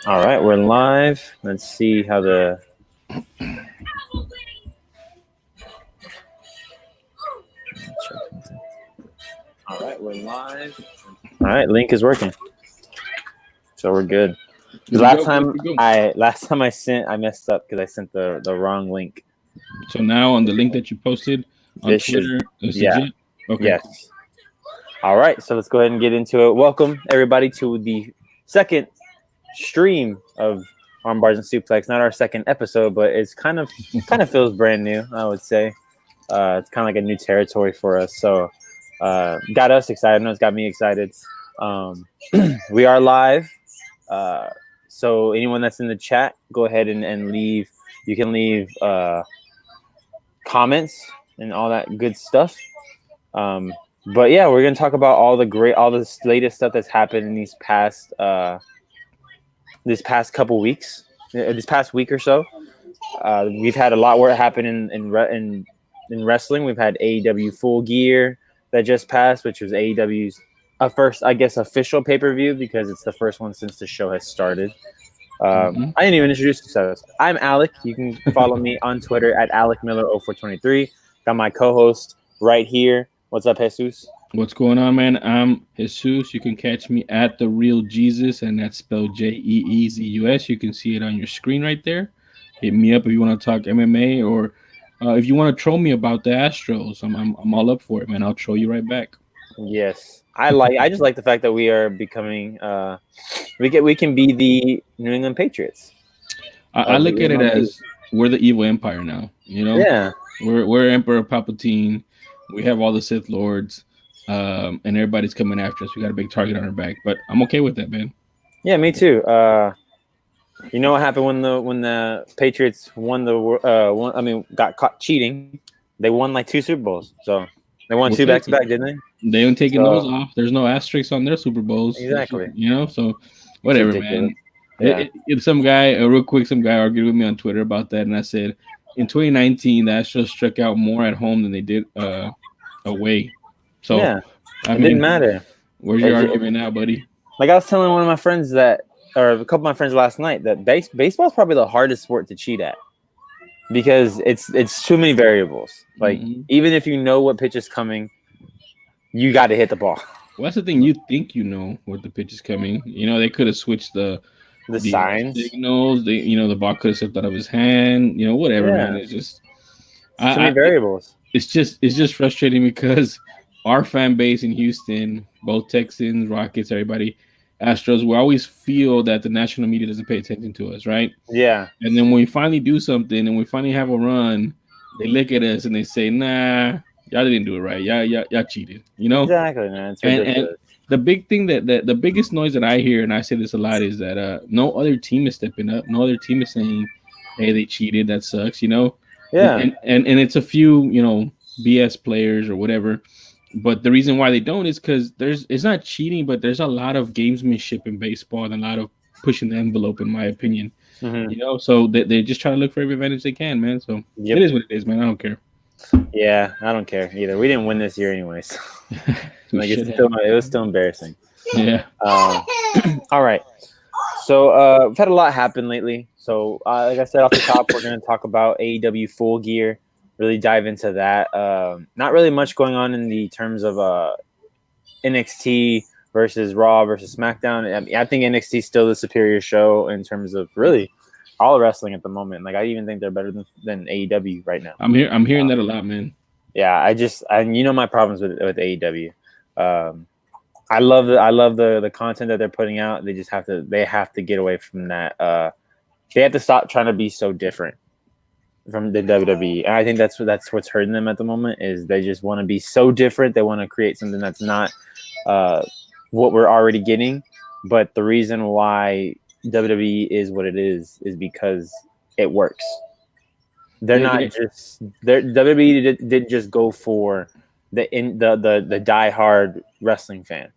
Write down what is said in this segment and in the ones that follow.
All right, we're live. Let's see how the. All right, we're live. All right, link is working, so we're good. Last time I messed up because I sent the wrong link. So now on the link that you posted on This Twitter, should, is yeah. legit? Okay. Yes. Cool. All right, so let's go ahead and get into it. Welcome everybody to the second stream of Armbars and Suplex. Not our second episode, but it's kind of feels brand new. I would say it's kind of like a new territory for us. So got us excited. I know it's got me excited. We are live. So anyone that's in the chat, go ahead and leave. You can leave comments and all that good stuff. But yeah, we're gonna talk about all the latest stuff that's happened in this past couple weeks, this past week or so. We've had a lot where happened in wrestling. We've had AEW Full Gear that just passed, which was AEW's first, I guess, official pay-per-view because it's the first one since the show has started. I didn't even introduce myself. I'm Alec. You can follow me on Twitter at AlecMiller0423. Got my co-host right here. What's up, Jesus? What's going on, man? I'm Jesus. You can catch me at The Real Jesus, and that's spelled Jeezus. You can see it on your screen right there. Hit me up if you want to talk MMA or if you want to troll me about the Astros. I'm all up for it, man. I'll troll you right back. Yes, I just like the fact that we are becoming we can be the New England Patriots. I look at it as we're the evil empire now. You know, yeah, we're Emperor Palpatine. We have all the Sith Lords, and everybody's coming after us. We got a big target on our back, but I'm okay with that, man. Yeah, me too. You know what happened when the Patriots won got caught cheating? They won like 2 Super Bowls, so they won 2 back-to-back, didn't they? They haven't taken those off. There's no asterisks on their Super Bowls. Exactly. You know, so whatever, man. Yeah. Some guy argued with me on Twitter about that, and I said, in 2019, the Astros struck out more at home than they did away. So yeah, it didn't matter. Where's your argument now, buddy? Like I was telling one of my friends or a couple of my friends last night, that baseball is probably the hardest sport to cheat at because it's too many variables. Like even if you know what pitch is coming, you got to hit the ball. Well, that's the thing. You think you know what the pitch is coming. You know, they could have switched the signs, signals. The ball could have slipped out of his hand. You know, whatever, man. It's just too many variables. It's just frustrating because our fan base in Houston, both Texans, Rockets, everybody, Astros, we always feel that the national media doesn't pay attention to us, right? Yeah. And then when we finally do something and we finally have a run, they look at us and they say, "Nah, y'all didn't do it right. Y'all cheated." You know? Exactly, man. And the big thing that the biggest noise that I hear, and I say this a lot, is that no other team is stepping up. No other team is saying, "Hey, they cheated. That sucks." You know? Yeah. And it's a few, BS players or whatever. But the reason why they don't is because it's not cheating, but there's a lot of gamesmanship in baseball and a lot of pushing the envelope, in my opinion. So they just try to look for every advantage they can, man. So It is what it is, man. I don't care. Yeah, I don't care either. We didn't win this year anyways. It was still embarrassing. Yeah. All right. So we've had a lot happen lately. So like I said off the top, we're going to talk about AEW Full Gear. Really dive into that. Not really much going on in the terms of NXT versus Raw versus SmackDown. I mean, I think NXT is still the superior show in terms of really all wrestling at the moment. Like I even think they're better than AEW right now. I'm hearing that a lot, man. Yeah, and my problems with AEW. I love the content that they're putting out. They just have to get away from that. They have to stop trying to be so different from the WWE, and I think that's what's hurting them at the moment. Is they just want to be so different. They want to create something that's not what we're already getting. But the reason why WWE is what it is because it works. WWE didn't just go for the diehard wrestling fan.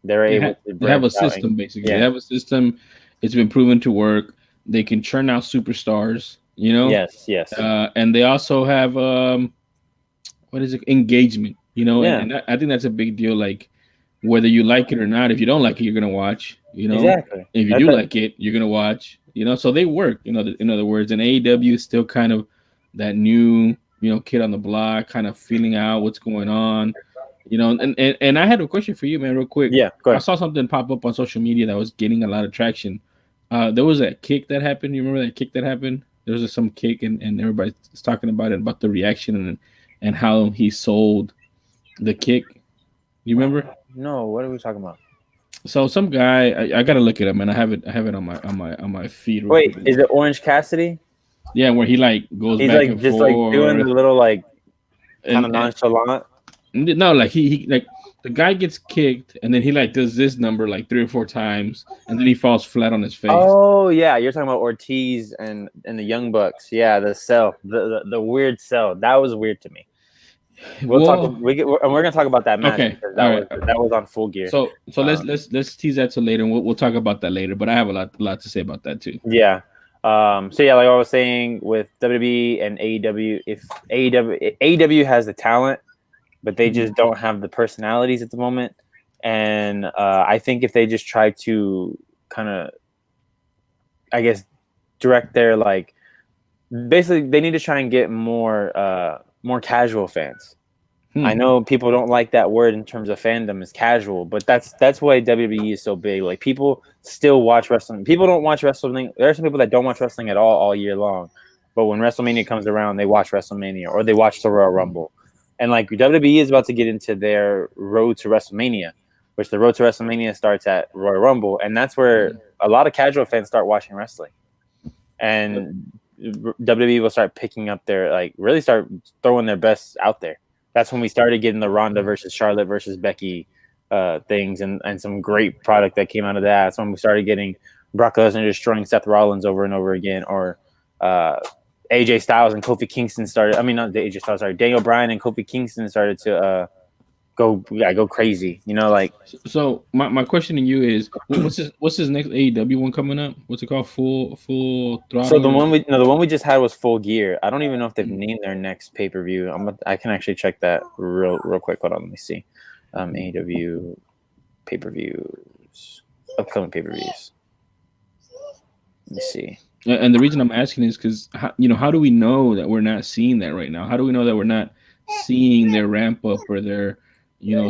They have a system, basically. Yeah. They have a system. It's been proven to work. They can churn out superstars. Yes. And they also have engagement. And I think that's a big deal. Like whether you like it or not. If you don't like it, you're gonna watch. Exactly. If you do like it, you're gonna watch. So they work. In other words, and AEW is still kind of that new kid on the block, kind of feeling out what's going on. And I had a question for you, man, real quick. Yeah, go I ahead. saw something pop up on social media that was getting a lot of traction. There was that kick that happened. You remember that kick that happened? There was some kick, and everybody's talking about it, about the reaction and how he sold the kick. You remember? No, what are we talking about? So some guy, I gotta look it up, man. I have it on my feed real Wait, quick. is it Orange Cassidy? Yeah, where he like goes He's back like and just like doing the forth, little like kind of and nonchalant. no, like he like the guy gets kicked, and then he like does this number like 3 or 4 times, and then he falls flat on his face. Oh yeah, you're talking about Ortiz and the Young Bucks. Yeah, the cell, the weird cell. That was weird to me. We'll talk. Well, And we're gonna talk about that match okay, because all right. that was on Full Gear. So let's tease that till later, and we'll talk about that later. But I have a lot to say about that too. Yeah. So yeah, like I was saying with WWE and AEW, if AEW has the talent, but they just don't have the personalities at the moment. And I think if they just try to kind of, I guess, direct their like, basically they need to try and get more casual fans. I know people don't like that word in terms of fandom is casual, but that's why WWE is so big. Like people still watch wrestling. People don't watch wrestling. There are some people that don't watch wrestling at all year long, but when WrestleMania comes around, they watch WrestleMania or they watch the Royal Rumble. And like WWE is about to get into their road to WrestleMania, which the road to WrestleMania starts at Royal Rumble, and that's where a lot of casual fans start watching wrestling. And WWE will start picking up their really start throwing their best out there. That's when we started getting the Ronda versus Charlotte versus Becky things and some great product that came out of that. That's when we started getting Brock Lesnar destroying Seth Rollins over and over again, or AJ Styles and Kofi Kingston started. I mean, not AJ Styles, sorry, Daniel Bryan and Kofi Kingston started to go crazy. So my question to you is, what's his next AEW one coming up? What's it called? Full throttle. So the one we just had was Full Gear. I don't even know if they've named their next pay per view. I can actually check that real quick. Hold on, let me see. AEW pay per views, upcoming pay per views. Let me see. And the reason I'm asking is because how do we know that we're not seeing that right now? How do we know that we're not seeing their ramp up or their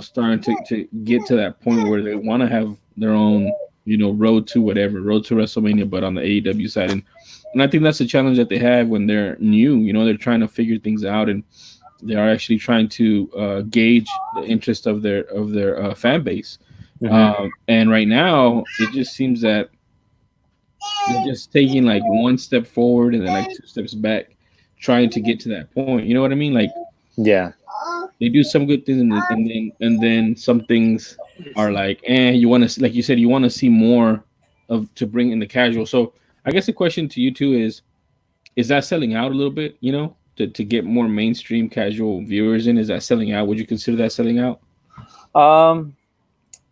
starting to get to that point where they want to have their own road to WrestleMania, but on the AEW side, and I think that's the challenge that they have when they're new. They're trying to figure things out, and they are actually trying to gauge the interest of their fan base. Mm-hmm. And right now, it just seems that they're just taking like one step forward and then like 2 steps back, trying to get to that point. You know what I mean? Like, yeah, they do some good things, and then some things are like, you want to, like you said, you want to see more of to bring in the casual. So I guess the question to you too is that selling out a little bit? To get more mainstream casual viewers in, is that selling out? Would you consider that selling out?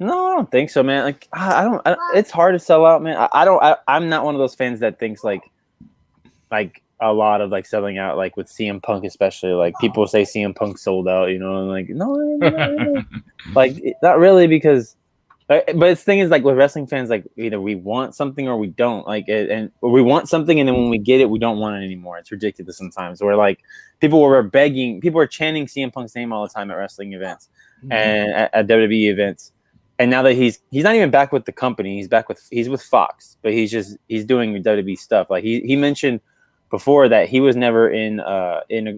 No, I don't think so, man. Like, I don't. It's hard to sell out, man. I'm not one of those fans that thinks like a lot of like selling out, like with CM Punk, especially. Like people say CM Punk sold out, and like no, like not really, because. But the thing is, like with wrestling fans, like either we want something or we don't. Like, or we want something, and then when we get it, we don't want it anymore. It's ridiculous sometimes. Where like people were chanting CM Punk's name all the time at wrestling events and at WWE events. And now that he's not even back with the company, he's with Fox, but he's doing WWE stuff. Like he mentioned before that he was never in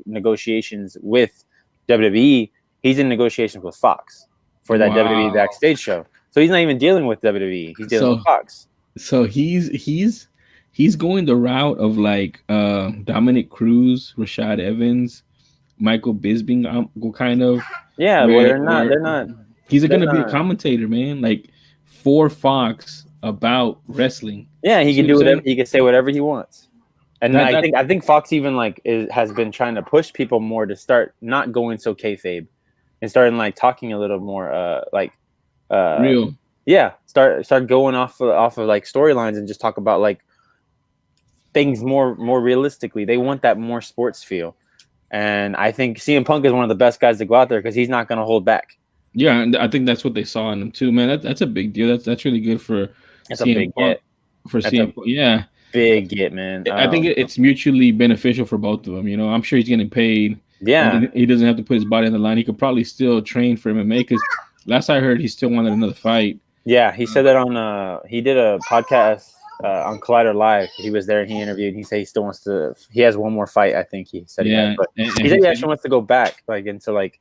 negotiations with WWE. He's in negotiations with Fox for that WWE backstage show. So he's not even dealing with WWE. He's dealing with Fox. So he's going the route of like Dominic Cruz, Rashad Evans, Michael Bisping, kind of. Yeah, well, they're not. He's going to be a commentator, man, like for Fox about wrestling. Yeah, he can do whatever. He can say whatever he wants. And I think Fox even has been trying to push people more to start not going so kayfabe and starting like talking a little more real. Yeah, start going off of like storylines and just talk about like things more realistically. They want that more sports feel. And I think CM Punk is one of the best guys to go out there because he's not going to hold back. Yeah, and I think that's what they saw in him too, man. That's a big deal. That's really good for That's a CM big Punk. get. For That's CM a Punk, yeah. big get, man. I think it's mutually beneficial for both of them. You know, I'm sure he's getting paid. Yeah, And he doesn't have to put his body on the line. He could probably still train for MMA because last I heard, he still wanted another fight. yeah. He said that on he did a podcast on Collider Live. He was there and he interviewed. He said he still wants to. He has one more fight. I think he said he has, Yeah, but and he said he actually wants to go back like into like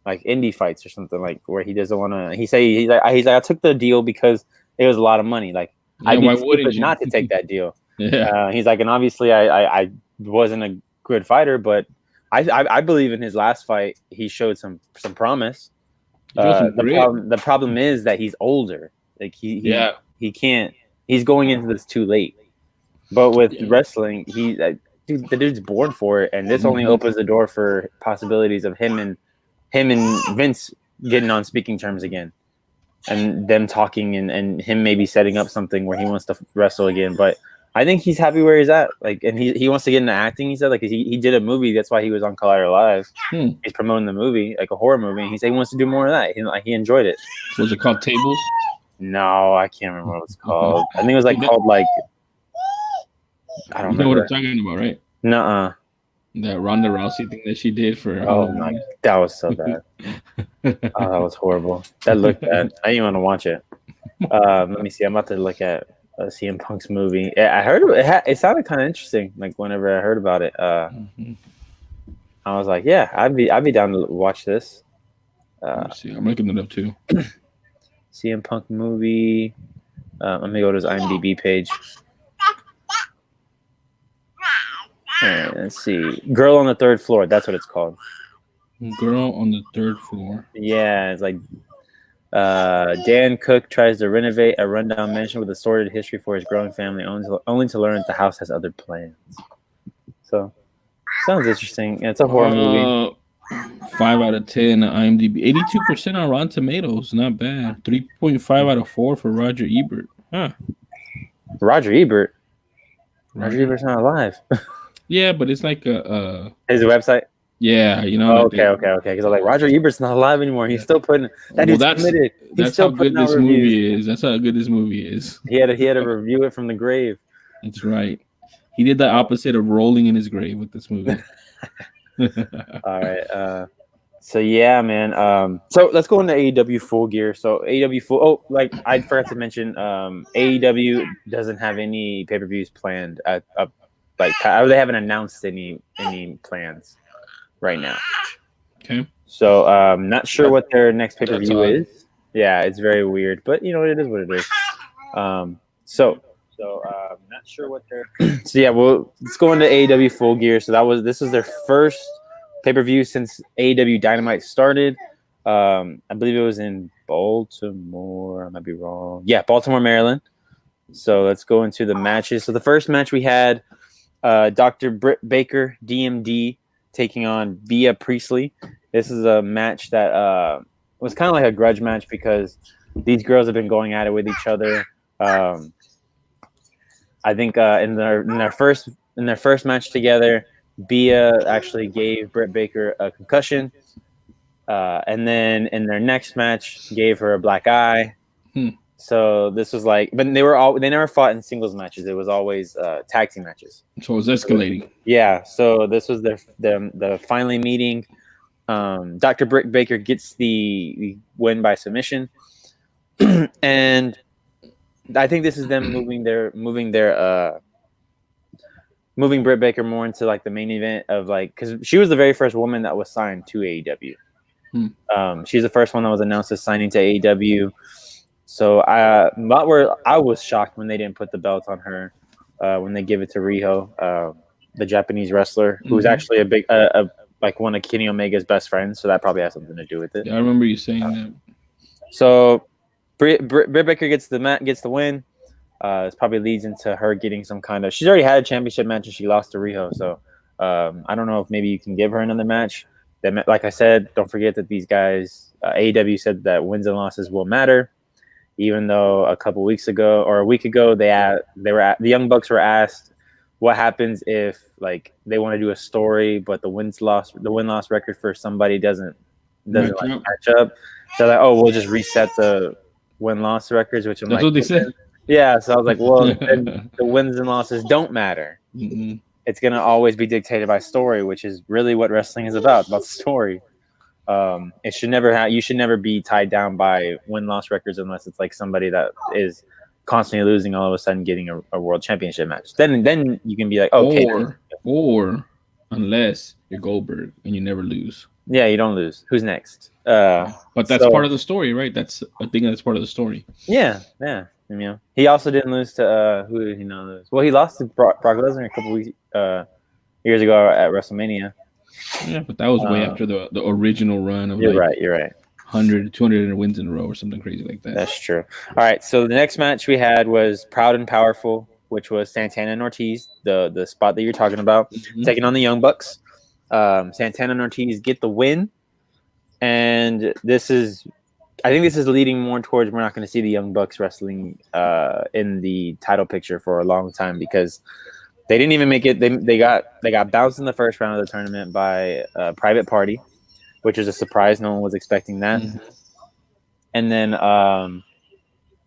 indie fights or something like where he doesn't want to. He's like I took the deal because it was a lot of money. Like yeah, I'd be why wouldn't stupid you? not to take that deal. Yeah, He's like, and obviously I wasn't a good fighter, but I believe in his last fight he showed some promise. he showed some grit. The problem is that he's older. Like Yeah, he can't. He's going into this too late. But with yeah. wrestling, dude, the dude's born for it, and this only opens the door for possibilities of him and Vince getting on speaking terms again, and them talking and him maybe setting up something where he wants to wrestle again. But I think he's happy where he's at. Like, and he wants to get into acting. He said like he did a movie. That's why he was on Collider Live. He's promoting the movie, like a horror movie. And he said he wants to do more of that. He enjoyed it. Was it called Tables? No, I can't remember what it's called. I think it was like called like I don't You know remember. what I'm talking about, right? Nuh-uh. That Ronda Rousey thing that she did for. Oh my, that was so bad. Oh, that was horrible. That looked bad. I didn't want to watch it. Let me see. I'm about to look at CM Punk's movie. I heard it sounded kind of interesting. Like whenever I heard about it, I was like, yeah, I'd be down to watch this. Let me see. I'm looking it up too. CM Punk movie. Let me go to his IMDb page. Let's see. Girl on the Third Floor. That's what it's called. Girl on the Third Floor. Yeah, it's like Dan Cook tries to renovate a rundown mansion with a sordid history for his growing family, only to learn that the house has other plans. So, sounds interesting. It's a horror movie. 5 out of 10 IMDb. 82% on Rotten Tomatoes. Not bad. 3.5 out of 4 for Roger Ebert. Huh. Roger Ebert? Roger Ebert's not alive. Yeah, but it's like a his website. Yeah, you know. Okay. Because I'm like, Roger Ebert's not alive anymore. He's still putting that. Dude's committed. That's how good this movie is. That's how good this movie is. He had to review it from the grave. That's right. He did the opposite of rolling in his grave with this movie. All right. So yeah, man. So let's go into AEW Full Gear. So AEW Full. Oh, like I forgot to mention, AEW doesn't have any pay-per-views planned. They haven't announced any plans right now. Okay. So not sure what their next pay-per-view is. Yeah, it's very weird, but you know it is what it is. So not sure what they're. So yeah, well, let's go into AEW Full Gear. So this is their first pay-per-view since AEW Dynamite started. I believe it was in Baltimore. I might be wrong. Yeah, Baltimore, Maryland. So let's go into the matches. So the first match we had Dr. Britt Baker, DMD, taking on Bea Priestley. This is a match that was kind of like a grudge match because these girls have been going at it with each other. I think in their first match together, Bea actually gave Britt Baker a concussion, and then in their next match gave her a black eye. So this was like, but they never fought in singles matches. It was always tag team matches. So it was escalating. Yeah. So this was the finally meeting. Dr. Britt Baker gets the win by submission, and I think this is them moving Britt Baker more into like the main event of like, because she was the very first woman that was signed to AEW. She's the first one that was announced as signing to AEW. So I was shocked when they didn't put the belt on her when they give it to Riho, the Japanese wrestler, who's actually a big like one of Kenny Omega's best friends. So that probably has something to do with it. Yeah, I remember you saying that. So Britt Baker gets the win. This probably leads into her getting some kind of. She's already had a championship match and she lost to Riho. So I don't know if maybe you can give her another match. Like I said, don't forget that these guys, AEW said that wins and losses will matter. Even though a week ago, the Young Bucks were asked what happens if like they want to do a story, but the win-loss record for somebody doesn't doesn't like match up. They're like, oh, we'll just reset the win-loss records, which I'm That's like, what they said. yeah. So I was like, well, then the wins and losses don't matter. Mm-hmm. It's gonna always be dictated by story, which is really what wrestling is about. It's about story. It should never you should never be tied down by win-loss records unless it's like somebody that is constantly losing, all of a sudden getting a world championship match. Then you can be like, okay, or unless you're Goldberg and you never lose. Yeah, you don't lose. Who's next? But that's part of the story, right? That's I think that's part of the story. Yeah. You know, he also didn't lose to who did he not lose? Well, he lost to Brock Lesnar a couple weeks years ago at WrestleMania. Yeah, but that was way after the original run of You're right. 100, 200 wins in a row or something crazy like that. That's true. All right, so the next match we had was Proud and Powerful, which was Santana and Ortiz, the spot that you're talking about, taking on the Young Bucks. Santana and Ortiz get the win, and I think this is leading more towards we're not going to see the Young Bucks wrestling in the title picture for a long time because they didn't even make it. They got bounced in the first round of the tournament by Private Party, which was a surprise. No one was expecting that. Mm-hmm. And then now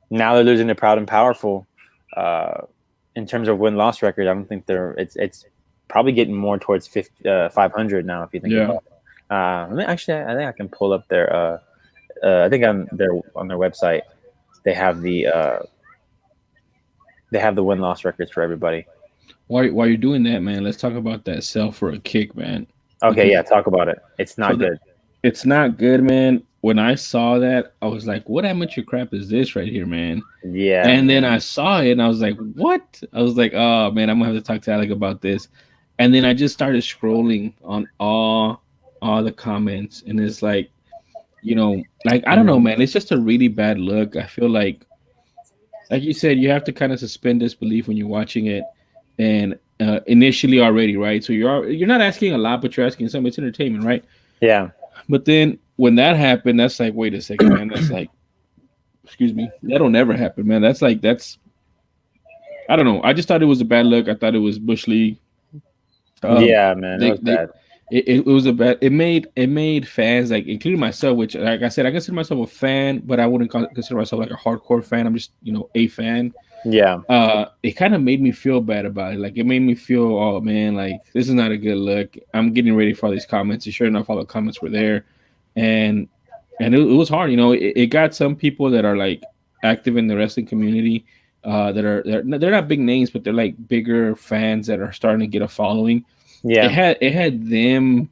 they're losing to Proud and Powerful. In terms of win-loss record, I don't think it's probably getting more towards 500 now. If you think about it. I think I can pull up their. I think on their website, they have the win-loss records for everybody. While you're doing that, man, let's talk about that sell for a kick, man. Okay, yeah, talk about it. It's not good. It's not good, man. When I saw that, I was like, what amateur crap is this right here, man? Yeah. And then I saw it, and I was like, what? I was like, oh, man, I'm going to have to talk to Alec about this. And then I just started scrolling on all the comments, and it's like, you know, like, I don't know, man. It's just a really bad look. I feel like you said, you have to kind of suspend disbelief when you're watching it. And initially already, right? So you're not asking a lot, but you're asking some. It's entertainment, right? Yeah. But then when that happened, that's like, wait a second, man. That's like, excuse me, that'll never happen, man. That's I don't know. I just thought it was a bad look. I thought it was Bush League. Yeah, man, it was bad. It was a bad. It made fans, like including myself, which, like I said, I consider myself a fan, but I wouldn't consider myself like a hardcore fan. I'm just, a fan. Yeah. It kind of made me feel bad about it. Like, it made me feel, oh man, like, this is not a good look. I'm getting ready for all these comments, and sure enough, all the comments were there, and it was hard. It got some people that are like active in the wrestling community, they're not big names, but they're like bigger fans that are starting to get a following. Yeah, it had them,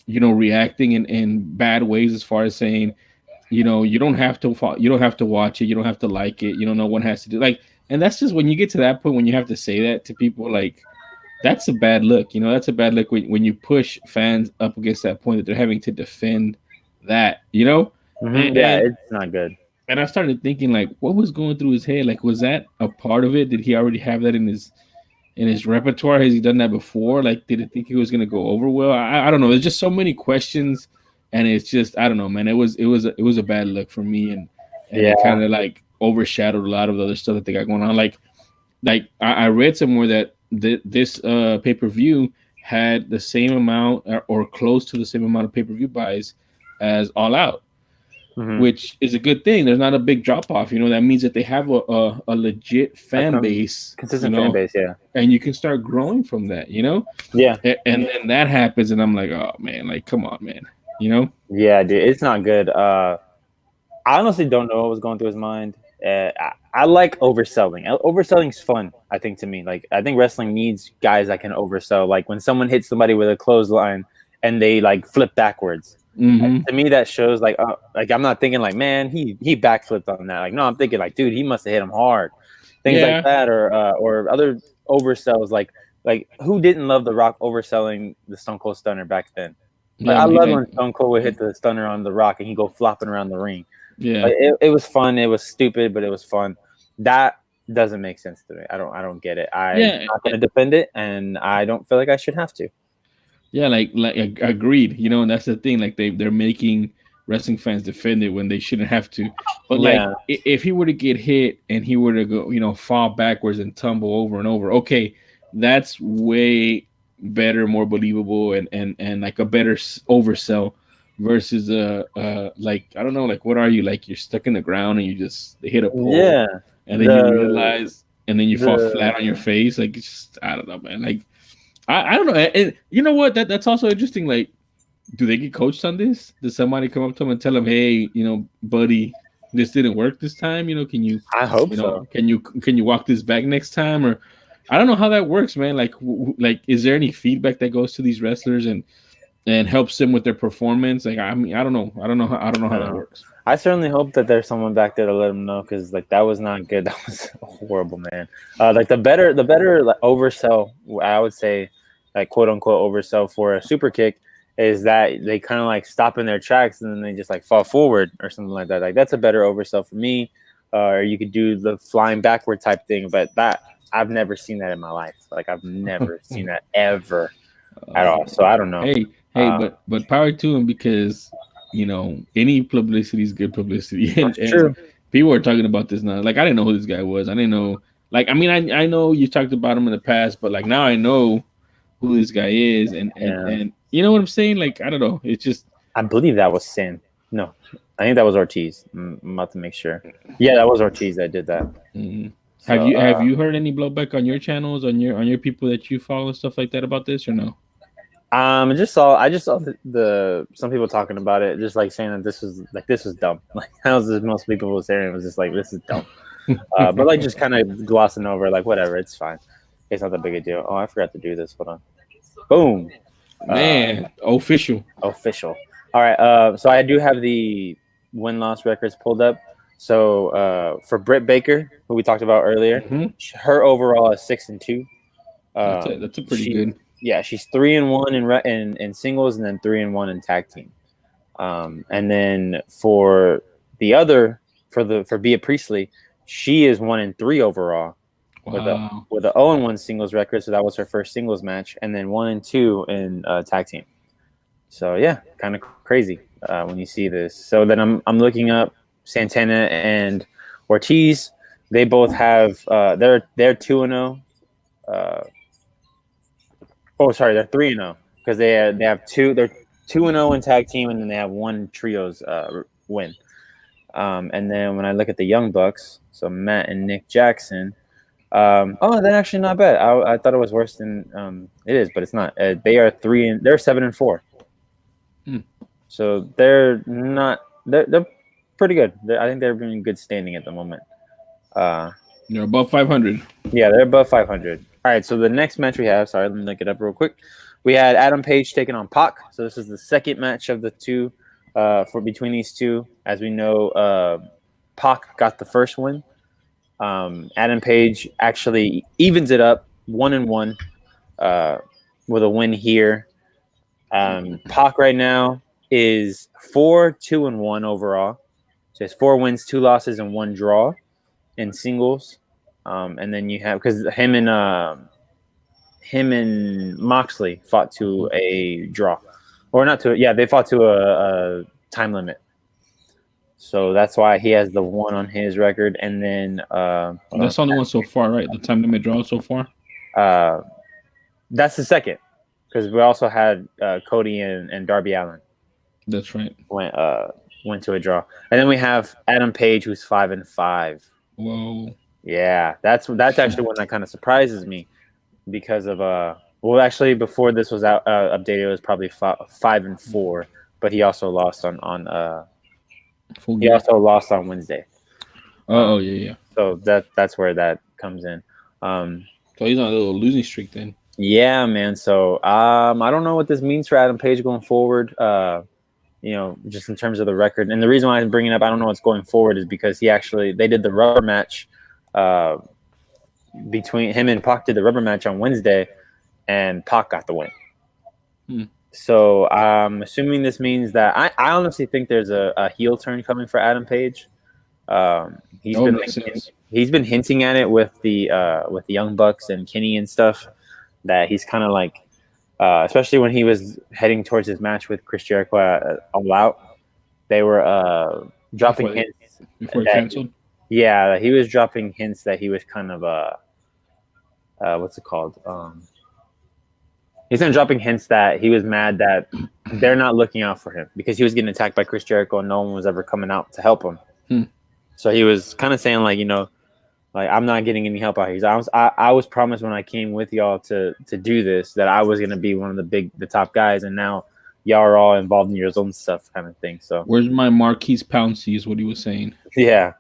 reacting in bad ways, as far as saying, you don't have to watch it, you don't have to like it, no one has to do, like, and that's just when you get to that point when you have to say that to people, like, that's a bad look. That's a bad look when you push fans up against that point that they're having to defend that. Mm-hmm. Yeah, it's not good. And I started thinking, like, what was going through his head? Like, was that a part of it? Did he already have that in his repertoire? Has he done that before? Like, did he think he was going to go over well? I don't know. There's just so many questions, and it's just, I don't know, man. It was a bad look for me, and it kind of like overshadowed a lot of the other stuff that they got going on. Like I read somewhere that this pay-per-view had the same amount or close to the same amount of pay-per-view buys as All Out. Mm-hmm. Which is a good thing. There's not a big drop off. That means that they have a legit fan base, consistent fan base, yeah. And you can start growing from that, Yeah. And then that happens, and I'm like, oh man, like, come on, man, Yeah, dude, it's not good. I honestly don't know what was going through his mind. I like overselling. Overselling's fun, I think, to me. Like, I think wrestling needs guys that can oversell. Like, when someone hits somebody with a clothesline and they like flip backwards. Mm-hmm. To me, that shows like I'm not thinking like, man, he backflipped on that. Like, no, I'm thinking like, dude, he must have hit him hard, things like that, or other oversells. Like who didn't love The Rock overselling the Stone Cold Stunner back then? Like, I love when Stone Cold would hit the Stunner on The Rock and he go flopping around the ring. Yeah, like, it was fun. It was stupid, but it was fun. That doesn't make sense to me. I don't get it. I'm not going to defend it, and I don't feel like I should have to. Yeah, like agreed. And that's the thing. Like, they're making wrestling fans defend it when they shouldn't have to. But like, if he were to get hit and he were to go, fall backwards and tumble over and over, okay, that's way better, more believable, and like a better oversell. versus like I don't know, like what are you, like you're stuck in the ground and they hit a pole Yeah, and then you the realize and then you fall flat on your the face, like it's just I don't know, man. Like I don't know, and you know what? That's also interesting. Like, do they get coached on this? Does somebody come up to them and tell them, hey, buddy, this didn't work this time? Can you, I hope so. can you walk this back next time? Or I don't know how that works, man. Like, like, is there any feedback that goes to these wrestlers and helps them with their performance? Like, I mean, I don't know. I don't know how that works. I certainly hope that there's someone back there to let them know because like that was not good. That was horrible, man. Like the better like, oversell, I would say, like quote unquote oversell for a super kick is that they kind of like stop in their tracks and then they just like fall forward or something like that. Like that's a better oversell for me. Or you could do the flying backward type thing, but that I've never seen that in my life. Like I've never seen that ever at all. So I don't know. Hey, but power to him because any publicity is good publicity, That's and true. people are talking about this now. Like I didn't know who this guy was. I didn't know. Like I mean, I know you talked about him in the past, but like now I know who this guy is, Yeah. and you know what I'm saying? Like I don't know. It's just I believe that was Sin. No, I think that was Ortiz. I'm about to make sure. Yeah, that was Ortiz that did that. mhm. Have So you heard any blowback on your channels on your people that you follow and stuff like that about this or no? I just saw the some people talking about it, just like saying that this was dumb. Like that was what most people were saying. It was just like this is dumb. But like just kind of glossing over, like whatever, it's fine. It's not that big a deal. Oh, I forgot to do this. Hold on. Boom. Man, official. Official. All right. So I do have the win-loss records pulled up. So for Britt Baker, who we talked about earlier, Mhm. her overall is 6-2. That's a pretty She good. yeah, she's 3-1 in singles and then 3-1 in tag team. And then for the other for Bea Priestley, she is 1-3 overall Wow. with a 0-1 singles record. So that was her first singles match, and then 1-2 in tag team. So yeah, kind of crazy when you see this. So then I'm looking up Santana and Ortiz. They both have they're 2-0. Oh, sorry, they're 3-0 because they have two. They're 2-0 in tag team, and then they have one trios win. And then when I look at the Young Bucks, so Matt and Nick Jackson. Oh, that's actually not bad. I thought it was worse than it is, but it's not. They're 7-4. Hmm. So they're not. They're pretty good. I think they're in good standing at the moment. You're above 500. Yeah, they're above 500. All right, so the next match we have, sorry, let me look it up real quick. We had Adam Page taking on Pac. So this is the second match of the two for between these two. As we know, Pac got the first win. Adam Page actually evens it up 1-1 with a win here. Pac right now is 4-2-1 overall. So it's 4 wins, 2 losses, and 1 draw in singles. And then you have because him and Moxley fought to a draw, or not to they fought to a time limit. So that's why he has the 1 on his record, and then That's the only one so far, right? The time limit draw so far. That's the second because we also had Cody and Darby Allin That's right. went to a draw, and then we have Adam Page who's 5-5. Whoa. Yeah, that's actually one that kind of surprises me because of well, actually before this was out updated, it was probably 5-4, but he also lost on Wednesday. Oh yeah. So that's where that comes in. So he's on a little losing streak then. Yeah, man. So I don't know what this means for Adam Page going forward. Just in terms of the record, and the reason why I'm bringing up I don't know what's going forward is because they did the rubber match. Between him and Pac did the rubber match on Wednesday, and Pac got the win. So I'm assuming this means that I honestly think there's a heel turn coming for Adam Page. He's been hinting at it with the Young Bucks and Kenny and stuff that he's kind of like, especially when he was heading towards his match with Chris Jericho at All Out, they were dropping hints before he canceled. Yeah, he was dropping hints that he was kind of what's it called? He's been dropping hints that he was mad that they're not looking out for him because he was getting attacked by Chris Jericho and no one was ever coming out to help him. So he was kind of saying like, like I'm not getting any help out here. I was promised when I came with y'all to do this that I was gonna be one of the top guys, and now y'all are all involved in your own stuff, kind of thing. So where's my Marquise Pouncey? Is what he was saying. Yeah.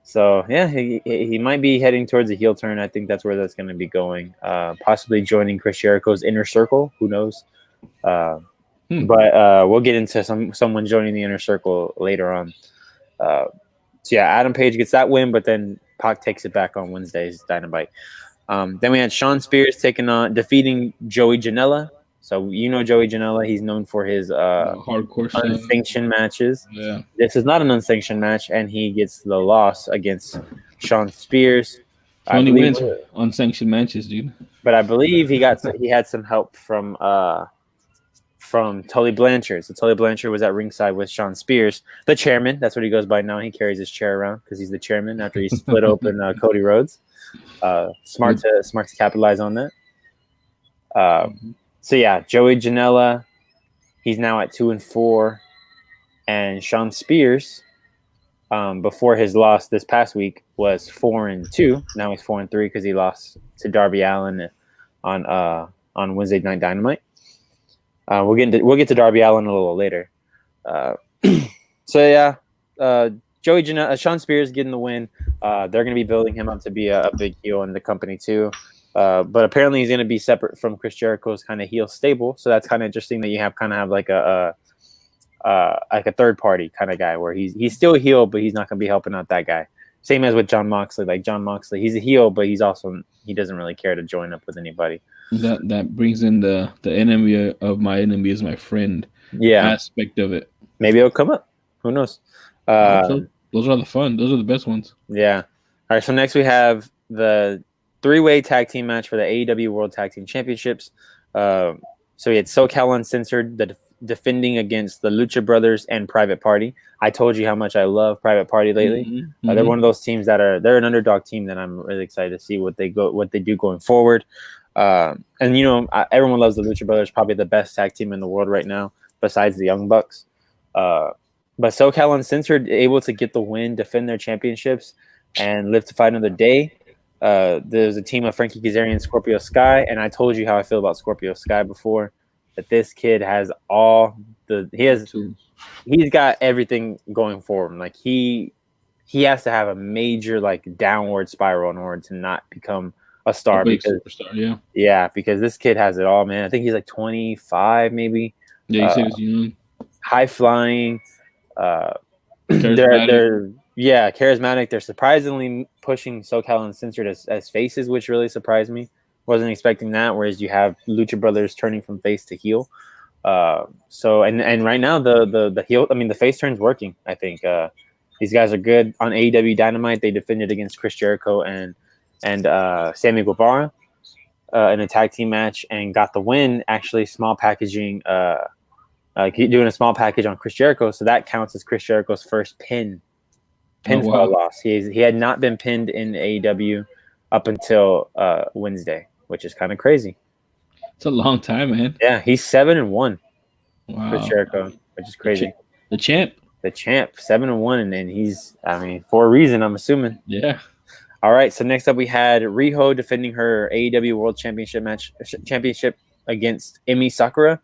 So yeah, he might be heading towards a heel turn. I think that's where that's going to be going. Possibly joining Chris Jericho's inner circle. Who knows? But we'll get into someone joining the inner circle later on. So yeah, Adam Page gets that win, but then Pac takes it back on Wednesday's Dynamite. Then we had Shawn Spears defeating Joey Janela. So Joey Janela, he's known for his hardcore unsanctioned matches. Yeah, this is not an unsanctioned match, and he gets the loss against Shawn Spears. He only wins unsanctioned matches, dude. But I believe he had some help from Tully Blanchard. So Tully Blanchard was at ringside with Shawn Spears, the chairman. That's what he goes by now. He carries his chair around because he's the chairman after he split open Cody Rhodes. Smart to capitalize on that. So yeah, Joey Janela, he's now at 2-4, and Shawn Spears, before his loss this past week, was 4-2. Now he's 4-3 because he lost to Darby Allin on Wednesday Night Dynamite. We'll get to Darby Allin a little later. So yeah, Joey Janela, Shawn Spears getting the win. They're going to be building him up to be a big heel in the company too. But apparently he's going to be separate from Chris Jericho's kind of heel stable. So that's kind of interesting that you have like a third party kind of guy where he's still a heel, but he's not going to be helping out that guy. Same as with Jon Moxley. Like Jon Moxley, he's a heel, but he doesn't really care to join up with anybody. That brings in the enemy of my enemy is my friend aspect of it. Maybe it'll come up. Who knows? Those are the fun. Those are the best ones. Yeah. All right. So next we have the 3-way tag team match for the AEW World Tag Team Championships. So we had SoCal Uncensored defending against the Lucha Brothers and Private Party. I told you how much I love Private Party lately. They're one of those teams they're an underdog team that I'm really excited to see what they do going forward. And everyone loves the Lucha Brothers, probably the best tag team in the world right now, besides the Young Bucks. But SoCal Uncensored able to get the win, defend their championships, and live to fight another day. There's a team of Frankie Kazarian and Scorpio Sky, and I told you how I feel about Scorpio Sky before. That this kid has he's got everything going for him. Like he has to have a major downward spiral in order to not become a star superstar, because this kid has it all, man. I think he's 25 maybe. Yeah, he says young. High flying. Charismatic. They're charismatic. They're surprisingly pushing SoCal Uncensored as faces, which really surprised me. Wasn't expecting that. Whereas you have Lucha Brothers turning from face to heel. So right now the heel, the face turn's working. I think these guys are good on AEW Dynamite. They defended against Chris Jericho and Sammy Guevara in a tag team match and got the win. Actually, small packaging. Doing a small package on Chris Jericho, so that counts as Chris Jericho's first pinfall loss. He had not been pinned in AEW up until Wednesday, which is kind of crazy. It's a long time, man. Yeah, he's 7-1. Wow. Chris Jericho, which is crazy. The champ, 7-1, and then he's for a reason, I'm assuming. Yeah. All right, so next up we had Riho defending her AEW World Championship against Emi Sakura.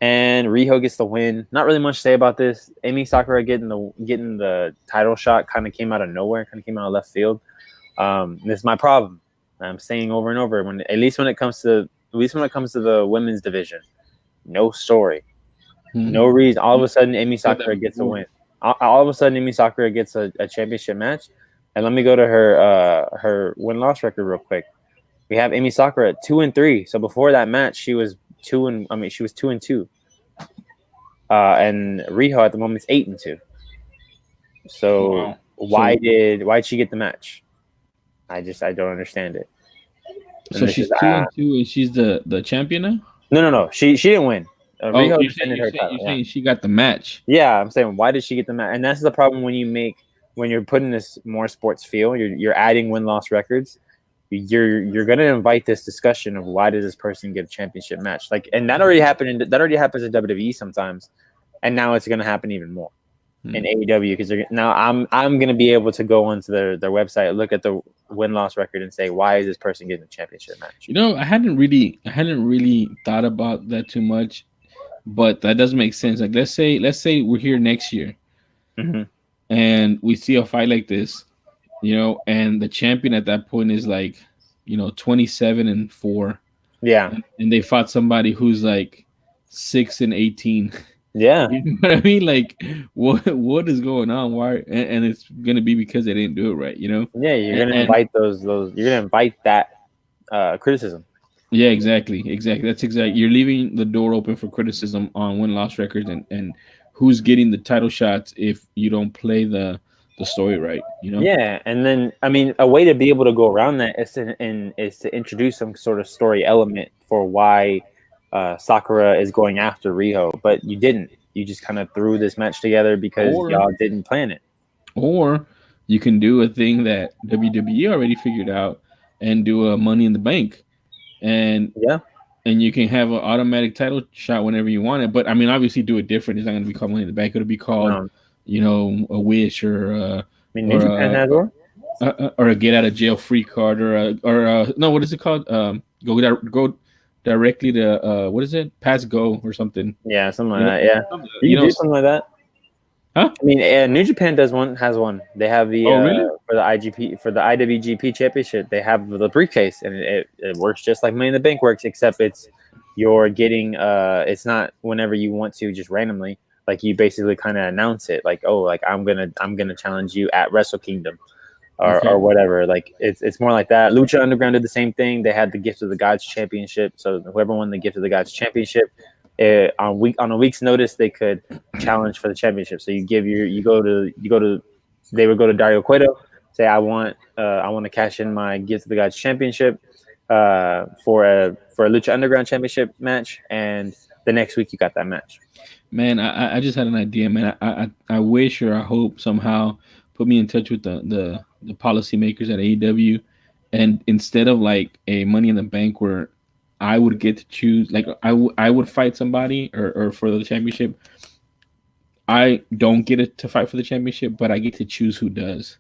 And Riho gets the win. Not really much to say about this. Emi Sakura getting the title shot kind of came out of nowhere, kind of came out of left field. This is my problem. I'm saying over and over at least when it comes to the women's division, no story, no reason. All of a sudden, Emi Sakura gets a win. All of a sudden, Emi Sakura gets a championship match. And let me go to her win-loss record real quick. We have Emi Sakura at 2-3. So before that match, she was 2-2. And Riho at the moment is 8-2. So why'd she get the match? I don't understand it. And so she's 2-2 and she's the champion now? No. She didn't win. Riho defended her title. You're saying she got the match. Yeah, I'm saying why did she get the match? And that's the problem when you're putting this more sports feel. You're adding win-loss records. you're gonna invite this discussion of why does this person get a championship match? Like, and that already happens in WWE sometimes, and now it's gonna happen even more in AEW because now I'm gonna be able to go onto their website, look at the win-loss record, and say why is this person getting a championship match? I hadn't really thought about that too much, but that does make sense. Like let's say we're here next year, and we see a fight like this, and the champion at that point is like, 27-4. Yeah, and they fought somebody who's like 6-18. Yeah, You know what I mean? Like, what is going on? Why? And it's gonna be because they didn't do it right, Yeah, you're gonna invite those. You're gonna invite that criticism. Yeah, exactly. That's exactly. You're leaving the door open for criticism on win-loss records and who's getting the title shots if you don't play the story right. Yeah, and then I mean, a way to be able to go around that is to introduce some sort of story element for why Sakura is going after Riho, but you didn't. You just kind of threw this match together because y'all didn't plan it. Or you can do a thing that WWE already figured out and do a Money in the Bank, and you can have an automatic title shot whenever you want it. But I mean, obviously, do it different. It's not going to be called Money in the Bank. It'll be called, a wish or New Japan has one. Or a get out of jail free card or no, what is it called? Go directly to what is it? Pass go or something. Yeah, something like that. Yeah, you can do something like that. Huh? I mean, New Japan has one. They have the really? For the IWGP Championship. They have the briefcase, and it works just like Money in the Bank works, except you're getting it's not whenever you want to, just randomly. Like you basically kind of announce it, like, oh, like I'm gonna challenge you at Wrestle Kingdom, or whatever. Like it's more like that. Lucha Underground did the same thing. They had the Gift of the Gods Championship, so whoever won the Gift of the Gods Championship, on a week's notice they could challenge for the championship. So they would go to Dario Cueto, say I want to cash in my Gift of the Gods Championship for a Lucha Underground Championship match, and the next week you got that match. Man, I just had an idea, man. I wish or I hope somehow put me in touch with the policymakers at AEW, and instead of like a Money in the Bank where I would get to choose, like I would fight somebody or for the championship, I don't get it to fight for the championship, but I get to choose who does.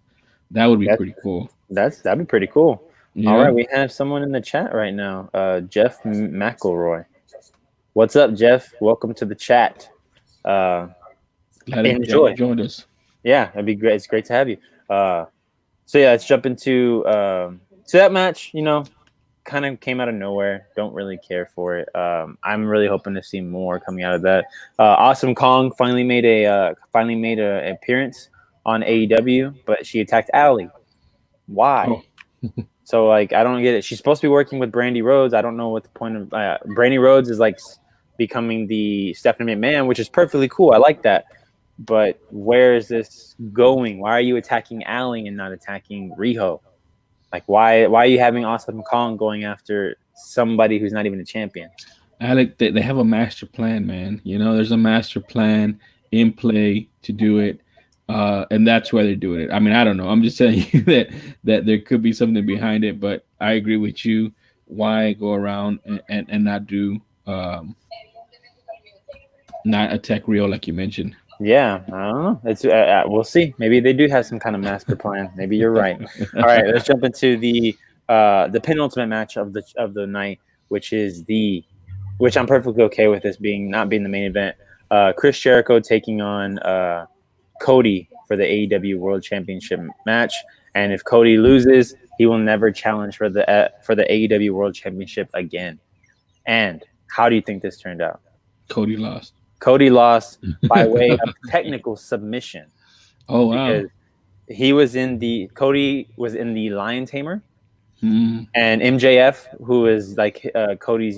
That would be pretty cool. That'd be pretty cool. Yeah. All right, we have someone in the chat right now, Jeff McElroy. What's up, Jeff? Welcome to the chat. Enjoy. Join us. Yeah, that'd be great. It's great to have you. So yeah, let's jump into so that match. Kind of came out of nowhere. Don't really care for it. I'm really hoping to see more coming out of that. Awesome Kong finally made an appearance on AEW, but she attacked Allie. Why? Oh. So like I don't get it. She's supposed to be working with Brandy Rhodes. I don't know what the point of Brandy Rhodes is like becoming the Stephanie McMahon, which is perfectly cool. I like that. But where is this going? Why are you attacking Allie and not attacking Riho? Like, why are you having Awesome Kong going after somebody who's not even a champion? Alec, they have a master plan, man. There's a master plan in play to do it, and that's why they're doing it. I mean, I don't know. I'm just telling you that there could be something behind it, but I agree with you. Why go around and not do not attack Rio like you mentioned? Yeah, I don't know. It's we'll see. Maybe they do have some kind of master plan. Maybe you're right. All right, let's jump into the penultimate match of the night, which I'm perfectly okay with this not being the main event. Chris Jericho taking on Cody for the AEW World Championship match, and if Cody loses, he will never challenge for the AEW World Championship again. And how do you think this turned out? Cody lost. Cody lost by way of technical submission. Oh wow! Because Cody was in the Lion Tamer, and MJF, who is like Cody's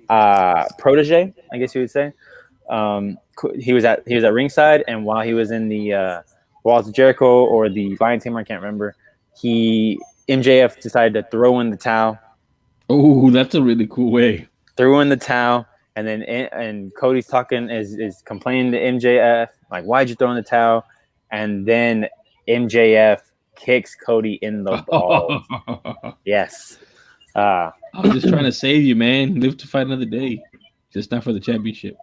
protege, I guess you would say. He was at ringside, and while he was in the Walls of Jericho or the Lion Tamer, I can't remember. MJF decided to throw in the towel. Oh, that's a really cool way. Threw in the towel. And then Cody's talking is complaining to MJF, like, why'd you throw in the towel? And then MJF kicks Cody in the balls. Yes. I was just trying to save you, man. Live to fight another day. Just not for the championship.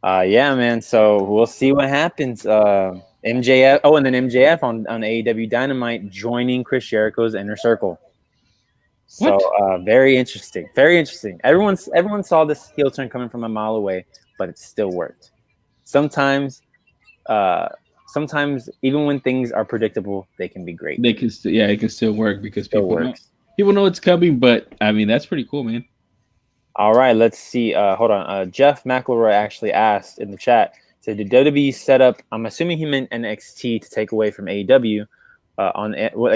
Yeah, man. So we'll see what happens. MJF. Oh, and then MJF on AEW Dynamite joining Chris Jericho's Inner Circle. So very interesting. Very interesting. Everyone saw this heel turn coming from a mile away, but it still worked. Sometimes even when things are predictable, they can be great. They can it can still work because people know it's coming. But I mean, that's pretty cool, man. All right, let's see. Hold on. Jeff McElroy actually asked in the chat, said, did WWE set up, I'm assuming he meant NXT to take away from AEW,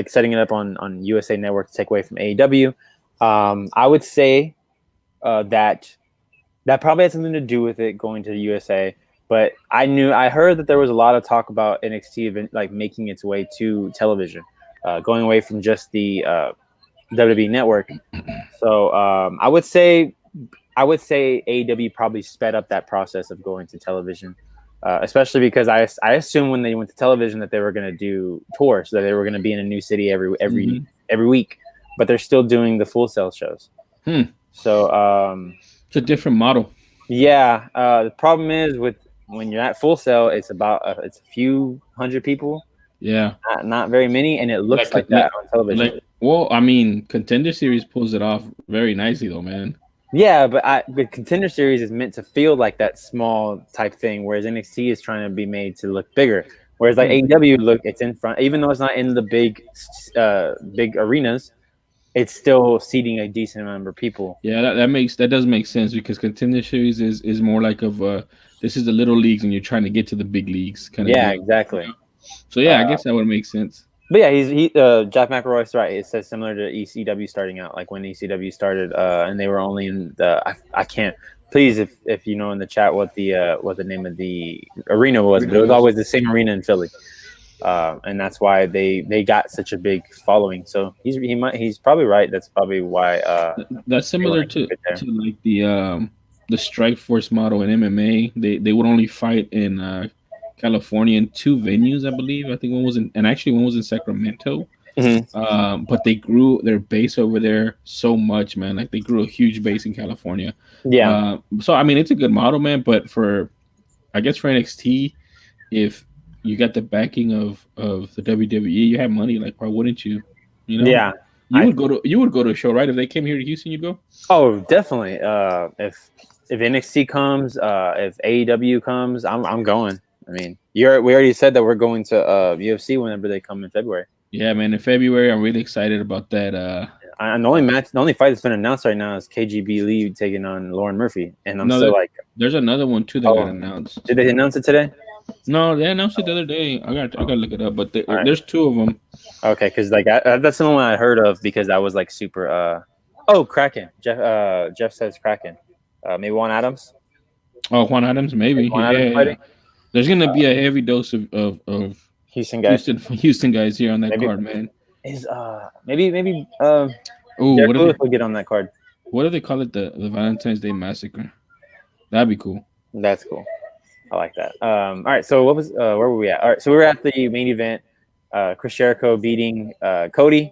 setting it up on USA Network to take away from AEW. I would say that probably had something to do with it going to the USA. But I heard that there was a lot of talk about NXT event, like making its way to television, going away from just the WWE Network. So I would say AEW probably sped up that process of going to television, especially because I assume when they went to television that they were going to do tours, so that they were going to be in a new city every week, but they're still doing the Full Sail shows. So it's a different model. Yeah, the problem is when you're at Full Sail, it's a few hundred people. Yeah, not very many, and it looks like that on television. Well, I mean, Contender Series pulls it off very nicely, though, man. Yeah, but the Contender Series is meant to feel like that small type thing, whereas NXT is trying to be made to look bigger. Whereas like AEW, it's in front, even though it's not in the big arenas, it's still seating a decent number of people. Yeah, that does make sense because Contender Series is more like this is the little leagues and you're trying to get to the big leagues kind of. Yeah, exactly. So yeah, I guess that would make sense. But yeah, Jack McElroy's right. It says similar to ECW starting out, like when ECW started, and they were only in I can't. Please, if you know in the chat what the name of the arena was, but it was always the same arena in Philly, and that's why they got such a big following. So he's probably right. That's probably why. That's similar to like the Strikeforce model in MMA. They would only fight in California in 2 venues, I believe. I think one was in Sacramento. But they grew their base over there so much, man. Like they grew a huge base in California. Yeah. So I mean, it's a good model, man. But for NXT, if you got the backing of the WWE, you have money. Like, why wouldn't you? You know? Yeah. You would go to a show, right? If they came here to Houston, you'd go. Oh, definitely. If NXT comes, if AEW comes, I'm going. I mean, we already said that we're going to UFC whenever they come in February. Yeah, man. In February, I'm really excited about that. And the only fight that's been announced right now is KGB Lee taking on Lauren Murphy, and I'm still like, there's another one too that got announced. Did they announce it today? No, they announced it the other day. I got to look it up, but there's 2 of them. Okay, because like that's the one I heard of because I was like super. Kraken. Jeff says Kraken. Maybe Juan Adams. Oh, Juan Adams, maybe. Adams fighting? There's gonna be a heavy dose of Houston guys. Houston guys here on that card, man. Is maybe what do we get on that card? What do they call it? The Valentine's Day Massacre. That'd be cool. That's cool. I like that. All right, so where were we at? All right, so we were at the main event. Chris Jericho beating Cody.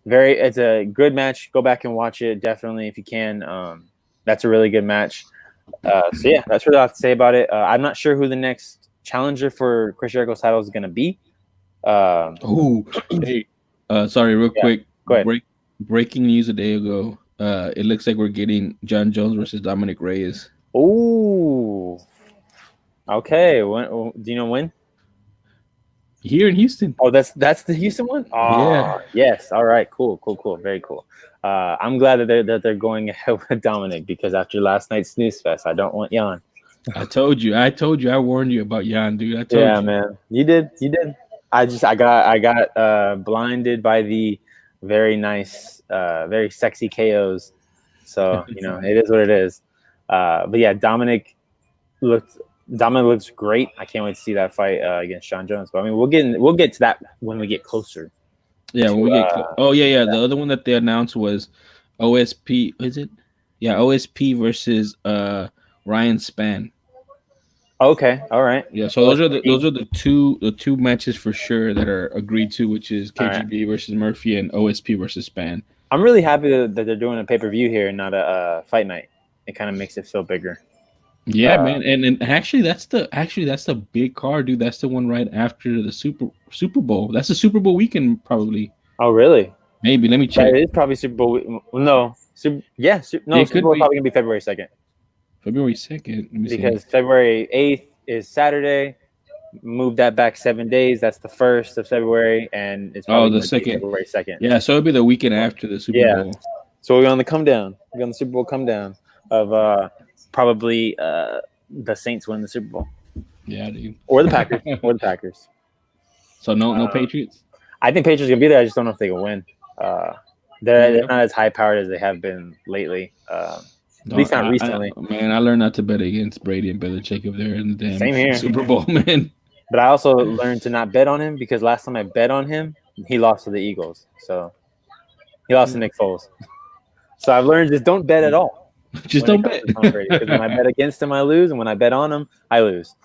It's a good match. Go back and watch it definitely if you can. That's a really good match. So yeah, that's what I have to say about it. I'm not sure who the next challenger for Chris Jericho's title is going to be. Hey, sorry, real quick. Go ahead. Breaking news a day ago. It looks like we're getting John Jones versus Dominic Reyes. Ooh. Okay. Do you know when? Here in Houston. Oh, that's the Houston one? Oh, yeah. Yes. All right. Cool. Very cool. I'm glad that they're going ahead with Dominic because after last night's snooze fest, I don't want Jan. I told you. I warned you about Jan, dude. I told you. Man. You did. I got blinded by the very nice, very sexy KOs. So it is what it is. But yeah, Dominic looks great. I can't wait to see that fight against Sean Jones. But I mean, we'll get to that when we get closer. Yeah, when we get yeah. The other one that they announced was OSP. Is it? Yeah, OSP versus Ryan Spann. Okay, all right. Yeah, so those are the two matches for sure that are agreed to, which is All right. KGB versus Murphy and OSP versus Span. I'm really happy that they're doing a pay per view here and not a fight night. It kind of makes it feel bigger. Yeah, man, and actually that's the big card, dude. That's the one right after the Super Bowl. That's the Super Bowl weekend, probably. Oh, really? Maybe let me Yeah, check. it is probably Super Bowl. No, Super Could Bowl be probably gonna be February 2nd February 2nd. Let me see. because February 8th is Saturday. Move that back 7 days. That's the 1st of February, and it's probably The gonna be second. February 2nd. Yeah, so it'll be the weekend after the Super Yeah. Bowl. So we're on the come down. We're on the Super Bowl come down of probably the Saints win the Super Bowl. Yeah, dude. Or the Packers. Or the Packers. So no Patriots. I think Patriots gonna be there. I just don't know if they can win. They're not as high powered as they have been lately. At least not recently. Man, I learned not to bet against Brady and Belichick if they're in the damn Same here. Super Bowl, man. But I also learned to not bet on him because last time I bet on him, he lost to the Eagles. So he lost to Nick Foles. So I've learned just don't bet at all. Just don't bet. Because when I bet against him, I lose, and when I bet on him, I lose.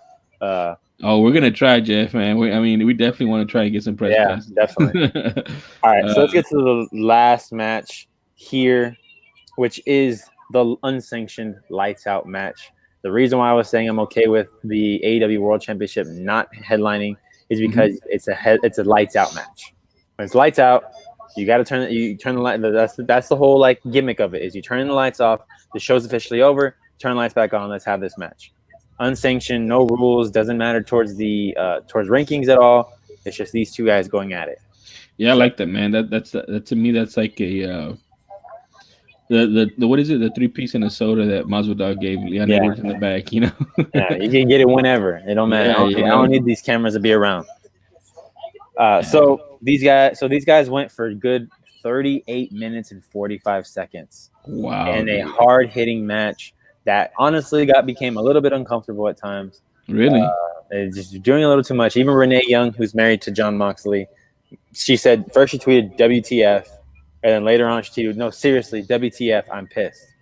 We're gonna try, Jeff, man. We definitely want to try and get some press passes. Definitely. All right, so let's get to the last match here, which is the unsanctioned lights out match. The reason why I was saying I'm okay with the AEW World Championship not headlining is because it's a lights out match. When it's lights out, you got to turn the light. That's the whole like gimmick of it is you turn the lights off. The show's officially over. Turn the lights back on. Let's have this match. Unsanctioned, no rules, doesn't matter towards rankings at all. It's just these two guys going at it. Yeah, I like that, man. That to me that's like a the what is it? The 3-piece and a soda that Masvidal gave Leon Edwards in the back, you know. Yeah, you can get it whenever. It don't matter. I don't need these cameras to be around. So these guys went for a good 38 minutes and 45 seconds. Wow. And a hard hitting match that honestly became a little bit uncomfortable at times. Really? Just doing a little too much. Even Renee Young, who's married to Jon Moxley, she said first she tweeted WTF, and then later on she tweeted, no, seriously, WTF, I'm pissed.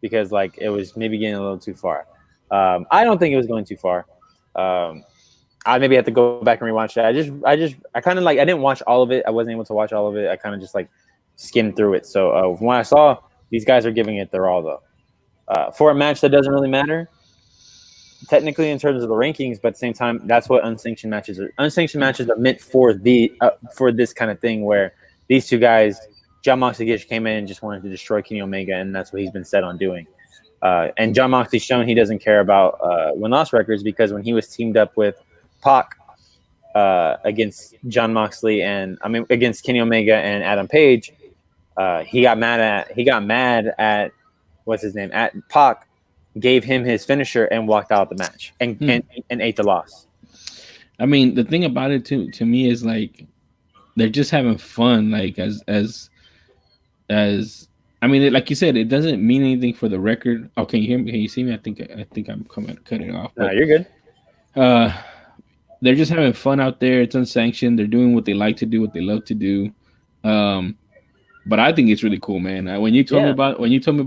Because like it was maybe getting a little too far. I don't think it was going too far. I maybe have to go back and rewatch that. I kind of like I didn't watch all of it. I wasn't able to watch all of it. I kind of just like skimmed through it. So when I saw these guys are giving it their all though. For a match that doesn't really matter, technically in terms of the rankings, but at the same time, that's what unsanctioned matches are. Unsanctioned matches are meant for for this kind of thing where these two guys, Jon Moxley came in and just wanted to destroy Kenny Omega, and that's what he's been set on doing. And Jon Moxley's shown he doesn't care about win-loss records because when he was teamed up with Pac against Jon Moxley against Kenny Omega and Adam Page, he got mad at what's his name at Pac, gave him his finisher and walked out the match and ate the loss. I mean, the thing about it to me is like they're just having fun. Like as I mean, like you said, it doesn't mean anything for the record. Oh, can you hear me? Can you see me? I think I'm cutting off. No, you're good. They're just having fun out there. It's unsanctioned. They're doing what they like to do, what they love to do. But I think it's really cool, man. When you told me about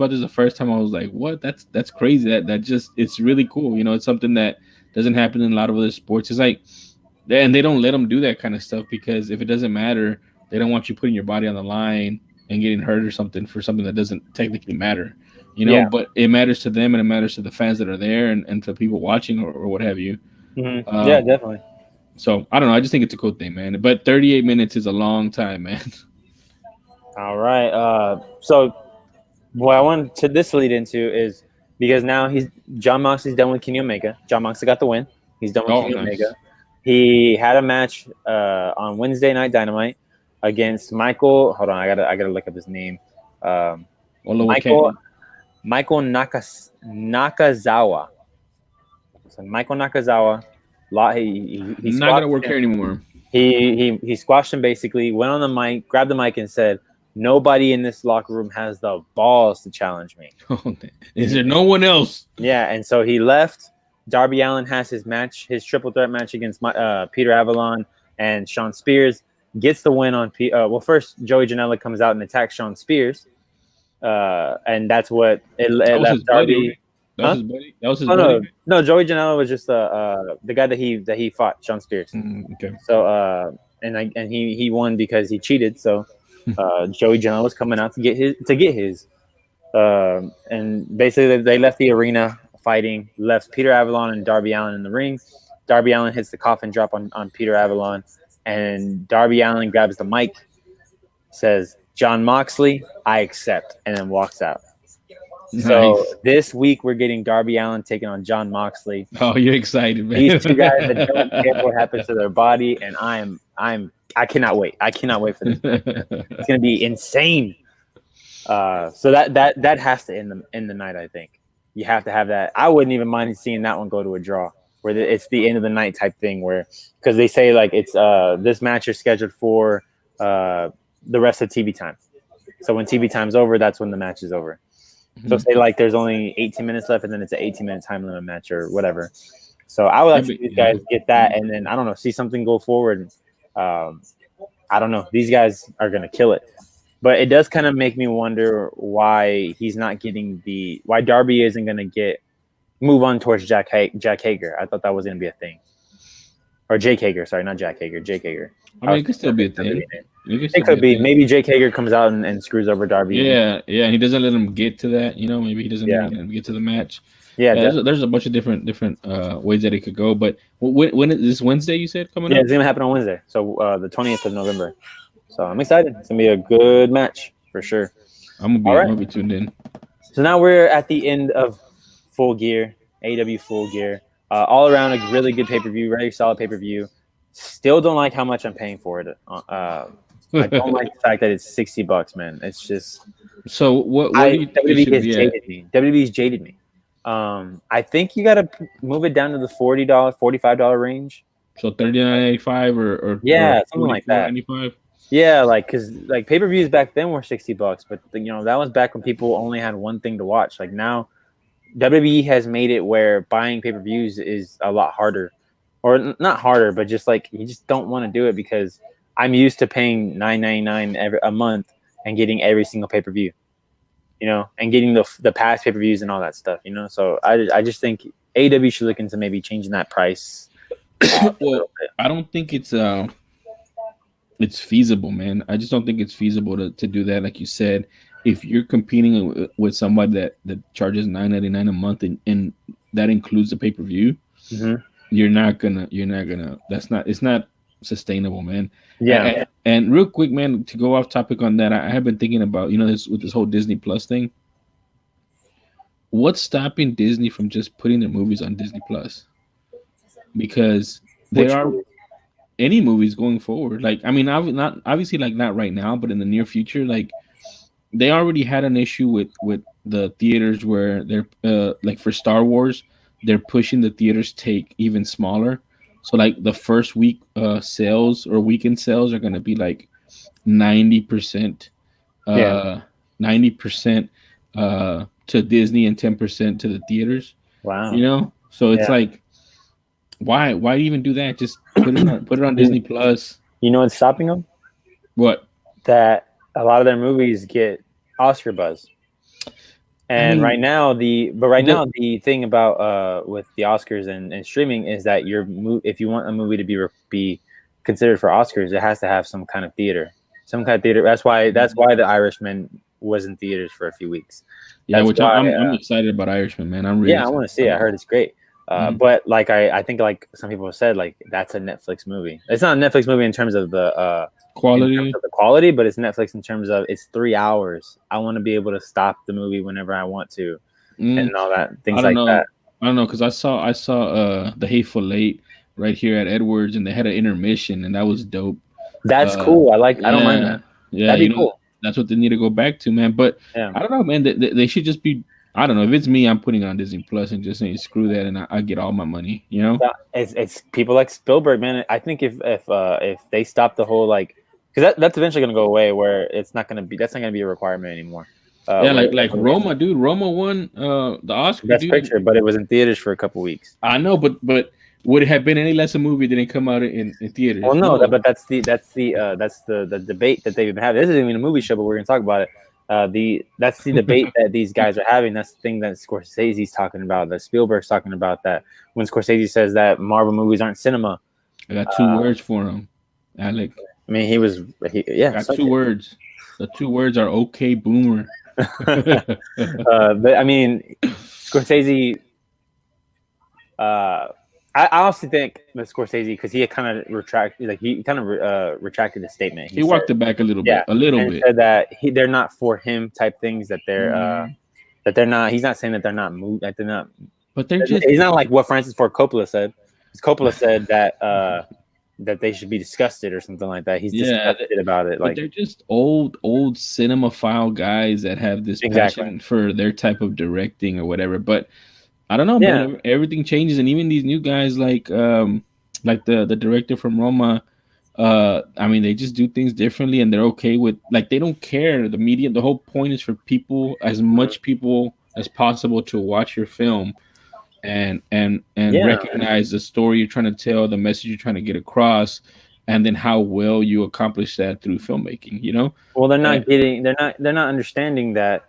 this the first time, I was like, "What? That's crazy." That just it's really cool. You know, it's something that doesn't happen in a lot of other sports. It's like, and they don't let them do that kind of stuff because if it doesn't matter, they don't want you putting your body on the line and getting hurt or something for something that doesn't technically matter. You know, Yeah. But it matters to them and it matters to the fans that are there and to people watching or what have you. Mm-hmm. Yeah, definitely. So I don't know. I just think it's a cool thing, man. But 38 minutes is a long time, man. All right. So what I wanted to this lead into is because now Jon Moxley's done with Kenny Omega. Jon Moxley got the win. He's done with Kenny Omega. He had a match on Wednesday Night Dynamite against Michael. Hold on, I gotta look up his name. Michael Nakazawa. So Michael Nakazawa. He's not gonna work here anymore. He squashed him basically. Went on the mic, grabbed the mic, and said, "Nobody in this locker room has the balls to challenge me." Is there no one else? Yeah, and so he left. Darby Allin has his triple threat match against Peter Avalon and Sean Spears. Gets the win on first Joey Janela comes out and attacks Sean Spears. And that's what it left Darby. That was his buddy. That was his Oh buddy. no, Joey Janela was just the guy that he fought, Sean Spears. Okay. So and he won because he cheated. So Joey Janela was coming out to get his. And basically they left the arena fighting, left Peter Avalon and Darby Allin in the ring. Darby Allin hits the coffin drop on Peter Avalon, and Darby Allin grabs the mic, says, "John Moxley, I accept," and then walks out. Nice. So this week we're getting Darby Allin taking on John Moxley. Oh, you're excited, man. These two guys that don't care what happens to their body, and I cannot wait. I cannot wait for this. It's gonna be insane. So that has to end the night. I think you have to have that. I wouldn't even mind seeing that one go to a draw, where it's the end of the night type thing, where because they say like it's this match is scheduled for the rest of TV time. So when TV time's over, that's when the match is over. Mm-hmm. So say like there's only 18 minutes left, and then it's an 18-minute time limit match or whatever. So I would like to see these guys get that, and then I don't know, see something go forward. I don't know. These guys are gonna kill it. But it does kind of make me wonder why he's not getting why Darby isn't going to move on towards Jack Hager. I thought that was going to be a thing. Or Jake Hager. Sorry, not Jack Hager. Jake Hager. I mean, it could still be a thing. It could be. Maybe Jake Hager comes out and screws over Darby. Yeah, and he doesn't let him get to that. You know, maybe he doesn't let him get to the match. Yeah, there's a bunch of different ways that it could go. But when is this Wednesday, you said, coming up? Yeah, it's going to happen on Wednesday. So the 20th of November. So I'm excited. It's gonna be a good match for sure. I'm gonna be tuned in. So now we're at the end of Full Gear, AEW Full Gear. All around a really good pay-per-view, very solid payper-view. Still don't like how much I'm paying for it. I don't like the fact that it's $60, man. It's just so. What do you think WWE has jaded me. WWE's jaded me. I think you got to move it down to the $40, $45 range. So $39.95 or something like that. $94.95. Yeah, because pay-per-views back then were $60, but that was back when people only had one thing to watch. Like now, WWE has made it where buying pay-per-views is a lot harder, or not harder, but just like you just don't want to do it because I'm used to paying $9.99 a month and getting every single pay-per-view, and getting the past pay-per-views and all that stuff, So I just think AEW should look into maybe changing that price. Well, I don't think it's feasible, man. I just don't think it's feasible to do that. Like you said, if you're competing with somebody that charges $9.99 a month and that includes the pay-per-view, mm-hmm. you're not gonna. It's not sustainable, man. Yeah. And real quick, man, to go off topic on that, I have been thinking about this whole Disney Plus thing. What's stopping Disney from just putting their movies on Disney Plus? Because any movies going forward, like I mean, not obviously like not right now, but in the near future, like they already had an issue with the theaters where they're like for Star Wars, they're pushing the theaters take even smaller. So like the first week sales or weekend sales are gonna be like 90%, 90% to Disney and 10% to the theaters. Wow. So it's like. Why even do that? Just put it on Disney Plus. You know what's stopping them? What? That a lot of their movies get Oscar buzz. And right now the thing about with the Oscars and streaming is that if you want a movie to be considered for Oscars, it has to have some kind of theater. That's why The Irishman was in theaters for a few weeks. I'm excited about Irishman, man. I'm really I want to see it. I heard it's great. But like I think like some people have said, like that's a Netflix movie. It's not a Netflix movie in terms of the quality, but it's Netflix in terms of it's 3 hours. I want to be able to stop the movie whenever I want to, and all that things like that. I don't know because I saw The Hateful Eight right here at Edwards, and they had an intermission, and that was dope. That's cool. I don't mind that. Yeah, that'd be cool. That's what they need to go back to, man. But I don't know, man. They should just be. I don't know. If it's me, I'm putting it on Disney Plus and just saying screw that, and I get all my money. It's people like Spielberg, man. I think if they stop the whole because that's eventually gonna go away, where that's not gonna be a requirement anymore. Like Roma, dude. Roma won the Oscar Best Picture, but it was in theaters for a couple weeks. I know, but would it have been any less a movie that didn't come out in theaters? Well, no, but that's the debate that they've been having. This isn't even a movie show, but we're gonna talk about it. That's the debate that these guys are having. That's the thing that Scorsese's talking about, that Spielberg's talking about, that when Scorsese says that Marvel movies aren't cinema. I got two words for him, Alec. I mean, I got two words. The two words are "okay, boomer." But I mean, Scorsese. I honestly think that Scorsese, because he had kind of retracted his statement. He walked it back a little bit, and said that they're not for him type things. That they're not. He's not saying that they're not moved. That they're not. But they're just. He's not like what Francis Ford Coppola said. Coppola said that that they should be disgusted or something like that. He's disgusted about it. Like they're just old cinemaphile guys that have this passion for their type of directing or whatever. But I don't know, man. Everything changes, and even these new guys, like the director from Roma, I mean, they just do things differently, and they're okay with, like, they don't care. The media, the whole point is for people, as much people as possible, to watch your film and recognize the story you're trying to tell, the message you're trying to get across, and then how well you accomplish that through filmmaking. You know? Well, they're not understanding that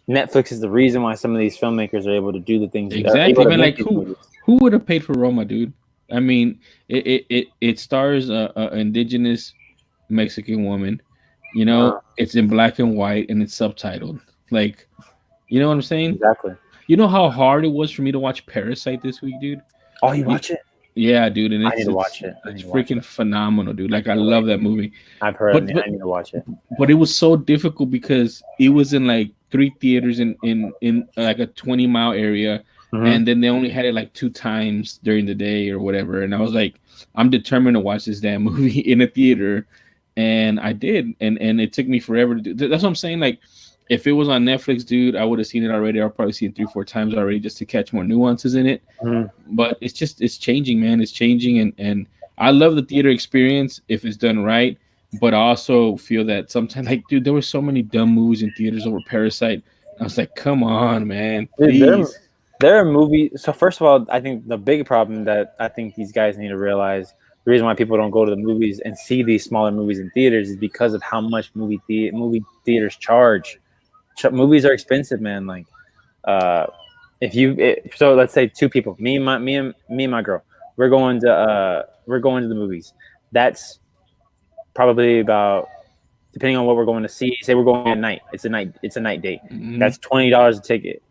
Netflix is the reason why some of these filmmakers are able to do the things. Exactly. Man, like who would have paid for Roma, dude? I mean, it stars a indigenous Mexican woman. You know, it's in black and white and it's subtitled. Like, you know what I'm saying? Exactly. You know how hard it was for me to watch Parasite this week, dude? Oh, you watch it? Yeah, dude. And I need to watch it. It's freaking phenomenal, dude. Like, I love that movie. I've heard it. I need to watch it. But it was so difficult because it was in like 3 theaters in like a 20-mile area. Mm-hmm. And then they only had it like 2 times during the day or whatever. And I was like, I'm determined to watch this damn movie in a theater. And I did. And it took me forever to do. That's what I'm saying. Like, if it was on Netflix, dude, I would have seen it already. I'll probably see it 3-4 times already just to catch more nuances in it. Mm-hmm. But it's changing, man. It's changing. And I love the theater experience if it's done right. But I also feel that sometimes, like, dude, there were so many dumb movies in theaters over Parasite. I was like, come on, man. Please. Dude, there are movies. So first of all, I think the big problem that I think these guys need to realize, the reason why people don't go to the movies and see these smaller movies in theaters is because of how much movie theaters charge. Movies are expensive, man. Like, so let's say 2 people, me and my girl, we're going to the movies. That's probably about, depending on what we're going to see. Say we're going at night. It's a night date. Mm-hmm. That's $20 a ticket.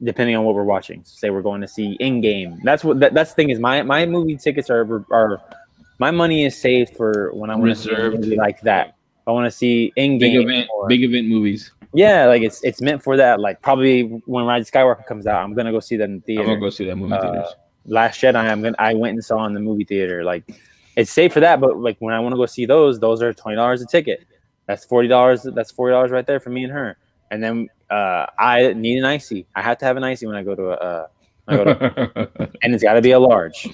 Depending on what we're watching. Say we're going to see Endgame. That's the thing is, my movie tickets are my money is saved for when I want to see a movie like that. I want to see Endgame. Big event movies. Yeah, like it's meant for that. Like, probably when Rise of Skywalker comes out, I'm gonna go see that in the theater. I'm gonna go see that movie theaters. Last Jedi, I went and saw in the movie theater. Like, it's safe for that, but like when I want to go see those are $20 a ticket. That's $40. That's $40 right there for me and her. And then I need an icy. I have to have an icy when I go to and it's got to be a large.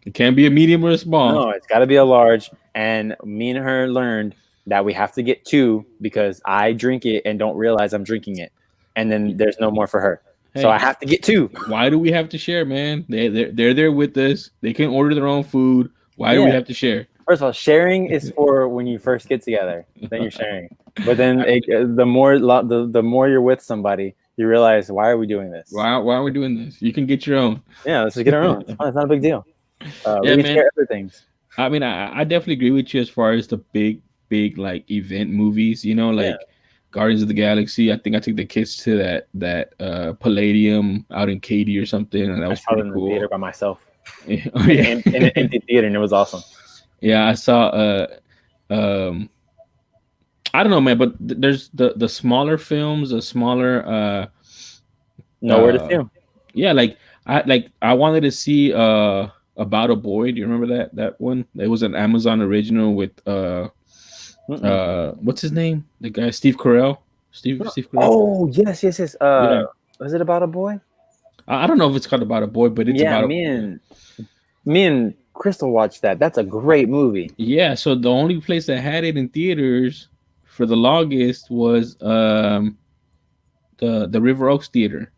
It can't be a medium or a small. No, it's got to be a large. And me and her learned that we have to get 2 because I drink it and don't realize I'm drinking it, and then there's no more for her. Hey, so I have to get 2. Why do we have to share, man? They're there with us. They can order their own food. Why do we have to share? First of all, sharing is for when you first get together. Then you're sharing. But then the more you're with somebody, you realize, why are we doing this? Why are we doing this? You can get your own. Yeah, let's just get our own. It's not a big deal. We can share other things. I mean, I definitely agree with you as far as the big like event movies. You know, like Guardians of the Galaxy. I think I took the kids to that Palladium out in Katy or something, and that was pretty cool. In the theater by myself. In an empty theater, and it was awesome. Yeah, I saw. I don't know, man, but there's the smaller films, the smaller. Nowhere to see them. Yeah, I wanted to see About a Boy. Do you remember that one? It was an Amazon original with what's his name? The guy Steve Carell. Steve Carell. Oh yes. Was it About a Boy? I don't know if it's called About a Boy, but it's about me and Crystal watched that. That's a great movie. Yeah, so the only place that had it in theaters for the longest was the River Oaks Theater.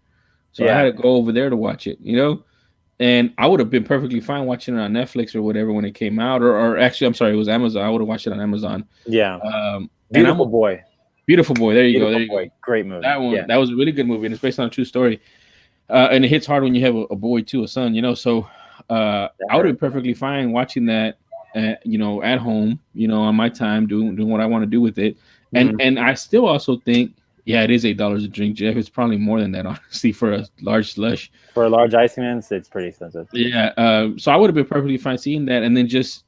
So I had to go over there to watch it, you know? And I would have been perfectly fine watching it on Netflix or whatever when it came out. Or actually, I'm sorry, it was Amazon. I would have watched it on Amazon. Yeah. Beautiful Boy. Beautiful Boy. There you go. Beautiful There you Boy. go. Great movie. That one. Yeah. That was a really good movie, and it's based on a true story. And it hits hard when you have a boy too, a son. So I would be perfectly fine watching that. At home. On my time, doing what I want to do with it. And I still also think, yeah, it is $8 a drink, Jeff. It's probably more than that, honestly, for a large slush. For a large icy man, it's pretty expensive. Yeah. So I would have been perfectly fine seeing that, and then just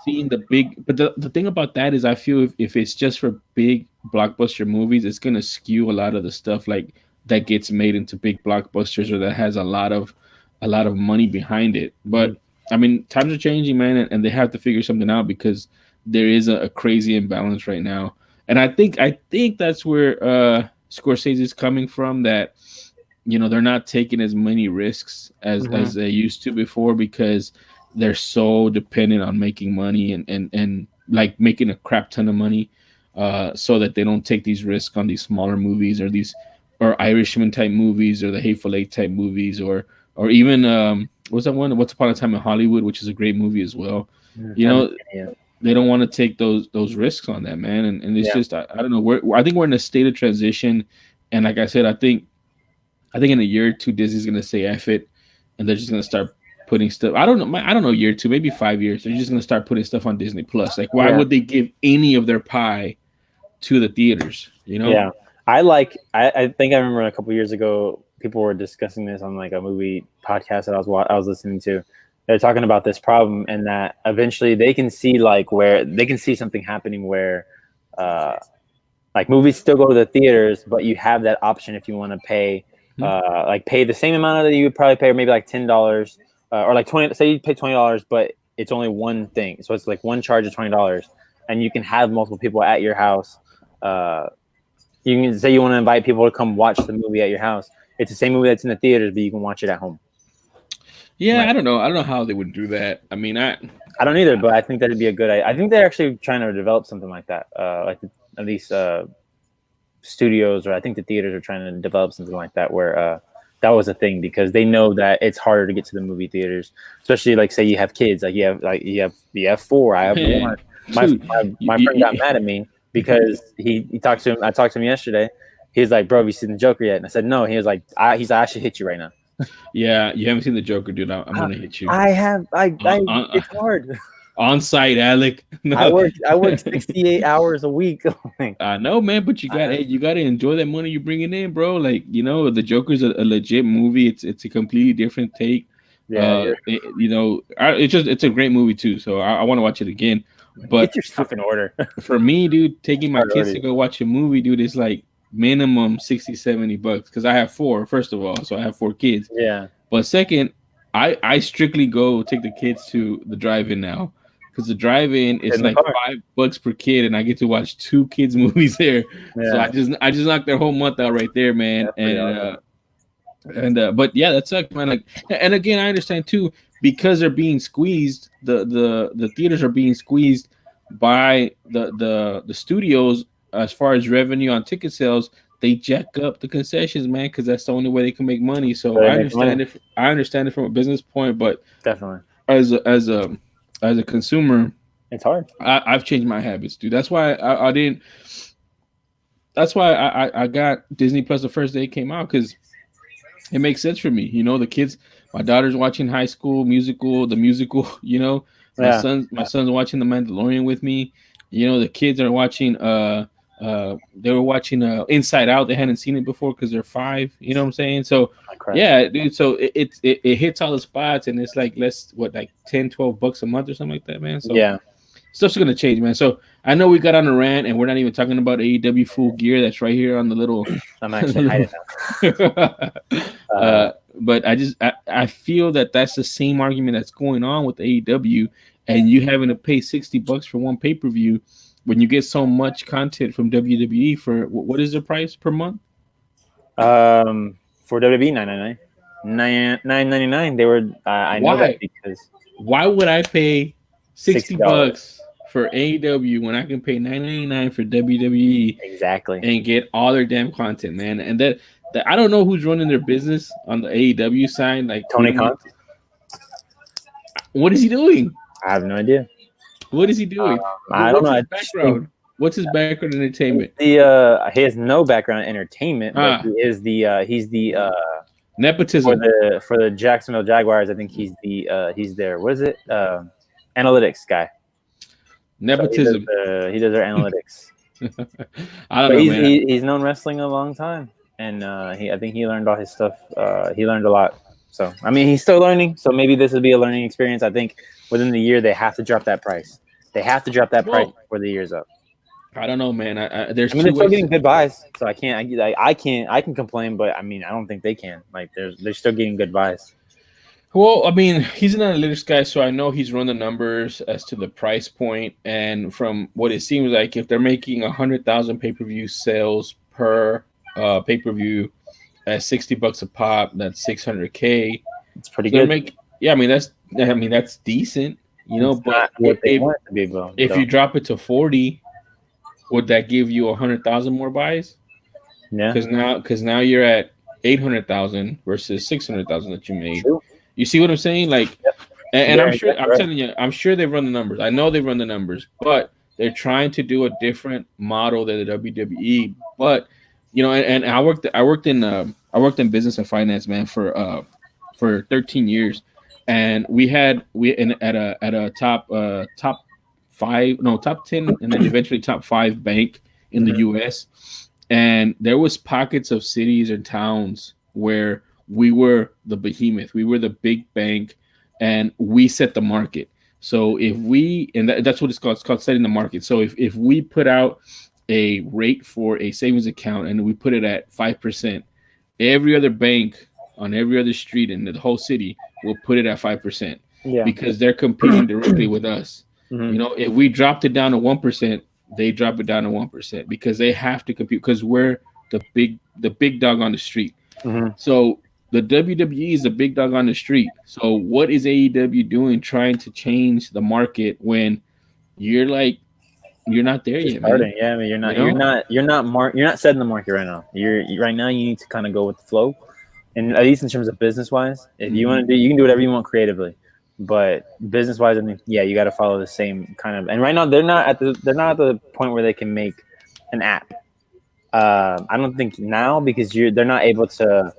seeing the big. But the thing about that is, I feel if it's just for big blockbuster movies, it's gonna skew a lot of the stuff like that gets made into big blockbusters or that has a lot of money behind it. But I mean, times are changing, man, and they have to figure something out because there is a crazy imbalance right now. And I think that's where Scorsese is coming from. That they're not taking as many risks as they used to before because they're so dependent on making money and like making a crap ton of money, so that they don't take these risks on these smaller movies or Irishman type movies or the Hateful Eight type movies or even what's that one? Once Upon a Time in Hollywood, which is a great movie as well. They don't want to take those risks on that, man. And it's just I don't know. I think we're in a state of transition, and like I said, I think in a year or two, Disney's gonna say F it, and they're just gonna start putting stuff. I don't know, year or two, maybe 5 years. They're just gonna start putting stuff on Disney Plus. Like, why would they give any of their pie to the theaters? Yeah, I think I remember a couple of years ago, people were discussing this on like a movie podcast that I was listening to. They're talking about this problem, and that eventually they can see where they can see something happening where, like movies still go to the theaters, but you have that option if you want to pay. Pay the same amount that you would probably pay, or maybe like $10 or like 20. Say you pay $20, but it's only one thing, so it's like one charge of $20, and you can have multiple people at your house. You can say you want to invite people to come watch the movie at your house. It's the same movie that's in the theaters, but you can watch it at home. Yeah, right. I don't know how they would do that. I mean, I don't either, but I think that'd be a good idea. I think they're actually trying to develop something like that, at least studios, or I think the theaters are trying to develop something like that where that was a thing, because they know that it's harder to get to the movie theaters, especially like say you have kids, you have 4, I have 1. My friend got mad at me because he talked to him. I talked to him yesterday. He's like, "Bro, have you seen the Joker yet?" And I said, "No." He was like, I should hit you right now." Yeah, you haven't seen the Joker, dude. I'm gonna hit you. I have. It's hard. On site, Alec. No. I work 68 hours a week. I know, man, but you gotta enjoy that money you're bringing in, bro. Like, the Joker's a legit movie. It's a completely different take. Yeah, it's a great movie too. So I want to watch it again. But get your stuff in order. For me, dude, taking my kids to go watch a movie, dude, is like minimum $60-$70 because I have 4, first of all, so I have 4 kids. Yeah. But second, I strictly go take the kids to the drive-in now, because the drive-in is like $5 per kid, and I get to watch 2 kids movies there. Yeah. So I just knocked their whole month out right there, man. But yeah, that sucks, man. Like, and again, I understand too, because they're being squeezed. The theaters are being squeezed by the studios as far as revenue on ticket sales. They jack up the concessions, man, because that's the only way they can make money. So I understand it from a business point, but definitely as a consumer, it's hard. I've changed my habits, dude. That's why I didn't. That's why I got Disney Plus the first day it came out, because it makes sense for me. The kids, my daughter's watching High School Musical, the musical. My son's watching The Mandalorian with me. The kids are watching. They were watching Inside Out. They hadn't seen it before because they're 5. You know what I'm saying? So yeah, dude. So it hits all the spots, and it's like like $10-$12 a month or something like that, man. So yeah, stuff's gonna change, man. So I know we got on a rant, and we're not even talking about AEW Full Gear. That's right here on the little. I'm actually hiding now. But I feel that's the same argument that's going on with AEW, and you having to pay $60 for one pay-per-view when you get so much content from WWE for what is the price per month? For WWE, $9.99. They were. I know that because why would I pay $60 for AEW when I can pay $9.99 for WWE? Exactly. And get all their damn content, man. And that I don't know who's running their business on the AEW side. Like Tony Khan. What is he doing? I have no idea. What is he doing? I don't know. What's his background in entertainment? He has no background in entertainment, but he is he's the nepotism for the Jacksonville Jaguars. I think he's their what is it analytics guy. Nepotism. So he does their analytics. I don't know, man. He's known wrestling a long time, and I think he learned all his stuff. He learned a lot. So I mean, he's still learning. So maybe this would be a learning experience. I think within the year they have to drop that price. They have to drop that price before the year's up. I don't know, man. They're still getting good buys, so I can complain, but I mean, I don't think they can. Like, they're still getting good buys. Well, I mean, he's an analytics guy, so I know he's run the numbers as to the price point, and from what it seems like, if they're making 100,000 pay-per-view sales per pay-per-view at $60 a pop, that's $600K. It's pretty good. I mean that's decent, you know. But if you drop it to 40, would that give you 100,000 more buys? Yeah. Because now you're at 800,000 versus 600,000 that you made. True. You see what I'm saying? Like, and I'm sure I'm telling you, I'm sure they run the numbers. I know they run the numbers, but they're trying to do a different model than the WWE. But you know, and I worked in business and finance, man, for 13 years, and we at a top 10, and then eventually top 5 bank in the U.S. And there was pockets of cities and towns where we were the behemoth, we were the big bank, and we set the market. So if that's what it's called setting the market. So if we put out a rate for a savings account and we put it at 5%, every other bank on every other street in the whole city will put it at 5%. Yeah. Because they're competing directly with us. You know, if we dropped it down to 1%, they drop it down to 1% because they have to compete because we're the big dog on the street. So the WWE is the big dog on the street. So what is AEW doing trying to change the market when you're not there yet, man? Yeah, I mean, you're not setting the market right now. Right now you need to kind of go with the flow, and at least in terms of business wise, if you want to you can do whatever you want creatively, but business wise, I mean, yeah, you got to follow the same kind of. And right now they're not at the point where they can make an app. I don't think now because they're not able to.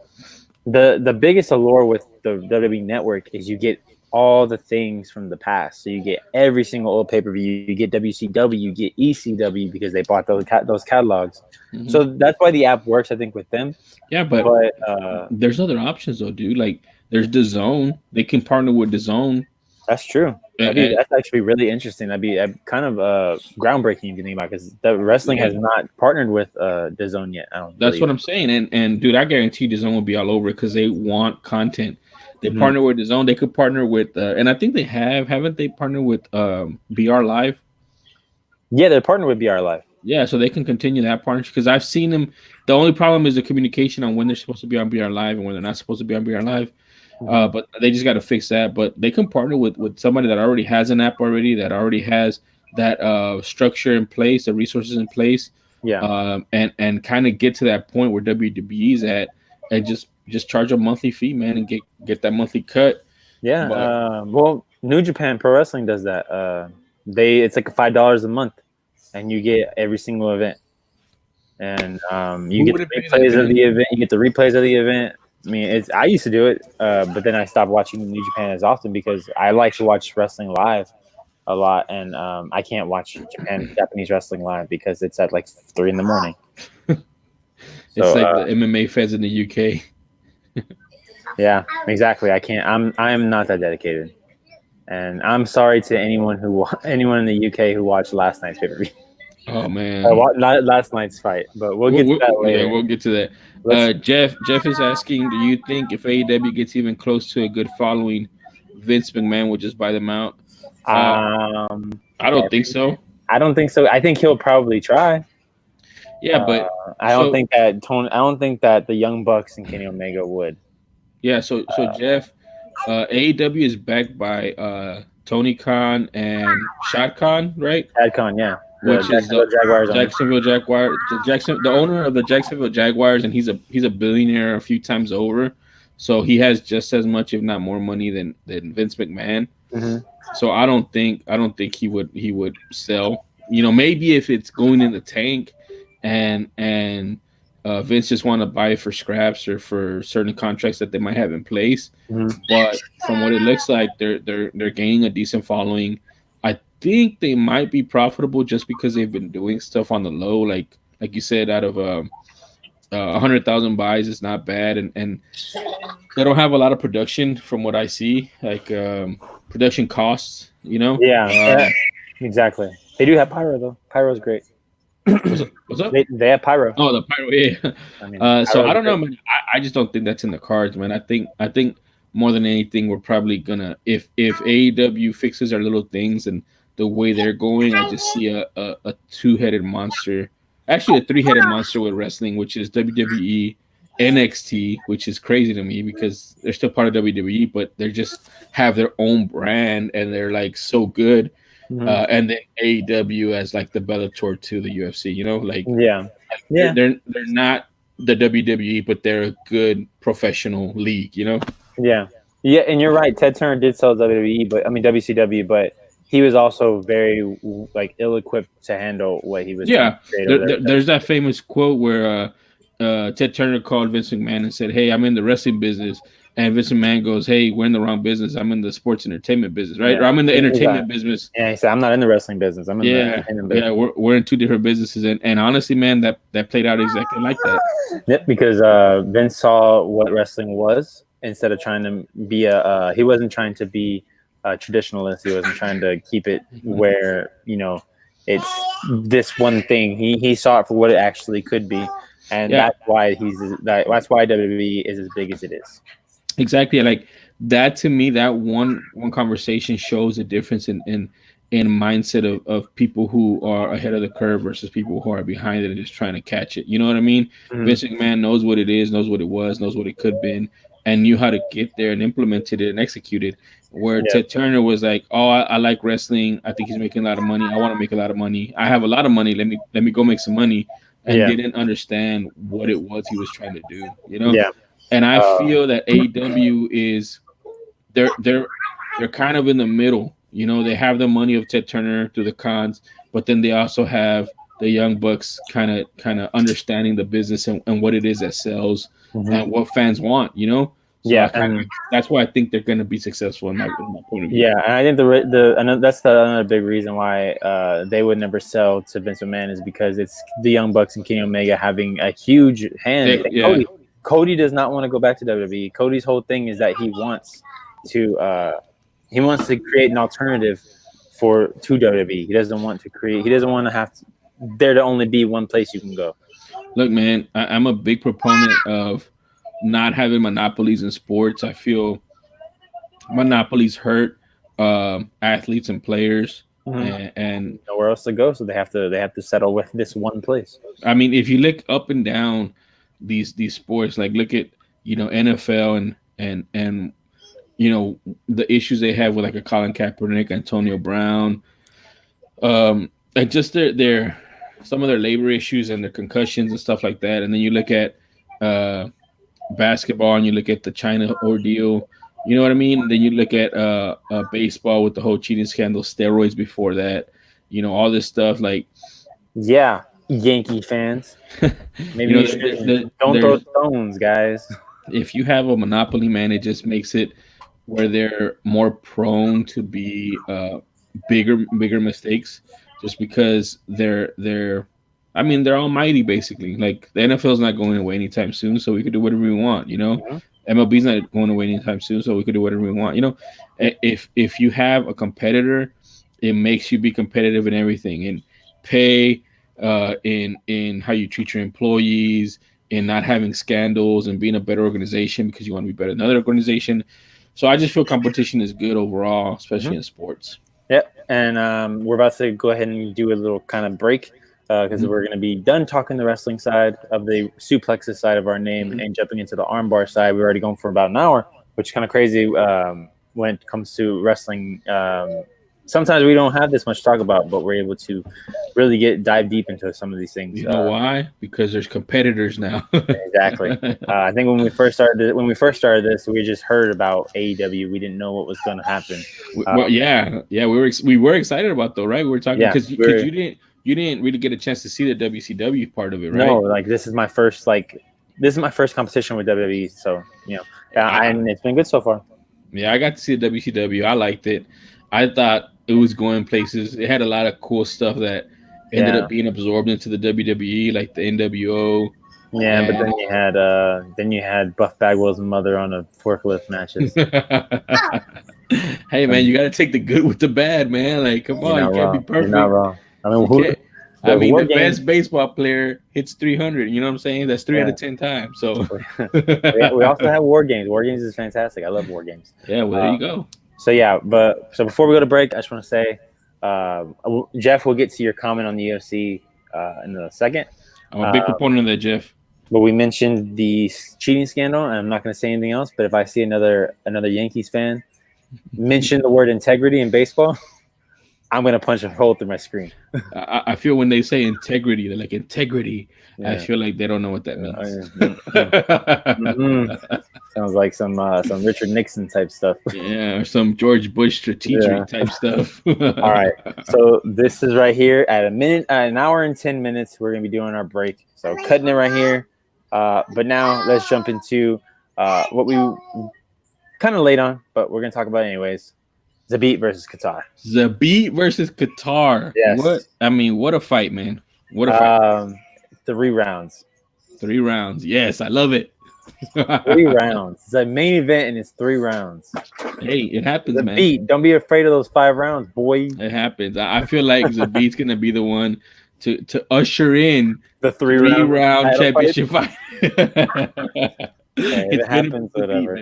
The biggest allure with the WWE Network is you get all the things from the past. So you get every single old pay-per-view. You get WCW, you get ECW because they bought those catalogs. So that's why the app works, I think, with them. Yeah, but there's other options though, dude. Like there's DAZN. They can partner with DAZN. That's true. That's actually really interesting. That'd be kind of groundbreaking if you think about it, because the wrestling has not partnered with DAZN yet. That's what I'm saying. And dude, I guarantee DAZN will be all over it because they want content. They partner with DAZN. They could partner with, and I think they haven't they partnered with BR Live? Yeah, they're partnered with BR Live. Yeah, so they can continue that partnership because I've seen them. The only problem is the communication on when they're supposed to be on BR Live and when they're not supposed to be on BR Live. But they just got to fix that. But they can partner with somebody that already has an app already, that already has that structure in place, the resources in place. Yeah. And kind of get to that point where WWE is at, and just charge a monthly fee, man, and get that monthly cut. Yeah. Well, New Japan Pro Wrestling does that. It's like $5 a month, and you get every single event, and you get the replays of the event. You get the replays of the event. I mean, I used to do it, but then I stopped watching New Japan as often because I like to watch wrestling live a lot, and I can't watch Japanese wrestling live because it's at like 3 a.m. It's like the MMA fans in the UK. Yeah, exactly. I can't. I'm not that dedicated, and I'm sorry to anyone in the UK who watched last night's pay-per-view. Oh man, not last night's fight, but we'll get to that later. Yeah, we'll get to that. Jeff is asking, do you think if AEW gets even close to a good following, Vince McMahon will just buy them out? I don't think so. I don't think so. I think he'll probably try. Yeah, but I don't think that the Young Bucks and Kenny Omega would. Yeah, so Jeff, AEW is backed by Tony Khan and Shad Khan, right? Shad Khan, yeah. Which is the Jacksonville Jaguars, the owner of the Jacksonville Jaguars, and he's a billionaire a few times over, so he has just as much, if not more, money than Vince McMahon. So I don't think he would sell maybe if it's going in the tank, and Vince just want to buy it for scraps or for certain contracts that they might have in place. Mhm. But from what it looks like, they're gaining a decent following. I think they might be profitable just because they've been doing stuff on the low, like you said, out of 100,000 buys is not bad, and they don't have a lot of production from what I see, like production costs. Yeah, exactly. They do have Pyro though. Pyro's great. What's up? They have Pyro. Oh, the pyro, yeah. I mean, So I Pyro's don't know, great. man. I just don't think that's in the cards, man. I think more than anything, we're probably gonna, if AEW fixes their little things and the way they're going, I just see a two-headed monster, actually a three-headed monster with wrestling, which is WWE, NXT, which is crazy to me because they're still part of WWE, but they just have their own brand and they're like so good. Mhm. And then AEW as like the Bellator to the UFC, like Yeah, they're, yeah, they're not the WWE, but they're a good professional league. yeah, yeah. And you're right. Ted Turner did sell WWE, but I mean WCW, but he was also very like ill-equipped to handle what he was trying to Yeah, create over there. there's that famous quote where Ted Turner called Vince McMahon and said, "Hey, I'm in the wrestling business," and Vince McMahon goes, "Hey, we're in the wrong business. I'm in the sports entertainment business, right? Yeah, Or I'm in the he's entertainment business." yeah. He said, "I'm not in the wrestling business. I'm in the Yeah, entertainment yeah, business." we're in two different businesses, and honestly, man, that played out exactly like that. Yep, because Vince saw what wrestling was instead of trying to be he wasn't trying to be a traditionalist. He wasn't trying to keep it Mhm. where it's this one thing. He saw it for what it actually could be, and Yeah, that's why WWE is as big as it is. exactly. Like that to me, that one conversation shows a difference in mindset of people who are ahead of the curve versus people who are behind it and just trying to catch it. You know what I mean? Mhm. Vince McMahon knows what it is, knows what it was, knows what it could have been, and knew how to get there and implemented it and executed. Where Yeah, Ted Turner was like, "Oh, I like wrestling. I think he's making a lot of money. I want to make a lot of money. I have a lot of money. Let me go make some money," and yeah, didn't understand what it was he was trying to do. yeah. And I Uh, feel that AEW is they're they're kind of in the middle. They have the money of Ted Turner through the cons, but then they also have the young bucks kind of understanding the business and what it is that sells mhm. and what fans want. So Yeah, and that's why I think they're going to be successful in my point of view. yeah, and I think that's another big reason why they would never sell to Vince McMahon is because it's the Young Bucks and Kenny Omega having a huge hand. And Yeah, Cody does not want to go back to WWE. Cody's whole thing is that he wants to create an alternative to WWE. He doesn't want to have there to only be one place you can go. look, man, I'm a big proponent of not having monopolies in sports. I feel monopolies hurt athletes and players. Mhm. And Nowhere else to go, so they have to settle with this one place. I mean, if you look up and down these sports, like look at NFL and the issues they have with like a Colin Kaepernick, Antonio Brown, and just their some of their labor issues and their concussions and stuff like that. And then you look at uh, basketball and you look at the China ordeal. You know what I mean? Then you look at baseball with the whole cheating scandal, steroids before that. All this stuff like Yeah, Yankee fans. Maybe you should don't throw there's stones, guys. if you have a monopoly, man, it just makes it where they're more prone to be bigger mistakes, just because they're. I mean, they're almighty basically. Like the NFL is not going away anytime soon, so we could do whatever we want. Mhm. MLB's not going away anytime soon, so we could do whatever we want. If you have a competitor, it makes you be competitive in everything, in pay, in how you treat your employees, in not having scandals, and being a better organization because you want to be better than another organization. So I just feel competition is good overall, especially Mhm. in sports. Yep, and we're about to go ahead and do a little kind of break because Mhm. we're going to be done talking the wrestling side of the suplexes side of our name Mhm. and jumping into the armbar side. We're already going for about an hour, which is kind of crazy when it comes to wrestling. sometimes we don't have this much to talk about, but we're able to really dive deep into some of these things. You know why? Because there's competitors now. Exactly. I think when we first started this, we just heard about AEW. We didn't know what was going to happen. Well, we were excited about though, right? We were talking because you didn't really get a chance to see the WCW part of it, right? No, like this is my first competition with WWE, so and it's been good so far. Yeah, I got to see the WCW. I liked it. I thought it was going places. It had a lot of cool stuff that ended up being absorbed into the WWE, like the NWO. Yeah, but then you had Buff Bagwell's mother on a forklift matches. Hey man, you got to take the good with the bad, man. Like, come on, you can't be perfect. You're not wrong. I mean, the best baseball player hits 300. You know what I'm saying? That's 3 out of 10 times. So we also have War Games. War Games is fantastic. I love War Games. Yeah, well, there you go. So before we go to break, I just want to say, Jeff, we'll get to your comment on the UFC in a second. I'm a big proponent of that, Jeff. But we mentioned the cheating scandal, and I'm not going to say anything else. But if I see another Yankees fan mention the word integrity in baseball, I'm going to punch a hole through my screen. I feel when they say integrity, they're like integrity. Yeah. I feel like they don't know what that means. Sounds like some Richard Nixon type stuff. Yeah, or some George Bush strategic type stuff. All right. So this is right here at an hour and 10 minutes. We're going to be doing our break. So cutting it right here. But now let's jump into what we kind of late on, but we're going to talk about it anyways. Zabit versus Qatar. Zabit versus Qatar. Yes. What a fight, man. What a fight. 3 rounds. 3 rounds. Yes, I love it. 3 rounds. It's a main event and it's 3 rounds. Hey, it happens, man. Zabit, don't be afraid of those 5 rounds, boy. It happens. I feel like Zabit's going to be the one to usher in the 3 round championship fight. It happens, whatever.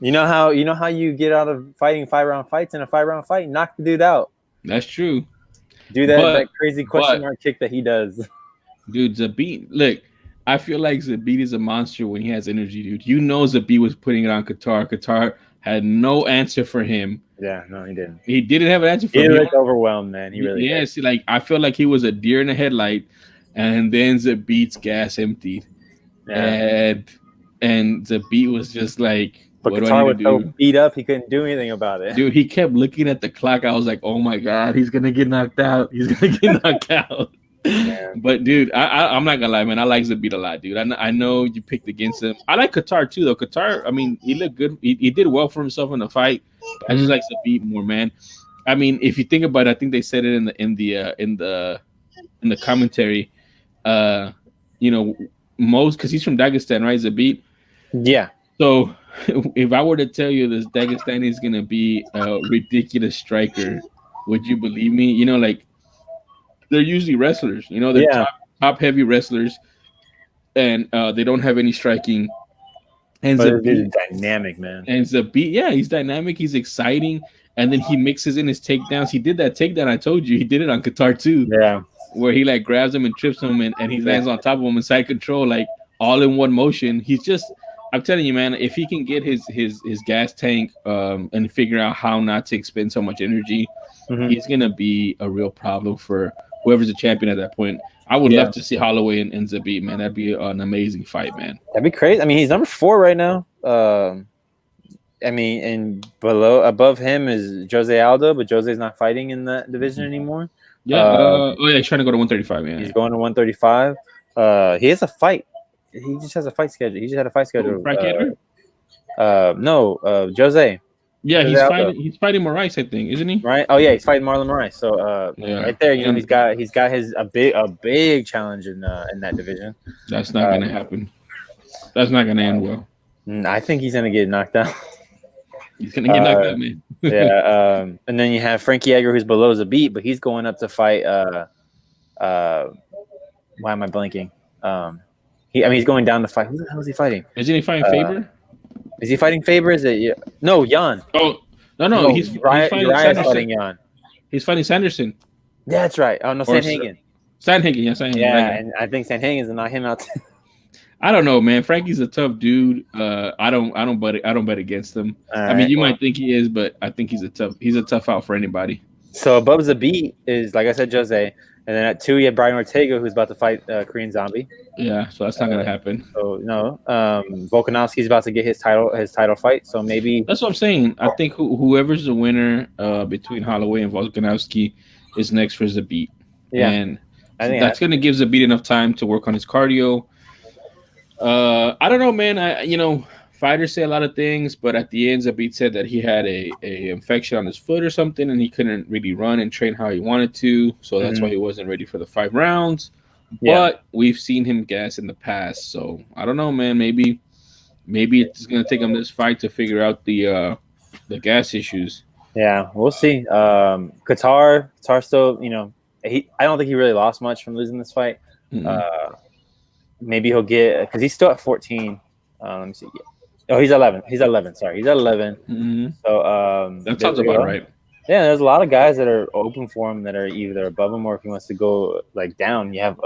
You know how you get out of fighting 5-round fights in a 5-round fight? Knock the dude out. That's true. Do that crazy question mark kick that he does. Dude, Zabit, look, I feel like Zabit is a monster when he has energy, dude. You know Zabit was putting it on Qatar. Qatar had no answer for him. Yeah, no, he didn't. He didn't have an answer for him. He looked overwhelmed, man. He really did. See, like I felt like he was a deer in the headlight, and then Zabit's gas emptied. Yeah. And Zabit was just like, but Qatar was so beat up, he couldn't do anything about it. Dude, he kept looking at the clock. I was like, oh my God, he's going to get knocked out. He's going to get knocked out. Yeah. But, dude, I'm not going to lie, man. I like Zabit a lot, dude. I know you picked against him. I like Qatar, too, though. Qatar, I mean, he looked good. He did well for himself in the fight. I just like Zabit more, man. I mean, if you think about it, I think they said it in the commentary. Most, because he's from Dagestan, right, Zabit? Yeah. So if I were to tell you this Dagestani is going to be a ridiculous striker, would you believe me? You know, like they're usually wrestlers, you know, they're top heavy wrestlers and they don't have any striking. And Zabit is dynamic, man. And Zabit, he's dynamic. He's exciting. And then he mixes in his takedowns. He did that takedown. I told you he did it on Qatar too. Yeah. Where he like grabs him and trips him and he lands on top of him in side control, like all in one motion. He's just, I'm telling you, man, if he can get his gas tank and figure out how not to expend so much energy, he's going to be a real problem for whoever's the champion at that point. I would love to see Holloway and Zabit, man. That'd be an amazing fight, man. That'd be crazy. I mean, he's number 4 right now. I mean, and above him is Jose Aldo, but Jose's not fighting in that division anymore. Yeah. He's trying to go to 135, man. He's going to 135. He has a fight. He just has a fight schedule. He just had a fight schedule. No, Jose. Yeah, he's fighting Moraes, I think, isn't he? Right. Oh yeah, he's fighting Marlon Moraes. So right there, you know, he's got a big challenge in that division. That's not gonna happen. That's not gonna end well. I think he's gonna get knocked out. He's gonna get knocked out, man. Yeah. And then you have Frankie Edgar, who's below Zabit, but he's going up to fight. Why am I blanking? He's going down to fight. Who the hell is he fighting? Isn't he fighting Faber? Is he fighting Faber? Is it no Jan? Oh no, he's fighting Jan. He's fighting Sanderson. Yeah, that's right. Oh no, Sanhagen. Sanhagen, yes, Sanhagen. Yeah, and I think Sanhagen's gonna knock him out. I don't know, man. Frankie's a tough dude. I don't bet against him. All I mean, right. you Well, might think he is, but I think he's a tough out for anybody. so above Zabit is, like I said, Jose, and then at 2 you have Brian Ortega, who's about to fight Korean Zombie. Yeah, so that's not gonna happen. So no, Volkanovski's about to get his title fight. So maybe That's what I'm saying. I think whoever's the winner between Holloway and Volkanovski is next for Zabit, yeah, and I think that's gonna give Zabit enough time to work on his cardio. I don't know, man. Fighters say a lot of things, but at the end, Zabit said that he had a infection on his foot or something, and he couldn't really run and train how he wanted to. So that's why he wasn't ready for the 5 rounds. Yeah. But we've seen him gas in the past, so I don't know, man. Maybe it's gonna take him this fight to figure out the gas issues. Yeah, we'll see. Qatar still, I don't think he really lost much from losing this fight. Maybe he'll get, because he's still at 14. Let me see. Oh, he's 11. He's at 11. Sorry, he's at 11. So that sounds about right. Yeah, there's a lot of guys that are open for him that are either above him or if he wants to go like down. You have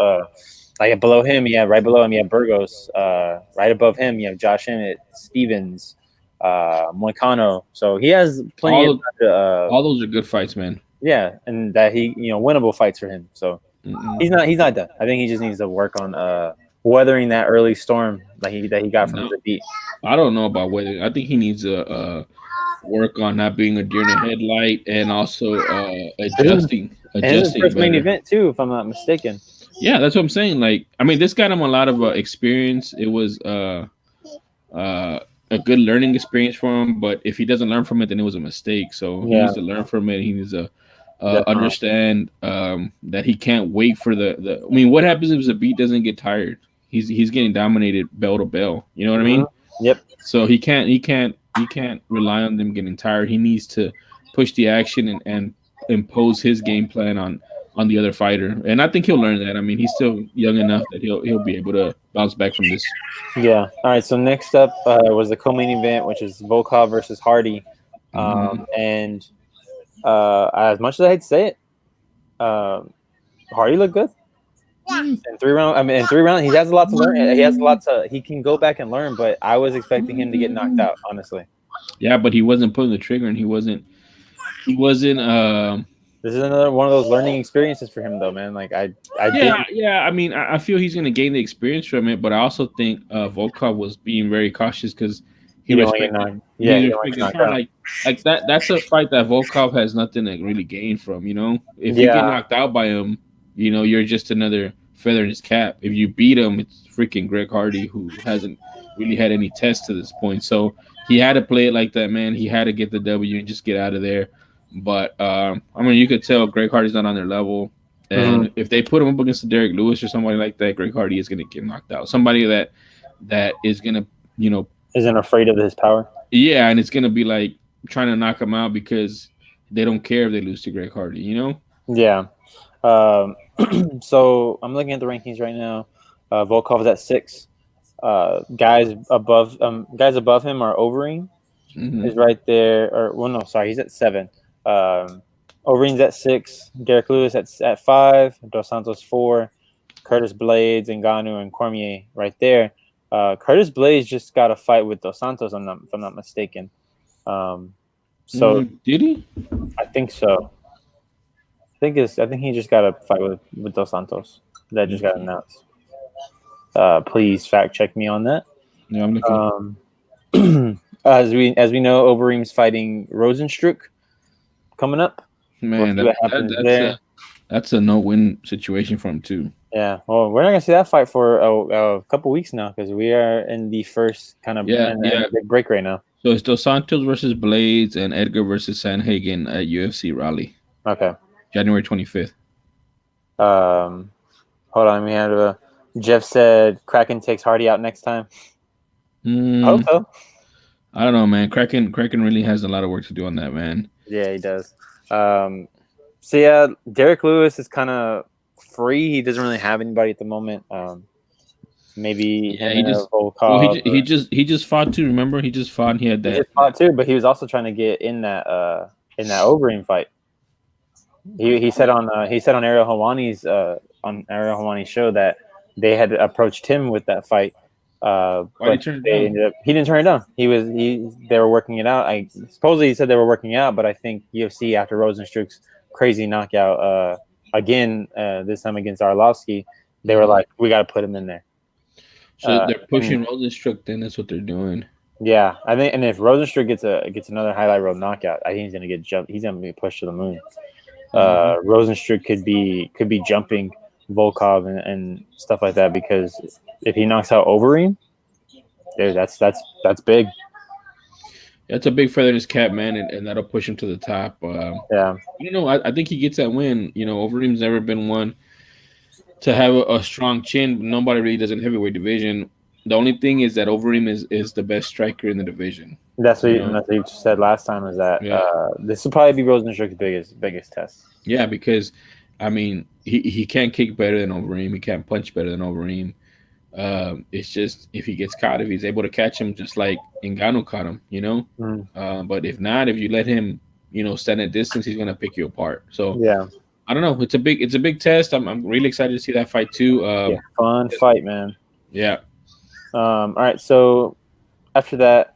like below him, right below him, you have Burgos. Right above him, you have Josh Emmett, Stevens, Moicano. So he has plenty all those are good fights, man. Yeah, and that he, winnable fights for him. So he's not done. I think he just needs to work on weathering that early storm that he got from the beat. I don't know about weathering. I think he needs to work on not being a deer in the headlight and also adjusting. And his first main event too, if I'm not mistaken. Yeah, that's what I'm saying. Like, I mean, this got him a lot of experience. It was a good learning experience for him. But if he doesn't learn from it, then it was a mistake. So he needs to learn from it. He needs to understand that he can't wait for the. I mean, what happens if Zabit doesn't get tired? He's getting dominated bell to bell. You know what I mean? Yep. So he can't rely on them getting tired. He needs to push the action and impose his game plan on the other fighter. And I think he'll learn that. I mean, he's still young enough that he'll be able to bounce back from this. Yeah. All right. So next up was the co-main event, which is Volkov versus Hardy. And as much as I hate to say it, Hardy looked good. In 3 rounds, he has a lot to learn. He can go back and learn, but I was expecting him to get knocked out, honestly. Yeah, but he wasn't pulling the trigger, and he wasn't. This is another one of those learning experiences for him, though, man. Like I mean, I feel he's going to gain the experience from it, but I also think Volkov was being very cautious because he respected. Like that. That's a fight that Volkov has nothing to really gain from. If you get knocked out by him, you're just another feather in his cap. If you beat him, it's freaking Greg Hardy, who hasn't really had any tests to this point. So he had to play it like that, man. He had to get the W and just get out of there. But I mean, you could tell Greg Hardy's not on their level. And if they put him up against Derek Lewis or somebody like that, Greg Hardy is going to get knocked out. Somebody that is going to, isn't afraid of his power. Yeah, and it's going to be like trying to knock him out because they don't care if they lose to Greg Hardy, Yeah. So I'm looking at the rankings right now. Volkov is at 6. Guys above him are Overeem is right there. He's at 7. Overeem's at 6. Derek Lewis at 5. Dos Santos 4. Curtis Blades, Ngannou, and Cormier right there. Curtis Blades just got a fight with Dos Santos, if I'm not mistaken. So did he? I think so. I think he just got a fight with Dos Santos that just got announced. Please fact check me on that. Yeah, I'm looking. As we know, Overeem's fighting Rosenstruck coming up. Man, that's a no-win situation for him too. Yeah, well, we're not gonna see that fight for a couple weeks now because we are in the first kind of big break right now. So it's Dos Santos versus Blades and Edgar versus Sanhagen at UFC Raleigh. Okay. January 25th. Hold on, we have Jeff said Kraken takes Hardy out next time. I hope so. I don't know, man. Kraken really has a lot of work to do on that, man. Yeah, he does. So yeah, Derek Lewis is kind of free. He doesn't really have anybody at the moment. Maybe he just fought too. Remember, he just fought. And he had that. He just fought too, but he was also trying to get in that Overeem fight. He said on Ariel Helwani's show that they had approached him with that fight, But he didn't turn it down. They were working it out. Supposedly he said they were working out, but I think UFC after Rosenstruck's crazy knockout again this time against Arlovsky, they were like, we got to put him in there. So they're pushing Rosenstruck. Then that's what they're doing. Yeah, I think, and if Rosenstruck gets another highlight reel knockout, I think he's gonna get jumped. He's gonna be pushed to the moon. Rosenstruck could be jumping Volkov and stuff like that, because if he knocks out Overeem, dude, that's big. That's a big feather in his cap, man, and that'll push him to the top. Yeah, I don't know. I think he gets that win. Overeem's never been one to have a strong chin. Nobody really does in heavyweight division. The only thing is that Overeem is the best striker in the division. That's what you said last time. Is that this will probably be Rosenstruck's biggest test. Yeah, because he can't kick better than Overeem. He can't punch better than Overeem. It's just if he gets caught, if he's able to catch him, just like Ngannou caught him, But if not, if you let him, stand at distance, he's gonna pick you apart. So yeah, I don't know. It's a big test. I'm really excited to see that fight too. Fun fight, man. Yeah. All right, so after that,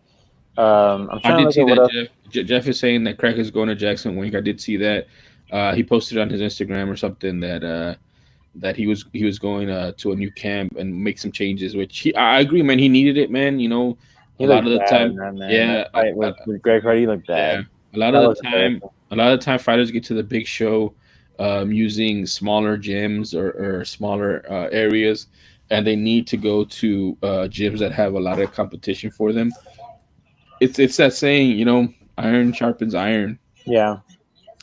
I'm trying to see that Jeff is saying that Craig is going to Jackson Wink. I did see that. He posted on his Instagram or something that he was going to a new camp and make some changes. Which I agree, man. He needed it, man. A lot of the time, with Greg Hardy looked bad. Yeah, a lot of the time, fighters get to the big show using smaller gyms or smaller areas. And they need to go to gyms that have a lot of competition for them. It's that saying, iron sharpens iron. Yeah.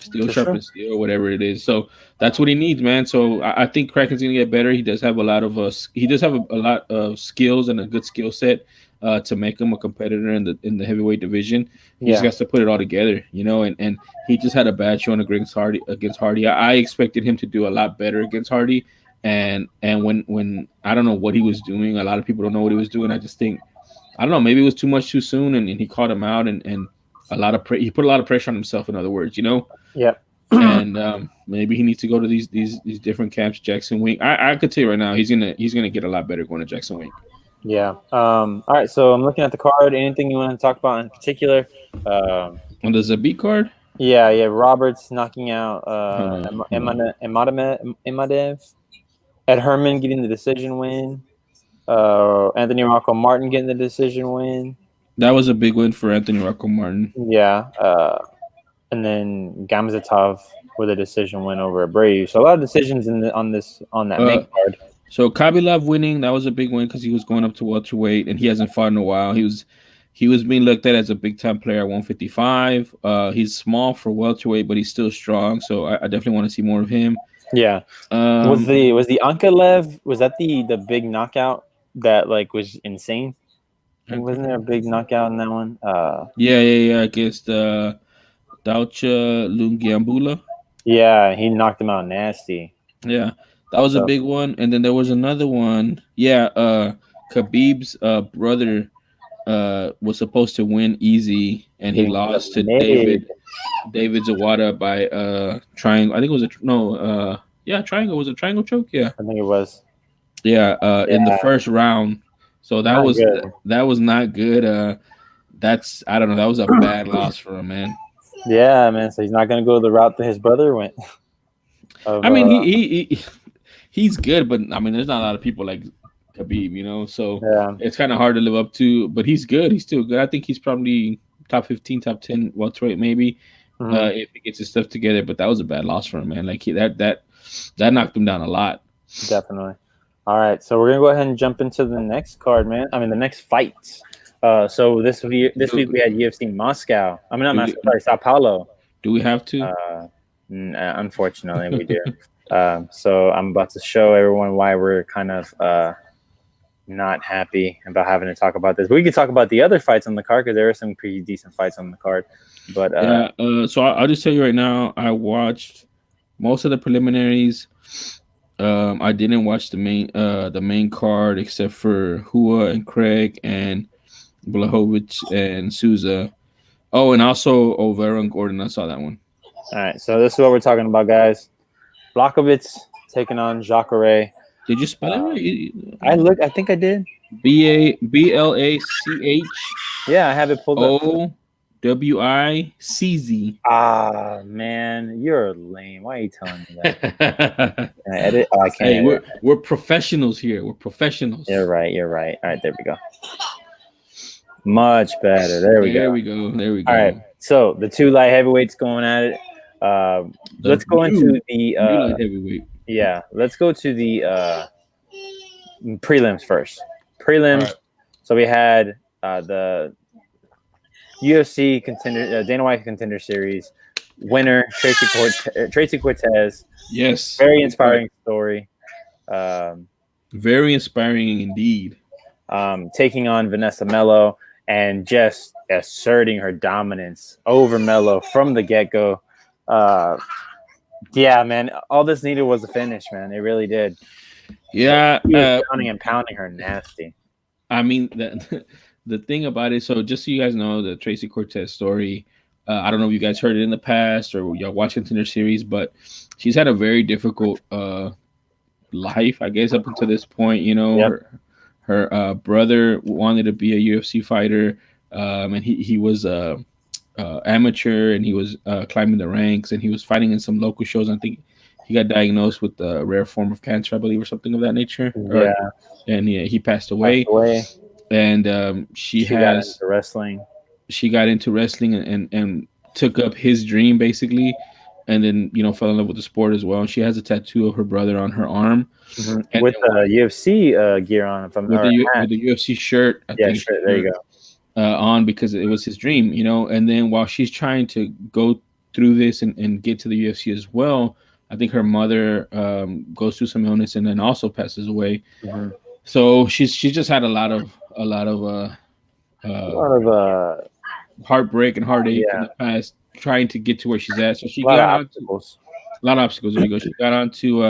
Steel sharpens steel, whatever it is. So that's what he needs, man. So I think Kraken's gonna get better. He does have a lot of skills and a good skill set to make him a competitor in the heavyweight division. He just has to put it all together, and he just had a bad showing against Hardy. I expected him to do a lot better against Hardy. And when I don't know what he was doing, a lot of people don't know what he was doing. I just think, I don't know, maybe it was too much too soon, and he caught him out, and he put a lot of pressure on himself. In other words, Yeah. And maybe he needs to go to these different camps. Jackson Wink. I could tell you right now, he's gonna get a lot better going to Jackson Wink. Yeah. All right. So I'm looking at the card. Anything you want to talk about in particular? On the Zabit card? Yeah. Roberts knocking out Imadev. Ed Herman getting the decision win. Anthony Rocco Martin getting the decision win. That was a big win for Anthony Rocco Martin. Yeah. And then Gamzatov with a decision win over Abreu. So a lot of decisions on that main card. So Khabilov winning, that was a big win because he was going up to welterweight and he hasn't fought in a while. He was being looked at as a big time player at 155. He's small for welterweight, but he's still strong. So I definitely want to see more of him. Yeah. Was the Ankalaev, was that the big knockout that was insane? Wasn't there a big knockout in that one? Yeah. Against Daucha Lungiambula. Yeah, he knocked him out nasty. Yeah, that was a big one. And then there was another one. Yeah, Khabib's brother was supposed to win easy, and he lost to David Zawada by triangle. I think it was triangle. Was it triangle choke? Yeah, I think it was. Yeah, in the first round. So that was not good. That's, I don't know. That was a bad loss for him, man. Yeah, man. So he's not gonna go the route that his brother went. He's good, but I mean, there's not a lot of people like Khabib, So it's kind of hard to live up to. But he's good. He's still good. I think he's probably top 15, top 10 welterweight maybe if he gets his stuff together. But that was a bad loss for him, man. Like that knocked him down a lot. Definitely. All right, so we're gonna go ahead and jump into the next card, man. I mean, the next fights. So this week we had UFC Moscow. I mean, not Moscow, sorry, Sao Paulo. Do we have to? Unfortunately, we do. So I'm about to show everyone why we're kind of not happy about having to talk about this. But we can talk about the other fights on the card because there are some pretty decent fights on the card. But so I'll just tell you right now, I watched most of the preliminaries. I didn't watch the main card except for Hua and Craig and Blachowicz and Souza. Oh, and also Overa and Gordon. I saw that one. All right, so this is what we're talking about, guys. Blachowicz taking on Jacare. Did you spell it right? I think I did. Blachz. Yeah, I have it pulled up. Owicz. Ah, man, you're lame. Why are you telling me that? Can I edit? Oh, I can't. Hey, edit. we're professionals here. We're professionals. You're right. All right, there we go. Much better. There we go. There we go. All right. So the two light heavyweights going at it. Let's go into the light heavyweight. Yeah, let's go to the prelims first. Prelims. Right. So we had the UFC contender, Dana White Contender Series winner Tracy Cortez. Yes, very inspiring story. Very inspiring indeed. Taking on Vanessa Mello and just asserting her dominance over Mello from the get-go. Yeah, man, all this needed was a finish, man. It really did. Yeah, pounding her nasty. I mean, the thing about it, so just so you guys know the Tracy Cortez story, I don't know if you guys heard it in the past or y'all watching Contender Series, but she's had a very difficult life, I guess, up until this point. You know, yep. her brother wanted to be a UFC fighter, and he was amateur, and he was climbing the ranks, and he was fighting in some local shows. I think he got diagnosed with a rare form of cancer, I believe, or something of that nature. Yeah, and he passed away. And she got into wrestling. She got into wrestling and took up his dream basically, and then fell in love with the sport as well. And she has a tattoo of her brother on her arm, with the UFC gear on. With the UFC shirt. I think shirt. There you go. On because it was his dream, And then while she's trying to go through this and get to the UFC as well, I think her mother goes through some illness and then also passes away. Mm-hmm. So she's just had a lot of heartbreak and heartache in the past, trying to get to where she's at. So she got a lot of obstacles. There you go. She got onto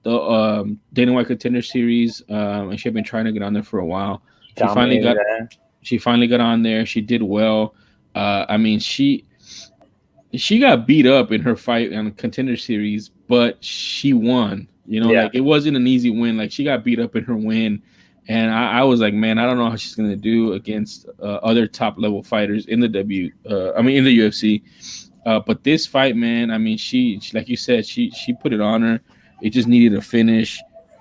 the Dana White Contender Series, and she had been trying to get on there for a while. She finally got on there. She did well. I mean, she got beat up in her fight on the Contender Series, but she won. Like it wasn't an easy win. Like she got beat up in her win. And I was like, man, I don't know how she's gonna do against other top level fighters in the in the UFC. But this fight, man, I mean, she like you said, she put it on her. It just needed a finish.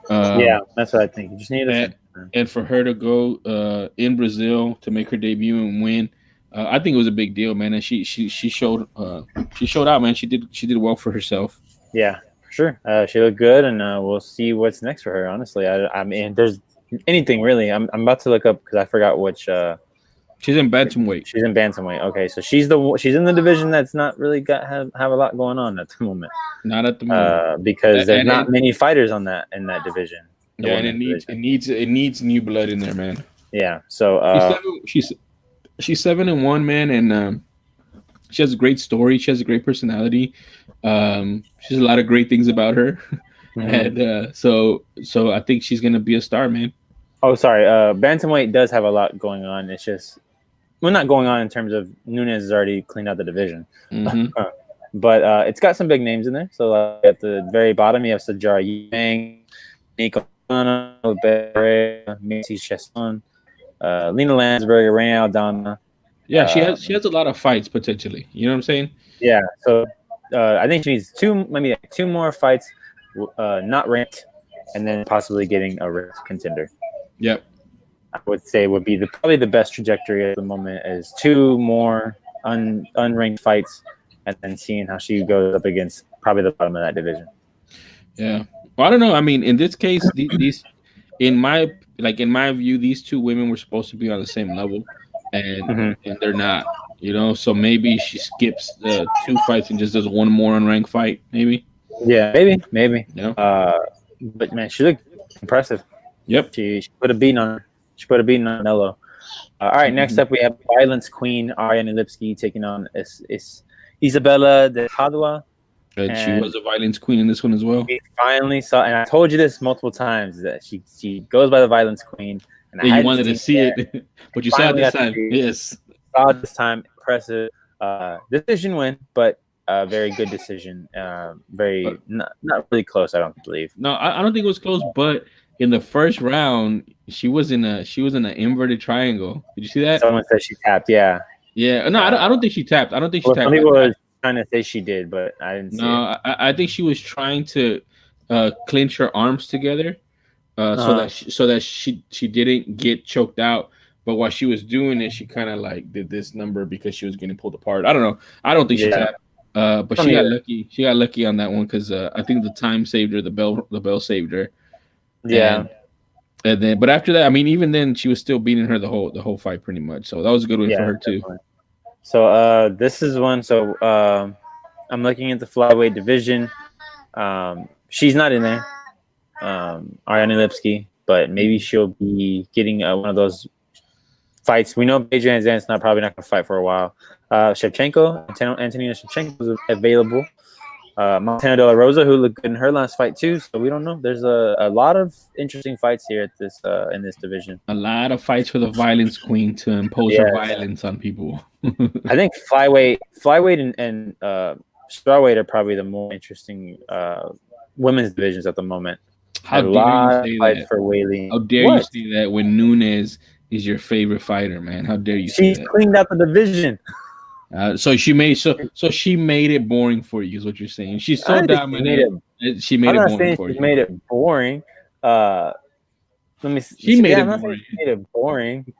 Yeah, that's what I think. You just needed a finish. And for her to go in Brazil to make her debut and win, I think it was a big deal, man. And she showed out, man. She did well for herself. Yeah, for sure. She looked good, and we'll see what's next for her. Honestly, I mean, there's anything really. I'm about to look up because I forgot which. She's in bantamweight. She's in bantamweight. Okay, so she's in the division that's not really have a lot going on at the moment. Not at the moment, because there's not many fighters in that division. Yeah, and it needs new blood in there, man. Yeah. So she's 7-1, man, and she has a great story. She has a great personality. She has a lot of great things about her. Mm-hmm. And so I think she's gonna be a star, man. Oh, sorry. Bantamweight does have a lot going on. It's just not going on in terms of Nunes has already cleaned out the division, but it's got some big names in there. So at the very bottom, you have Sajara Yang, Nico, Macy Chesson, Lena Landsberger, Rain Aldana. Yeah, she has a lot of fights potentially. You know what I'm saying? Yeah. So I think she needs two more fights. Not ranked, and then possibly getting a ranked contender. Yep. I would say would be probably the best trajectory at the moment is two more unranked fights, and then seeing how she goes up against probably the bottom of that division. Yeah. Well, I don't know. I mean, in this case, these in my view, these two women were supposed to be on the same level, and they're not. So maybe she skips the 2 fights and just does one more unranked fight, maybe. Yeah, maybe. Yeah. But man, she looked impressive. Yep. She put a beating on her. She put a beating on Mello. All right, next up we have Violence Queen Ariane Lipsky taking on Isabella de Padua. And she was a Violence Queen in this one as well. We finally saw, and I told you this multiple times, that she goes by the Violence Queen. And you wanted to see it, but you saw it this time. Yes. Saw it this time. Impressive. Decision win, but very good decision. Very But not really close, I don't believe. no, I don't think it was close. But in the first round, she was in an inverted triangle. Did you see that? Someone said she tapped. Yeah. Yeah. No, I don't think she tapped. I don't think she Well, some tapped. people were trying to say she did, but I didn't see it. No, I think she was trying to clinch her arms together, so that she didn't get choked out. But while she was doing it, she kind of like did this number because she was getting pulled apart. I don't know. I don't think she Yeah. tapped. But she got lucky. She got lucky on that one because I think the time saved her. The bell saved her. Yeah. And then, but after that, I mean, even then, she was still beating her the whole fight pretty much. So that was a good win for her too. Definitely. So this is one. So I'm looking at the flyweight division. She's not in there, Ariane Lipski, but maybe she'll be getting one of those fights. We know Adrian Zan's probably not going to fight for a while. Shevchenko, Antonina Shevchenko is available. Montana De La Rosa, who looked good in her last fight too. So we don't know. There's a lot of interesting fights here at this in this division. A lot of fights for the violence queen to impose her violence on people. I think flyweight and strawweight are probably the more interesting women's divisions at the moment. How dare you say that? For Weili. How dare you say that when Nunes is your favorite fighter, man? How dare you say that? She's cleaned out the division. So she made it boring for you, is what you're saying. She's so dominant. She made it boring for you. She made it boring. Let me see. She made it boring.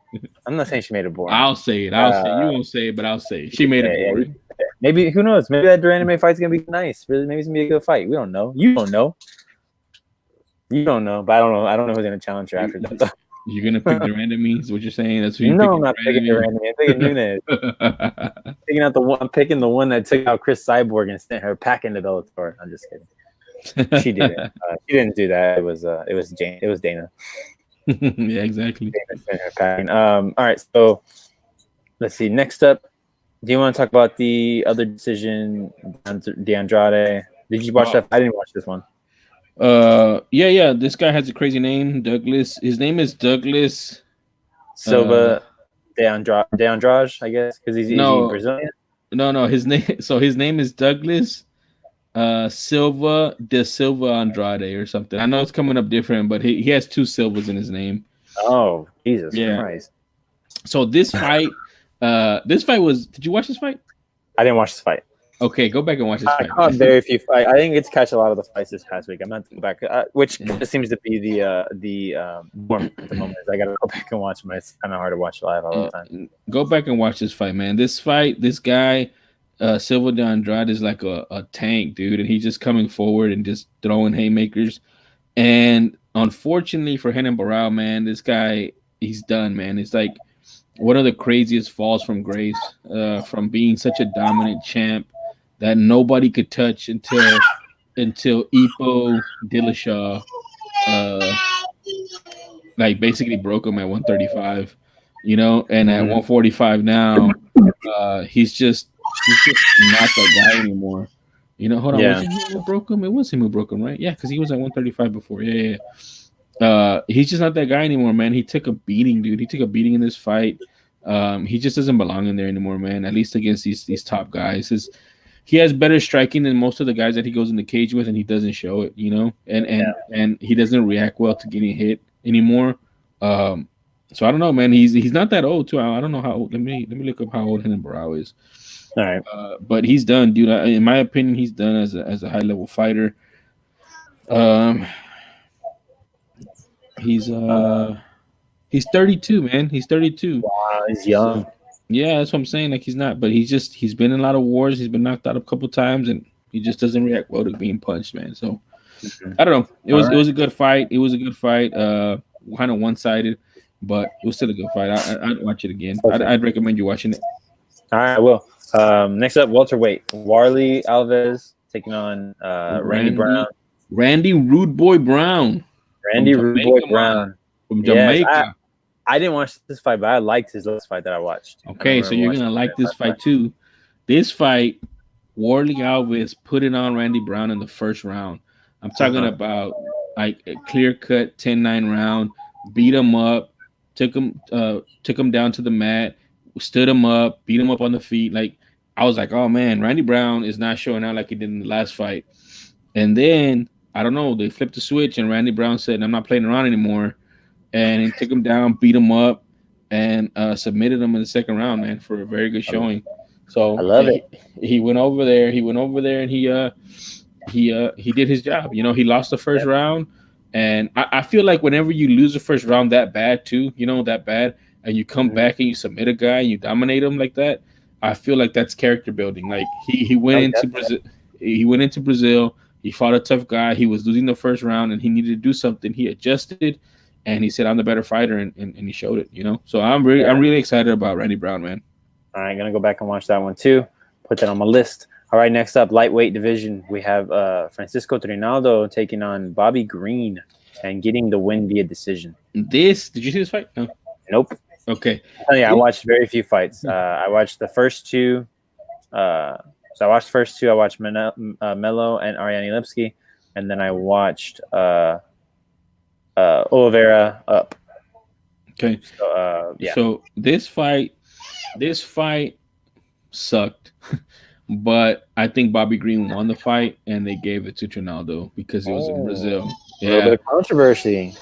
I'm not saying she made it boring. I'll say it. I'll say it. You won't say it, but I'll say it. She made it boring. Maybe, who knows? Maybe that anime fight's gonna be nice. Really, maybe it's gonna be a good fight. We don't know. You don't know. You don't know, but I don't know. I don't know who's gonna challenge her after that. You're gonna pick the randomies? Is what you're saying? That's who you're picking. No, I'm not picking the randomie. I'm picking Nunes. I'm picking the one that took out Chris Cyborg and sent her packing to Bellator. I'm just kidding. She didn't. She didn't do that. It was Jane. It was Dana. Yeah, exactly. Dana sent her packing. All right. So let's see. Next up, do you want to talk about the other decision, DeAndrade? Did you watch that? I didn't watch this one. Yeah. This guy has a crazy name, Douglas. His name is Douglas Silva de Andrade, I guess, because he's Brazilian. No. His name is Douglas Silva de Silva Andrade or something. I know it's coming up different, but he has two Silvas in his name. Oh, Jesus Christ! So this fight was. Did you watch this fight? I didn't watch this fight. Okay, go back and watch this fight. I caught very few. I didn't get to catch a lot of the fights this past week. I'm not going back, which seems to be the norm at the moment. I got to go back and watch them. It's kind of hard to watch live all the time. Go back and watch this fight, man. This guy, Silva de Andrade, is like a tank, dude, and he's just coming forward and just throwing haymakers. And unfortunately for Renan Barão, man, this guy, he's done, man. It's like one of the craziest falls from grace, from being such a dominant champ that nobody could touch until Ipo Dillashaw like basically broke him at 135, and at 145 now, he's just not that guy anymore. Hold on, was it him who broke him? It was him who broke him, right? Yeah, because he was at 135 before. Yeah. He's just not that guy anymore, man. He took a beating, dude. He took a beating in this fight. He just doesn't belong in there anymore, man. At least against these top guys. He has better striking than most of the guys that he goes in the cage with, and he doesn't show it, and he doesn't react well to getting hit anymore. So I don't know, man. He's not that old too. I don't know how old. Let me look up how old Renan Barão is. All right, but he's done, dude. In my opinion, he's done as a high level fighter. He's 32, man. He's 32. Wow, he's young. Yeah, that's what I'm saying. Like, he's not, but he's been in a lot of wars. He's been knocked out a couple times, and he just doesn't react well to being punched, man. So I don't know. It was a good fight. It was a good fight. Kind of one-sided, but it was still a good fight. I'd watch it again. Okay. I'd recommend you watching it. All right, I will. Next up, welterweight. Warley Alves taking on Randy Brown. Randy Rude Boy Brown. Randy Rude Boy Brown from Jamaica. Yes, I didn't watch this fight, but I liked his last fight that I watched. Okay, so you're gonna like this fight too. This fight, Warley Alves put it on Randy Brown in the first round. I'm talking about like a clear-cut 10-9 round. Beat him up, took him down to the mat, stood him up, beat him up on the feet. Like I was like, oh man, Randy Brown is not showing out like he did in the last fight. And then I don't know, they flipped the switch, and Randy Brown said, "I'm not playing around anymore," and he took him down, beat him up, and submitted him in the second round, man, for a very good showing. So I love it. He went over there. He went over there, and he did his job. You know, he lost the first round, and I feel like whenever you lose the first round that bad too, you know, that bad, and you come back and you submit a guy and you dominate him like that, I feel like that's character building. Like he went into Brazil. He went into Brazil. He fought a tough guy. He was losing the first round, and he needed to do something. He adjusted, and he said, "I'm the better fighter," and he showed it. You know, so I'm really excited about Randy Brown, man. All right, gonna go back and watch that one too. Put that on my list. All right, next up, lightweight division. We have Francisco Trinaldo taking on Bobby Green and getting the win via decision. Did you see this fight? No. Nope. Okay. I watched very few fights. I watched the first two. So I watched the first two. I watched Melo and Ariane Lipski, and then I watched Oliveira up. Okay. So, yeah. So this fight sucked, but I think Bobby Green won the fight, and they gave it to Trinaldo because it was in Brazil. Yeah. A little bit of controversy.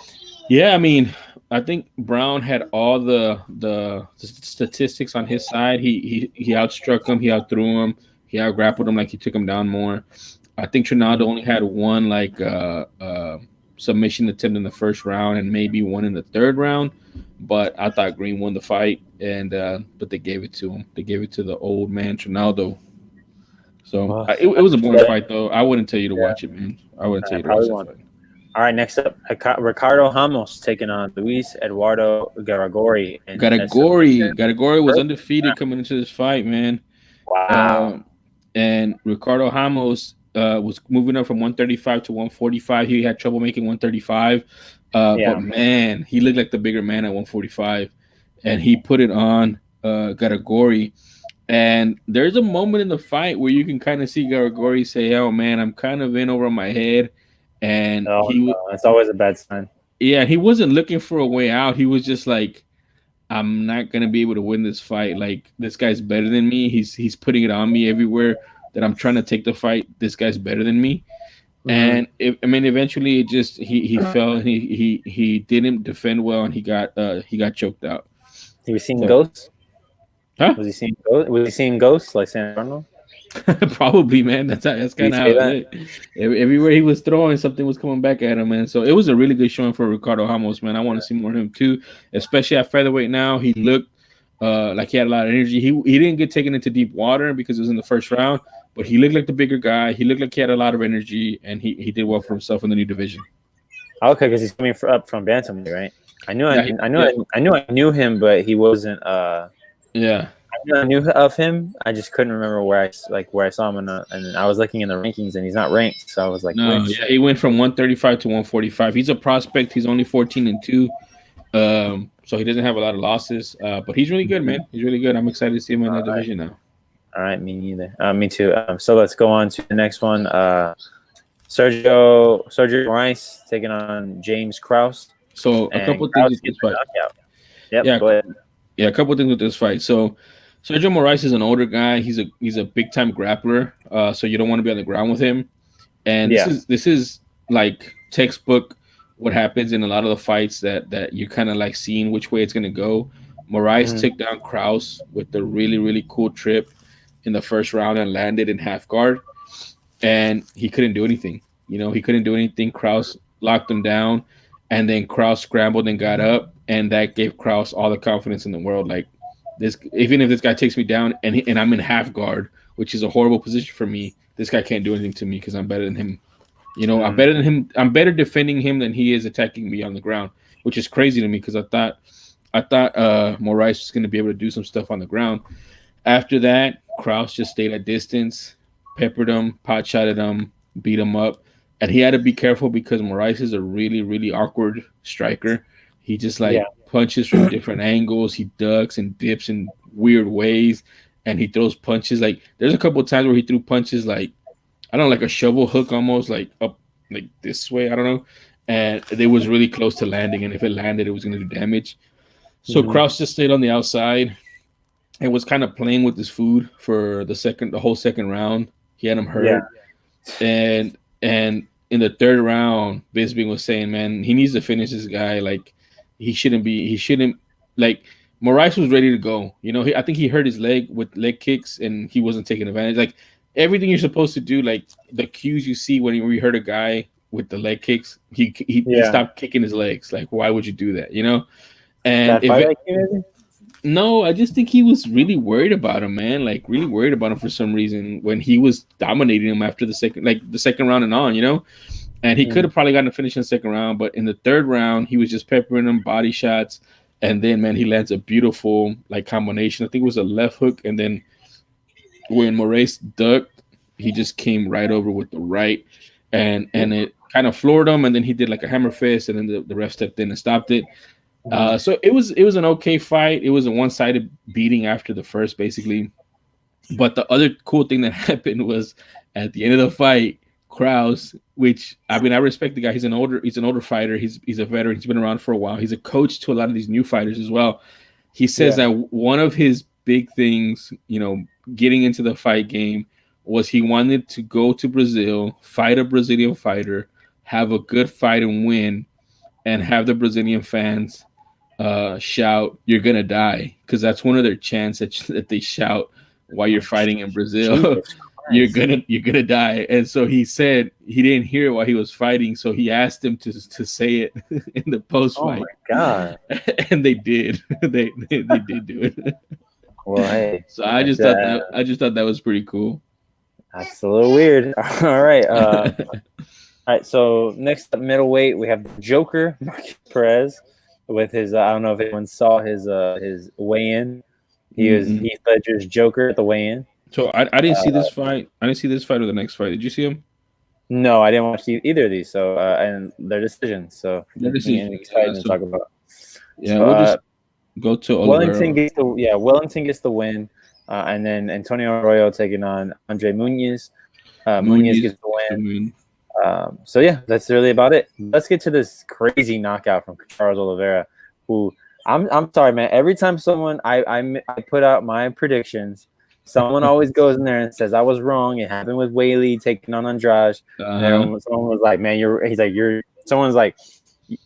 Yeah, I mean, I think Brown had all the statistics on his side. He outstruck him, he outthrew him, he outgrappled him, like he took him down more. I think Trinaldo only had one submission attempt in the first round and maybe one in the third round. But I thought Green won the fight, and but they gave it to him. They gave it to the old man Trinaldo. So it was a boring fight, though. I wouldn't tell you to watch it, man. I wouldn't tell you to watch that fight. All right, next up, Ricardo Ramos taking on Luis Eduardo Garagori. Garagori was undefeated coming into this fight, man. Wow. And Ricardo Ramos was moving up from 135 to 145. He had trouble making 135. But, man, he looked like the bigger man at 145. And he put it on Garagori. And there's a moment in the fight where you can kind of see Garagori say, "Oh, man, I'm kind of in over my head." And that's always a bad sign. Yeah, he wasn't looking for a way out. He was just like, "I'm not gonna be able to win this fight. Like, this guy's better than me. He's putting it on me everywhere that I'm trying to take the fight. This guy's better than me." And eventually it just he fell. And he didn't defend well, and he got choked out. He was seeing ghosts. Huh? Was he seeing ghosts? Was he seeing ghosts like San Arnold? Probably, man. That's kind of how it is. Everywhere he was throwing, something was coming back at him, man. So it was a really good showing for Ricardo Ramos, man. I want to see more of him too, especially at featherweight. Now he looked like he had a lot of energy. He didn't get taken into deep water because it was in the first round, but he looked like the bigger guy. He looked like he had a lot of energy, and he did well for himself in the new division. Okay, because he's coming up from bantamweight, right? I knew him, but he wasn't. I knew of him. I just couldn't remember where I saw him, and I was looking in the rankings, and he's not ranked. So I was like, he went from 135 to 145. He's a prospect. He's only 14-2, so he doesn't have a lot of losses. But he's really good, man. He's really good. I'm excited to see him in that division now. All right, me neither. Me too. So let's go on to the next one. Sergio Moraes taking on James Krause. So a couple things with this fight. Go ahead. Yeah, a couple things with this fight. So Sergio Moraes is an older guy. He's a big time grappler. So you don't want to be on the ground with him. And this is like textbook what happens in a lot of the fights that you're kind of like seeing which way it's gonna go. Moraes took down Krause with the really, really cool trip in the first round and landed in half guard. And he couldn't do anything. He couldn't do anything. Krause locked him down, and then Krause scrambled and got up, and that gave Krause all the confidence in the world. Like, this, even if this guy takes me down and I'm in half guard, which is a horrible position for me, this guy can't do anything to me because I'm better than him. I'm better than him. I'm better defending him than he is attacking me on the ground, which is crazy to me because I thought Moraes was going to be able to do some stuff on the ground. After that, Krause just stayed at distance, peppered him, pot shotted him, beat him up. And he had to be careful because Moraes is a really, really awkward striker. He just punches from different angles. He ducks and dips in weird ways, and he throws punches. Like, there's a couple of times where he threw punches like a shovel hook almost, like up like this way. I don't know. And it was really close to landing, and if it landed, it was going to do damage. So Krause just stayed on the outside, and was kind of playing with his food for the whole second round. He had him Yeah. hurt, and in the third round, Bisping was saying, "Man, he needs to finish this guy. Like, he shouldn't like." Moraes was ready to go. I think he hurt his leg with leg kicks, and he wasn't taking advantage. Like everything you're supposed to do, like the cues you see when you hurt a guy with the leg kicks, he Yeah. stopped kicking his legs. Like, why would you do that? And That if fight IQ, maybe? no, I just think he was really worried about him, man. Like really worried about him for some reason when he was dominating him after the second round and on. And he could have probably gotten a finish in the second round, but in the third round, he was just peppering him body shots, and then man, he lands a beautiful like combination. I think it was a left hook, and then when Moraes ducked, he just came right over with the right, and it kind of floored him, and then he did like a hammer fist, and then the ref stepped in and stopped it. So it was an okay fight. It was a one-sided beating after the first, basically. But the other cool thing that happened was at the end of the fight, Krause, which I mean I respect the guy. He's an older fighter. He's a veteran. He's been around for a while. He's a coach to a lot of these new fighters as well. He says that one of his big things, getting into the fight game was he wanted to go to Brazil, fight a Brazilian fighter, have a good fight and win, and have the Brazilian fans shout "You're gonna die," because that's one of their chants that they shout while you're fighting in Brazil. you're gonna die. And so he said he didn't hear it while he was fighting, so he asked him to say it in the post fight. Oh my god! And they did. they did do it. Well, hey. So I just thought that was pretty cool. That's a little weird. All right. All right. So next up, middleweight, we have the Joker, Marquez Perez, with his. I don't know if anyone saw his weigh-in. He was Heath Ledger's Joker at the weigh-in. So I didn't see this fight. I didn't see this fight or the next fight. Did you see him? No, I didn't watch either of these. So and their decisions. So exciting to talk about. Yeah, we'll just go to Wellington gets the win, and then Antonio Arroyo taking on Andre Muniz. Muniz gets the win. So yeah, that's really about it. Let's get to this crazy knockout from Charles Oliveira, who I'm sorry, man. Every time someone I put out my predictions, someone always goes in there and says I was wrong. It happened with Whaley taking on Andrade. Someone was like, man, someone's like,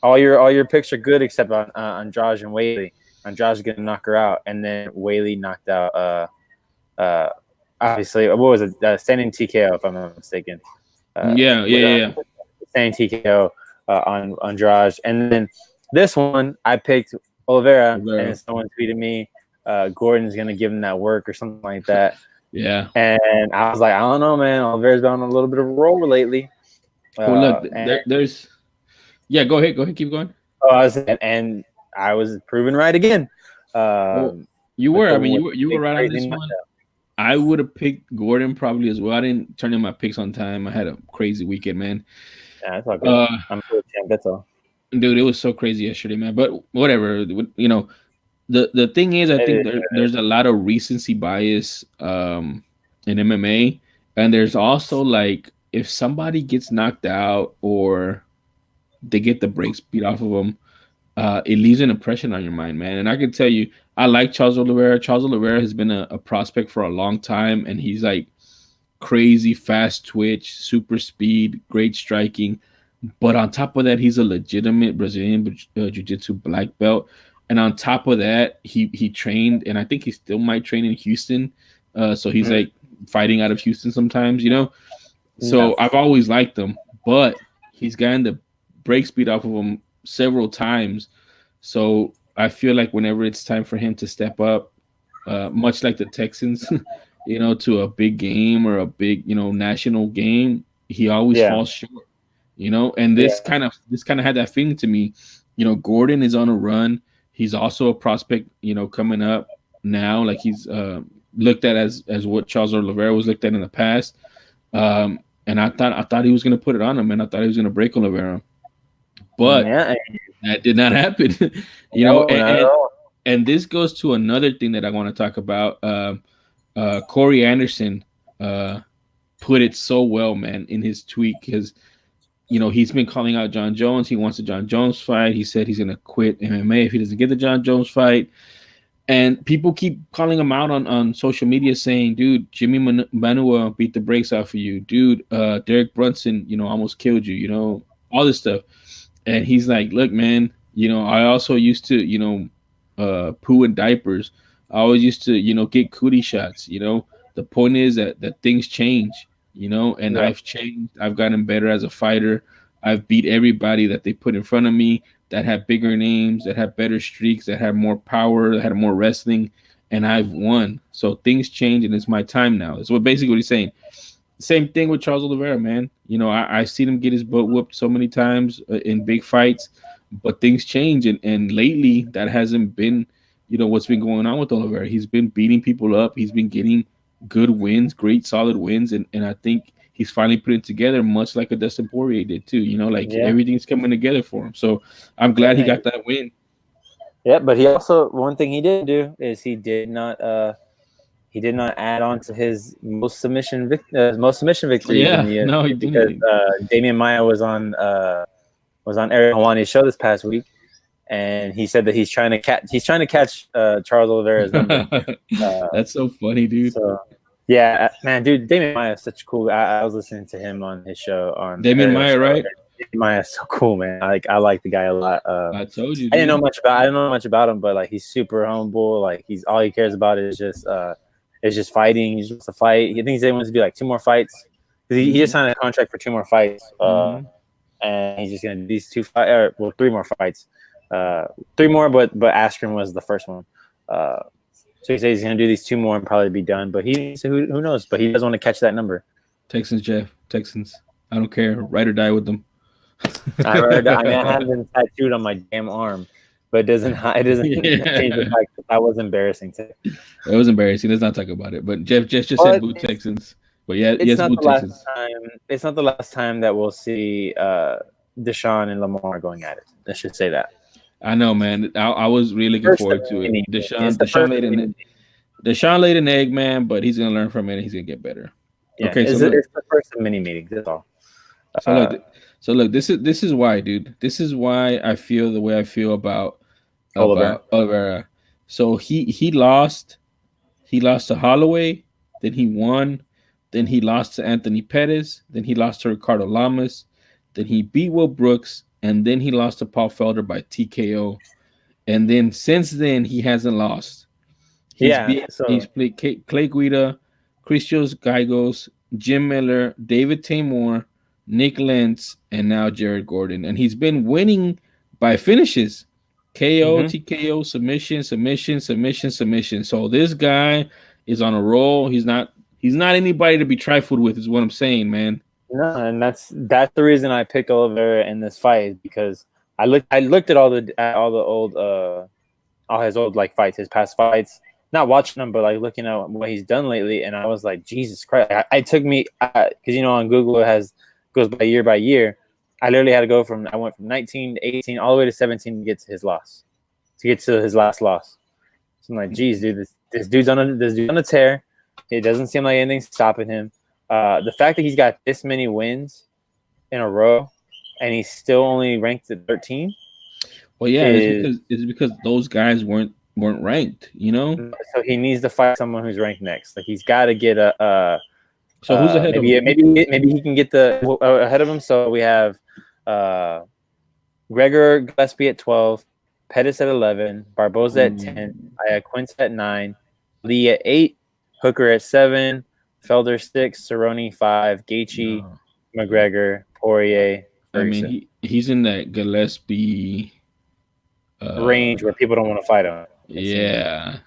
all your picks are good except on Andrade and Whaley. Andrade's gonna knock her out, and then Whaley knocked out obviously what was it? Standing TKO, if I'm not mistaken. Yeah. Standing TKO on Andrade, and then this one I picked Oliveira, and someone tweeted me, Gordon's gonna give him that work or something like that. Yeah. And I was like, I don't know, man. Oliveira's been on a little bit of a roll lately. Well, look, there's. Yeah, go ahead, keep going. And I was proven right again. You were. I mean, you were right on this one. I would have picked Gordon probably as well. I didn't turn in my picks on time. I had a crazy weekend, man. Yeah, that's all good. I'm sure that's all. Dude, it was so crazy yesterday, man. But whatever, the thing is, I think there's a lot of recency bias in MMA, and there's also like if somebody gets knocked out or they get the brakes beat off of them, it leaves an impression on your mind, man. And I can tell you, I like Charles Oliveira. Charles Oliveira has been a prospect for a long time, and he's like crazy fast twitch, super speed, great striking. But on top of that, he's a legitimate Brazilian jiu-jitsu black belt. And on top of that, he trained, and I think he still might train in Houston. So he's like fighting out of Houston sometimes, So I've always liked him, but he's gotten the break speed off of him several times. So I feel like whenever it's time for him to step up, much like the Texans, to a big game or a big, national game, he always falls short. And this kind of had that feeling to me. Gordon is on a run. He's also a prospect, coming up now. Like he's looked at as what Charles Oliveira was looked at in the past. And I thought he was going to put it on him, and I thought he was going to break Oliveira. But that did not happen. And this goes to another thing that I want to talk about. Corey Anderson put it so well, man, in his tweet, because he's been calling out John Jones. He wants a John Jones fight. He said he's going to quit MMA if he doesn't get the John Jones fight. And people keep calling him out on social media saying, dude, Jimmy Manua beat the brakes off of you. Dude, Derek Brunson, almost killed you, all this stuff. And he's like, look, man, I also used to, poo in diapers. I always used to, get cootie shots. The point is that things change, and Yeah. I've changed. I've gotten better as a fighter. I've beat everybody that they put in front of me that had bigger names, that had better streaks, that had more power, that had more wrestling, and I've won. So things change, and it's my time now. That's what he's saying. Same thing with Charles Oliveira, man. I've seen him get his butt whooped so many times in big fights, but things change, and lately that hasn't been, what's been going on with Oliveira. He's been beating people up. He's been getting good wins, great solid wins, and I think he's finally putting together, much like a Dustin Poirier did too. Everything's coming together for him. So I'm glad he got that win. Yeah, but he also, one thing he did do is he did not add on to his most submission victories in the UFC, no, he because Damian Maia was on Ariel Helwani's show this past week, and he said that he's trying to catch Charles Oliveira's number. That's so funny, dude. So, yeah, man, dude, Damian Maia is such a cool guy. I was listening to him on his show on Damian Maia, right? Damian Maia is so cool, man. I like the guy a lot. I told you, dude. I didn't know much about him, but like, he's super humble. Like, he's all he cares about is just fighting. He just wants to fight. He thinks he wants to do like 2 more fights. He just signed a contract for 2 more fights, and he's just gonna do these 3 more fights. 3 more, but Askren was the first one. So he says he's gonna do these 2 more and probably be done. But who knows? But he does want to catch that number. Texans, Jeff. Texans. I don't care. Ride or die with them. I have them tattooed on my damn arm, but it doesn't change the fact that was embarrassing too. It was embarrassing. Let's not talk about it. But Jeff just said boo Texans. But yeah, it's not boo the last Texans. It's not the last time that we'll see Deshaun and Lamar going at it. Let's just say that. I know, man. I was really looking forward to it. Deshaun laid an egg, man, but he's gonna learn from it and he's gonna get better. Yeah, okay, it's the first of many meetings. That's all. So look, this is why, dude. This is why I feel the way I feel about Oliveira. So he lost to Holloway, then he won, then he lost to Anthony Pettis, then he lost to Ricardo Lamas, then he beat Will Brooks, and then he lost to Paul Felder by TKO. And then since then he hasn't lost. He's played Clay Guida, Christos Gigos, Jim Miller, David Taymor, Nick Lentz, and now Jared Gordon. And he's been winning by finishes. KO, TKO, submission. So this guy is on a roll. He's not anybody to be trifled with, is what I'm saying, man. No, and that's the reason I picked Oliveira in this fight, because I looked at all his old like fights, his past fights. Not watching them, but like looking at what he's done lately, and I was like, Jesus Christ! Because on Google it goes by year. I literally had to I went from 19 to 18 all the way to 17 to get to his last loss. So I'm like, geez, dude, this dude's on a tear. It doesn't seem like anything's stopping him. The fact that he's got this many wins in a row and he's still only ranked at 13. Well, yeah, it's because those guys weren't ranked, So he needs to fight someone who's ranked next. Like, he's got to get So who's ahead of him? Maybe he can get ahead of him. So we have Gregor Gillespie at 12, Pettis at 11, Barboza at 10, Quince at 9, Lee at 8, Hooker at 7, Felder 6, Cerrone 5, Gaethje, McGregor, Poirier, Ferguson. I mean, he's in that Gillespie range where people don't want to fight him. Yeah.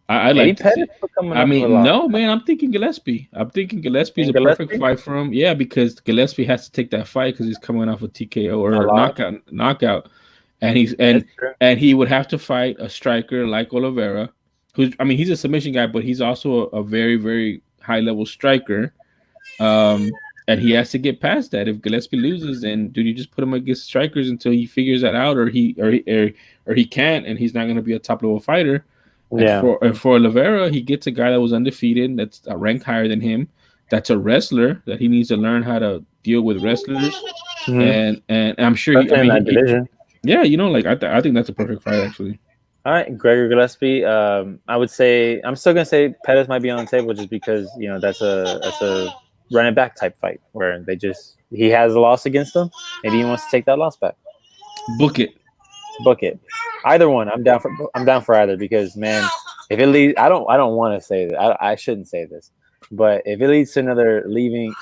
I like Pettis. No, man. I'm thinking Gillespie. Is a perfect fight for him. Yeah, because Gillespie has to take that fight because he's coming off a TKO or a knockout, and he would have to fight a striker like Oliveira, he's a submission guy, but he's also a very, very high level striker. And he has to get past that. If Gillespie loses, then dude, you just put him against strikers until he figures that out, or he can't, and he's not going to be a top level fighter. Yeah. And for Oliveira, he gets a guy that was undefeated, that's ranked higher than him, that's a wrestler, that he needs to learn how to deal with wrestlers, and I'm sure division. Yeah, I think that's a perfect fight actually. All right, Gregor Gillespie. I would say I'm still gonna say Pettis might be on the table just because that's a running back type fight where he has a loss against them. Maybe he wants to take that loss back. Book it. Book it. Either one. I'm down for either because man, if it leads, I don't want to say that. I shouldn't say this, but if it leads to another leaving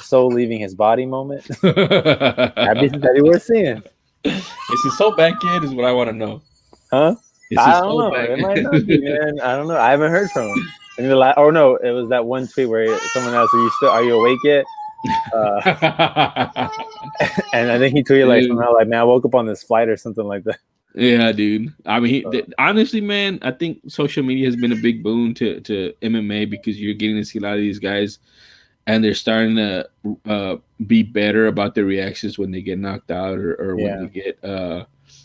his body moment, that'd be worth seeing, Is his soul back yet? Is what I want to know. huh? Is I his don't soul know. back? It might not be, man. I don't know. I haven't heard from him. I mean, oh no, it was that one tweet where someone else, are you awake yet? And I think he tweeted like somehow like, man, I woke up on this flight or something like that. Yeah, dude. I mean, honestly, man, I think social media has been a big boon to MMA because you're getting to see a lot of these guys, and they're starting to be better about their reactions when they get knocked out or when they get.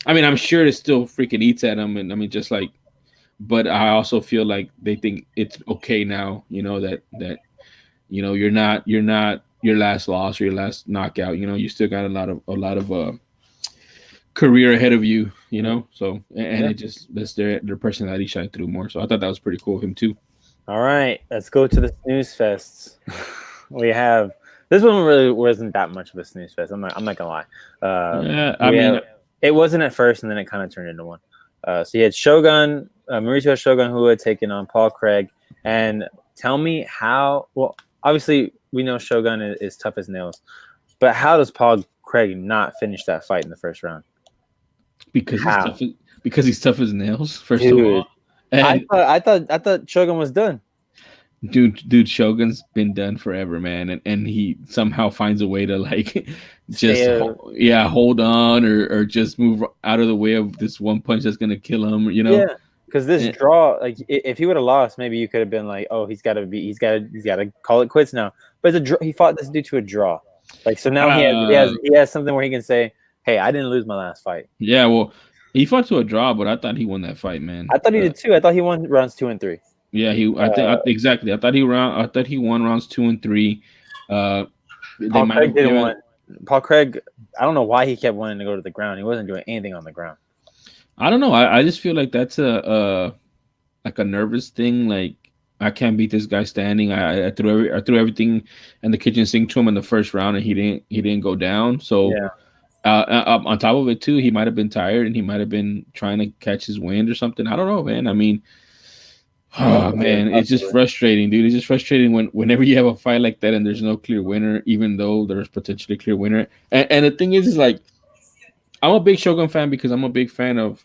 I mean, I'm sure it still freaking eats at them, and I mean, just like, but I also feel like they think it's okay now. You know that you're not your last loss or your last knockout. You know, you still got a lot of career ahead of you, you know. So and it just lets their personality shine through more. So I thought that was pretty cool of him too. All right, let's go to the snooze fests. We have this one really wasn't that much of a snooze fest. I'm not gonna lie. I mean, it wasn't at first, and then it kind of turned into one. So you had Shogun, Mauricio Shogun, who had taken on Paul Craig, and tell me how. Well, obviously we know Shogun is tough as nails, but how does Paul Craig not finish that fight in the first round? Because he's tough as nails. First Dude, of all, and I thought Shogun was done. Dude, Shogun's been done forever, man, and he somehow finds a way to like just hold on or just move out of the way of this one punch that's gonna kill him, you know. Yeah, because this draw, like if he would have lost, maybe you could have been like, oh, he's got to call it quits now. But it's he fought this dude to a draw, like so now he has something where he can say, hey, I didn't lose my last fight. Yeah, well, he fought to a draw, but I thought he won that fight, man. I thought he did too. I thought he won rounds 2 and 3. Yeah, exactly. I thought he won rounds 2 and 3. Paul Craig didn't win. Paul Craig, I don't know why he kept wanting to go to the ground. He wasn't doing anything on the ground. I don't know. I just feel like that's a nervous thing. Like I can't beat this guy standing. I threw everything in the kitchen sink to him in the first round, and he didn't go down. So on top of it too, he might have been tired and he might have been trying to catch his wind or something. I don't know, man. I mean. Oh man, it's just frustrating, dude. It's just frustrating whenever you have a fight like that and there's no clear winner, even though there's potentially a clear winner. And the thing is like, I'm a big Shogun fan because I'm a big fan of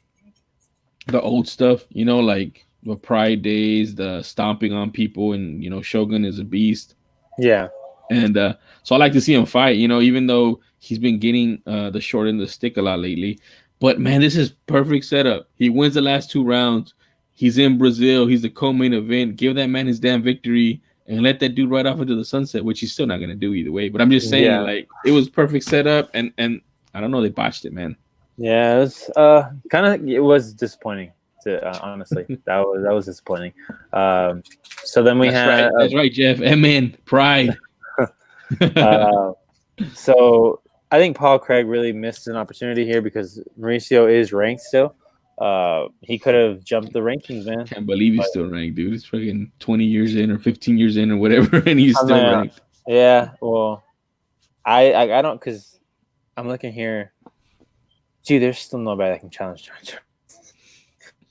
the old stuff, you know, like the Pride days, the stomping on people, and you know, Shogun is a beast. Yeah, and so I like to see him fight, you know, even though he's been getting the short end of the stick a lot lately. But man, this is perfect setup. He wins the last 2 rounds. He's in Brazil. He's the co-main event. Give that man his damn victory and let that dude ride off into the sunset, which he's still not going to do either way. But I'm just saying, like, it was perfect setup, and I don't know, they botched it, man. Yeah, it was it was disappointing. Honestly, that was disappointing. So then that's right, Jeff. Amen. Pride. So I think Paul Craig really missed an opportunity here because Mauricio is ranked still. He could have jumped the rankings, man. Can't believe he's still ranked, dude. He's fucking 20 years in or 15 years in or whatever, and he's still ranked. Yeah, well, I don't, because I'm looking here. Gee, there's still nobody that can challenge John Jones.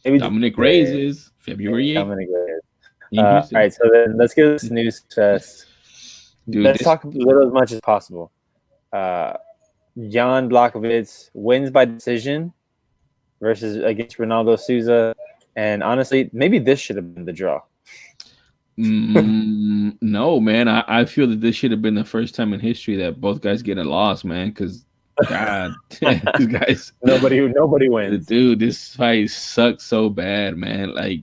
Maybe Dominic Reyes is February 8th. Dominic Reyes. All right, so then let's get this news fest. Dude, let's talk a little as much as possible. Jan Blachowicz wins by decision versus against Ronaldo Souza, and honestly, maybe this should have been the draw. No, man, I feel that this should have been the first time in history that both guys get a loss, man. Because God, these guys, nobody wins. Dude, this fight sucks so bad, man. Like,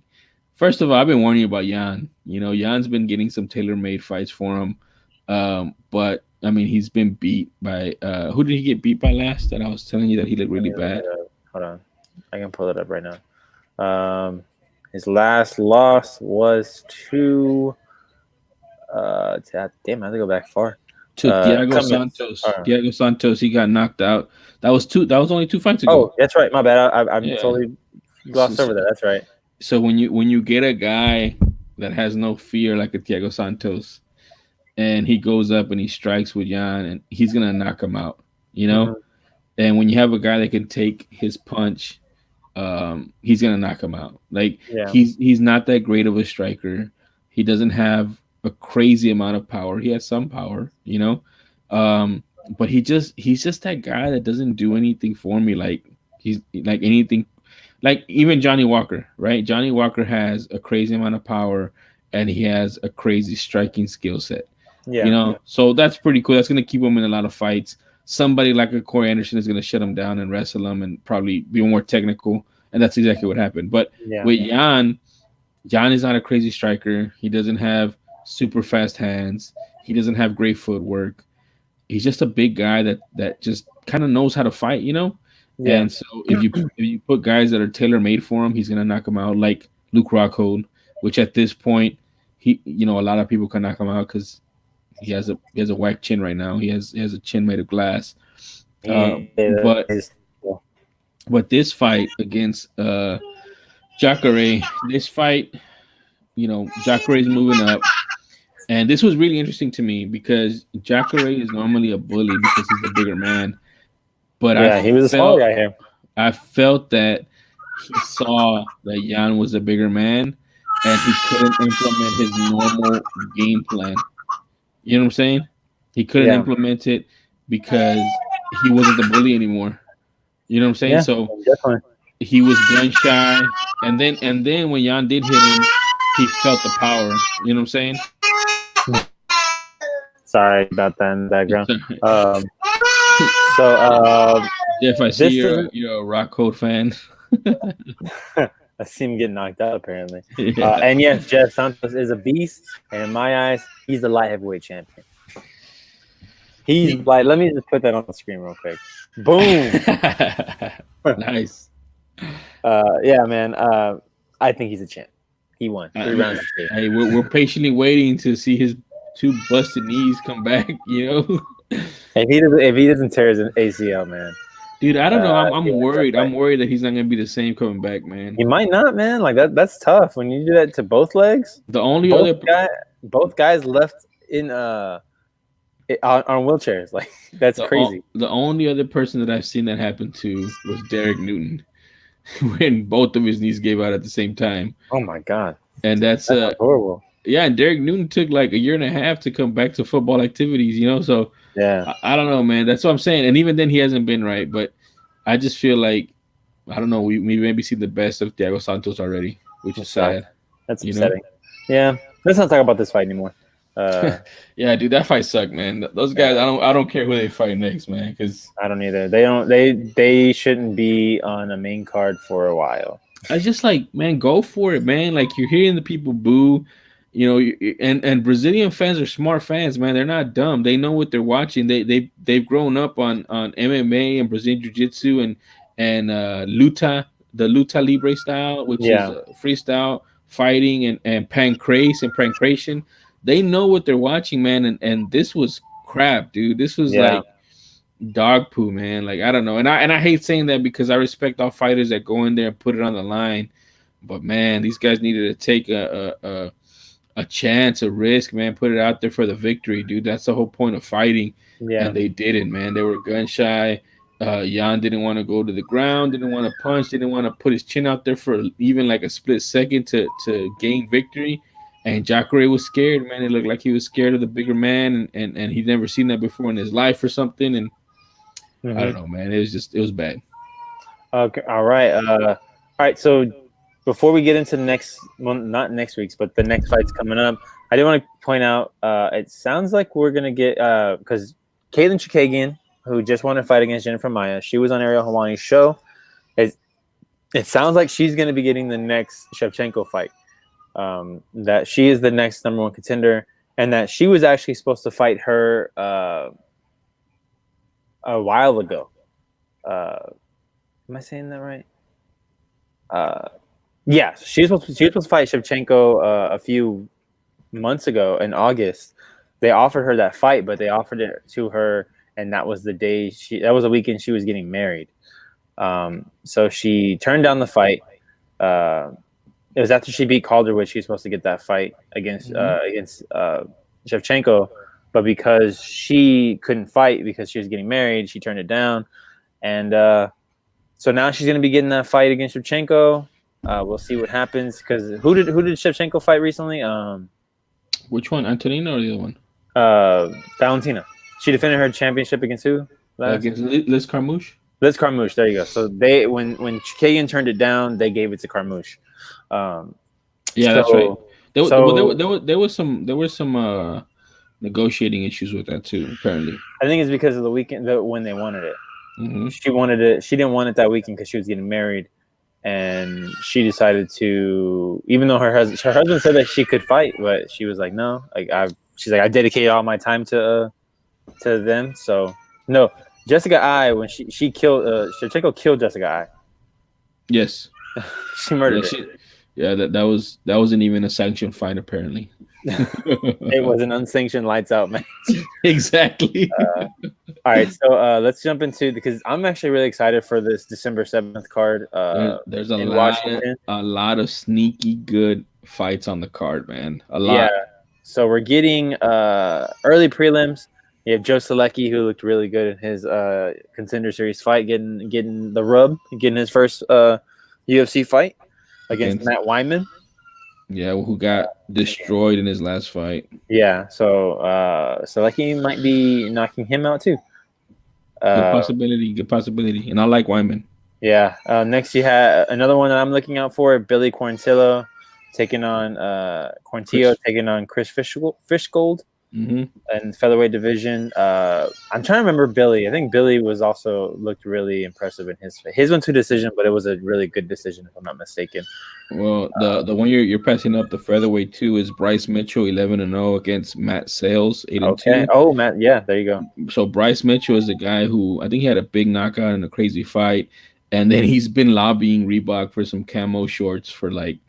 first of all, I've been warning you about Jan. You know, Jan's been getting some tailor-made fights for him, but I mean, he's been beat by who did he get beat by last? That I was telling you that he looked really bad. Hold on. I can pull it up right now. His last loss was to damn, I have to go back far. To Diego Santos. Diego Santos, he got knocked out. That was only 2 fights ago. Oh, that's right. My bad. I'm totally glossed over that. That's right. So when you get a guy that has no fear like a Thiago Santos, and he goes up and he strikes with Jan, and he's gonna knock him out, you know. Mhm. And when you have a guy that can take his punch, he's gonna knock him out. Like Yeah. he's not that great of a striker. He doesn't have a crazy amount of power. He has some power, you know. But he's just that guy that doesn't do anything for me. Like he's like anything, like even Johnny Walker, right? Johnny Walker has a crazy amount of power and he has a crazy striking skill set. You Yeah. know, so that's pretty cool. That's gonna keep him in a lot of fights. Somebody like a Corey Anderson is gonna shut him down and wrestle him and probably be more technical. And that's exactly what happened. But Yeah. with Jan is not a crazy striker. He doesn't have super fast hands. He doesn't have great footwork. He's just a big guy that just kind of knows how to fight, you know. Yeah. And so if you put guys that are tailor made for him, he's gonna knock him out. Like Luke Rockhold, which at this point, he a lot of people can knock him out because he has a whack chin right now. He has a chin made of glass. But this fight against Jacare, this fight, Jacare is moving up. And this was really interesting to me because Jacare is normally a bully because he's a bigger man. But yeah, he was a small guy here. I felt that he saw that Jan was a bigger man and he couldn't implement his normal game plan. You know what I'm saying? He couldn't implement it because he wasn't the bully anymore. You know what I'm saying? Yeah, so definitely. He was gun shy, and then when Jan did hit him, he felt the power. You know what I'm saying? Sorry about that in the background. Jeff, I see you're a Rockhold fan. I see him get knocked out apparently. Yeah. And yes, Jeff Santos is a beast, and in my eyes, he's the light heavyweight champion. He's like, let me just put that on the screen real quick. Boom. Nice. Yeah, man. I think he's a champ. He won 3 rounds. Hey, we're patiently waiting to see his 2 busted knees come back. You know, if he doesn't tear his ACL, man. Dude, I don't know. I'm worried. I'm worried that he's not gonna be the same coming back, man. He might not, man. Like that's tough when you do that to both legs. The only both guys left in on wheelchairs. Like that's crazy. The only other person that I've seen that happen to was Derek Newton, when both of his knees gave out at the same time. Oh my god! And that's horrible. Yeah, and Derek Newton took like a 1.5 years to come back to football activities, you know? So, yeah. I don't know, man. That's what I'm saying. And even then, he hasn't been right. But I just feel like, I don't know, we maybe see the best of Thiago Santos already, which is sad. That's upsetting. Yeah. Let's not talk about this fight anymore. Yeah, dude, that fight sucked, man. Those guys, I don't care who they fight next, man, because I don't either. They shouldn't be on a main card for a while. I just like, man, go for it, man. Like, you're hearing the people boo. You know, and Brazilian fans are smart fans, man. They're not dumb. They know what they're watching. They've grown up on MMA and Brazilian Jiu-Jitsu and luta, the luta libre style, which is freestyle fighting and pancration. They know what they're watching, man. And this was crap, dude. This was like dog poo, man. Like, I don't know. And I hate saying that because I respect all fighters that go in there and put it on the line. But man, these guys needed to take a chance, a risk, man, put it out there for the victory, dude. That's the whole point of fighting. Yeah. And they didn't, man. They were gun shy. Jan didn't want to go to the ground, didn't want to punch, didn't want to put his chin out there for even like a split second to gain victory. And Jacare was scared, man. It looked like he was scared of the bigger man, and he'd never seen that before in his life or something. And I don't know, man. It was bad. Okay, all right. So before we get into not next week's, but the next fight's coming up, I do want to point out, it sounds like we're going to get, because Katlyn Chookagian, who just won a fight against Jennifer Maia, she was on Ariel Helwani's show. It sounds like she's going to be getting the next Shevchenko fight, that she is the next number 1 contender, and that she was actually supposed to fight her a while ago. Am I saying that right? Yeah, she was supposed to fight Shevchenko a few months ago in August. They offered her that fight, but they offered it to her, and that was the day that was the weekend she was getting married. So she turned down the fight. It was after she beat Calderwood. She was supposed to get that fight against Shevchenko, but because she couldn't fight because she was getting married, she turned it down. And so now she's going to be getting that fight against Shevchenko. We'll see what happens. Because who did Shevchenko fight recently? Which one, Antonina or the other one? Valentina. She defended her championship against who? Against Liz Carmouche. Liz Carmouche. There you go. So they when Kagan turned it down, they gave it to Carmouche. That's right. There was some negotiating issues with that too. Apparently, I think it's because of the weekend when they wanted it. Mm-hmm. She wanted it. She didn't want it that weekend because she was getting married, and she decided to. Even though her husband said that she could fight, but she was like, no. She's like, I dedicated all my time to them. So no, Jessica I when she killed Shevchenko killed Jessica I. Yes, she murdered her. That wasn't even a sanctioned fight apparently. It was an unsanctioned lights out match. Exactly. All right, so let's jump into because I'm actually really excited for this December 7th card. There's a lot of sneaky good fights on the card, man. A lot. Yeah. So we're getting early prelims. You have Joe Selecki, who looked really good in his Contender Series fight, getting the rub, getting his first UFC fight against Matt Wyman. Yeah, who got destroyed in his last fight. Yeah, so Selecki might be knocking him out too. Good possibility. And I like Wyman. Yeah. Next, you have another one that I'm looking out for, Billy Quarantillo taking on taking on Chris Fishgold in featherweight division. I'm trying to remember Billy. I think Billy was also looked really impressive in his went to decision, but it was a really good decision if I'm not mistaken. Well, the one you're passing up the featherweight too is Bryce Mitchell 11-0 against Matt Sales 8-2. Oh, Matt, yeah, there you go. So Bryce Mitchell is a guy who I think he had a big knockout in a crazy fight, and then he's been lobbying Reebok for some camo shorts for like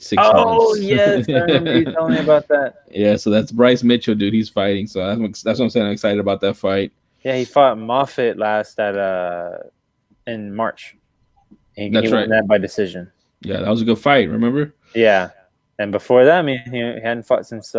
6 months. Oh yes, I remember you telling me about that. Yeah, so that's Bryce Mitchell, dude. He's fighting, so that's what I'm saying. I'm excited about that fight. Yeah, he fought Moffitt last in March. He won that by decision. Yeah, that was a good fight. Remember? Yeah, and before that, I mean, he hadn't fought since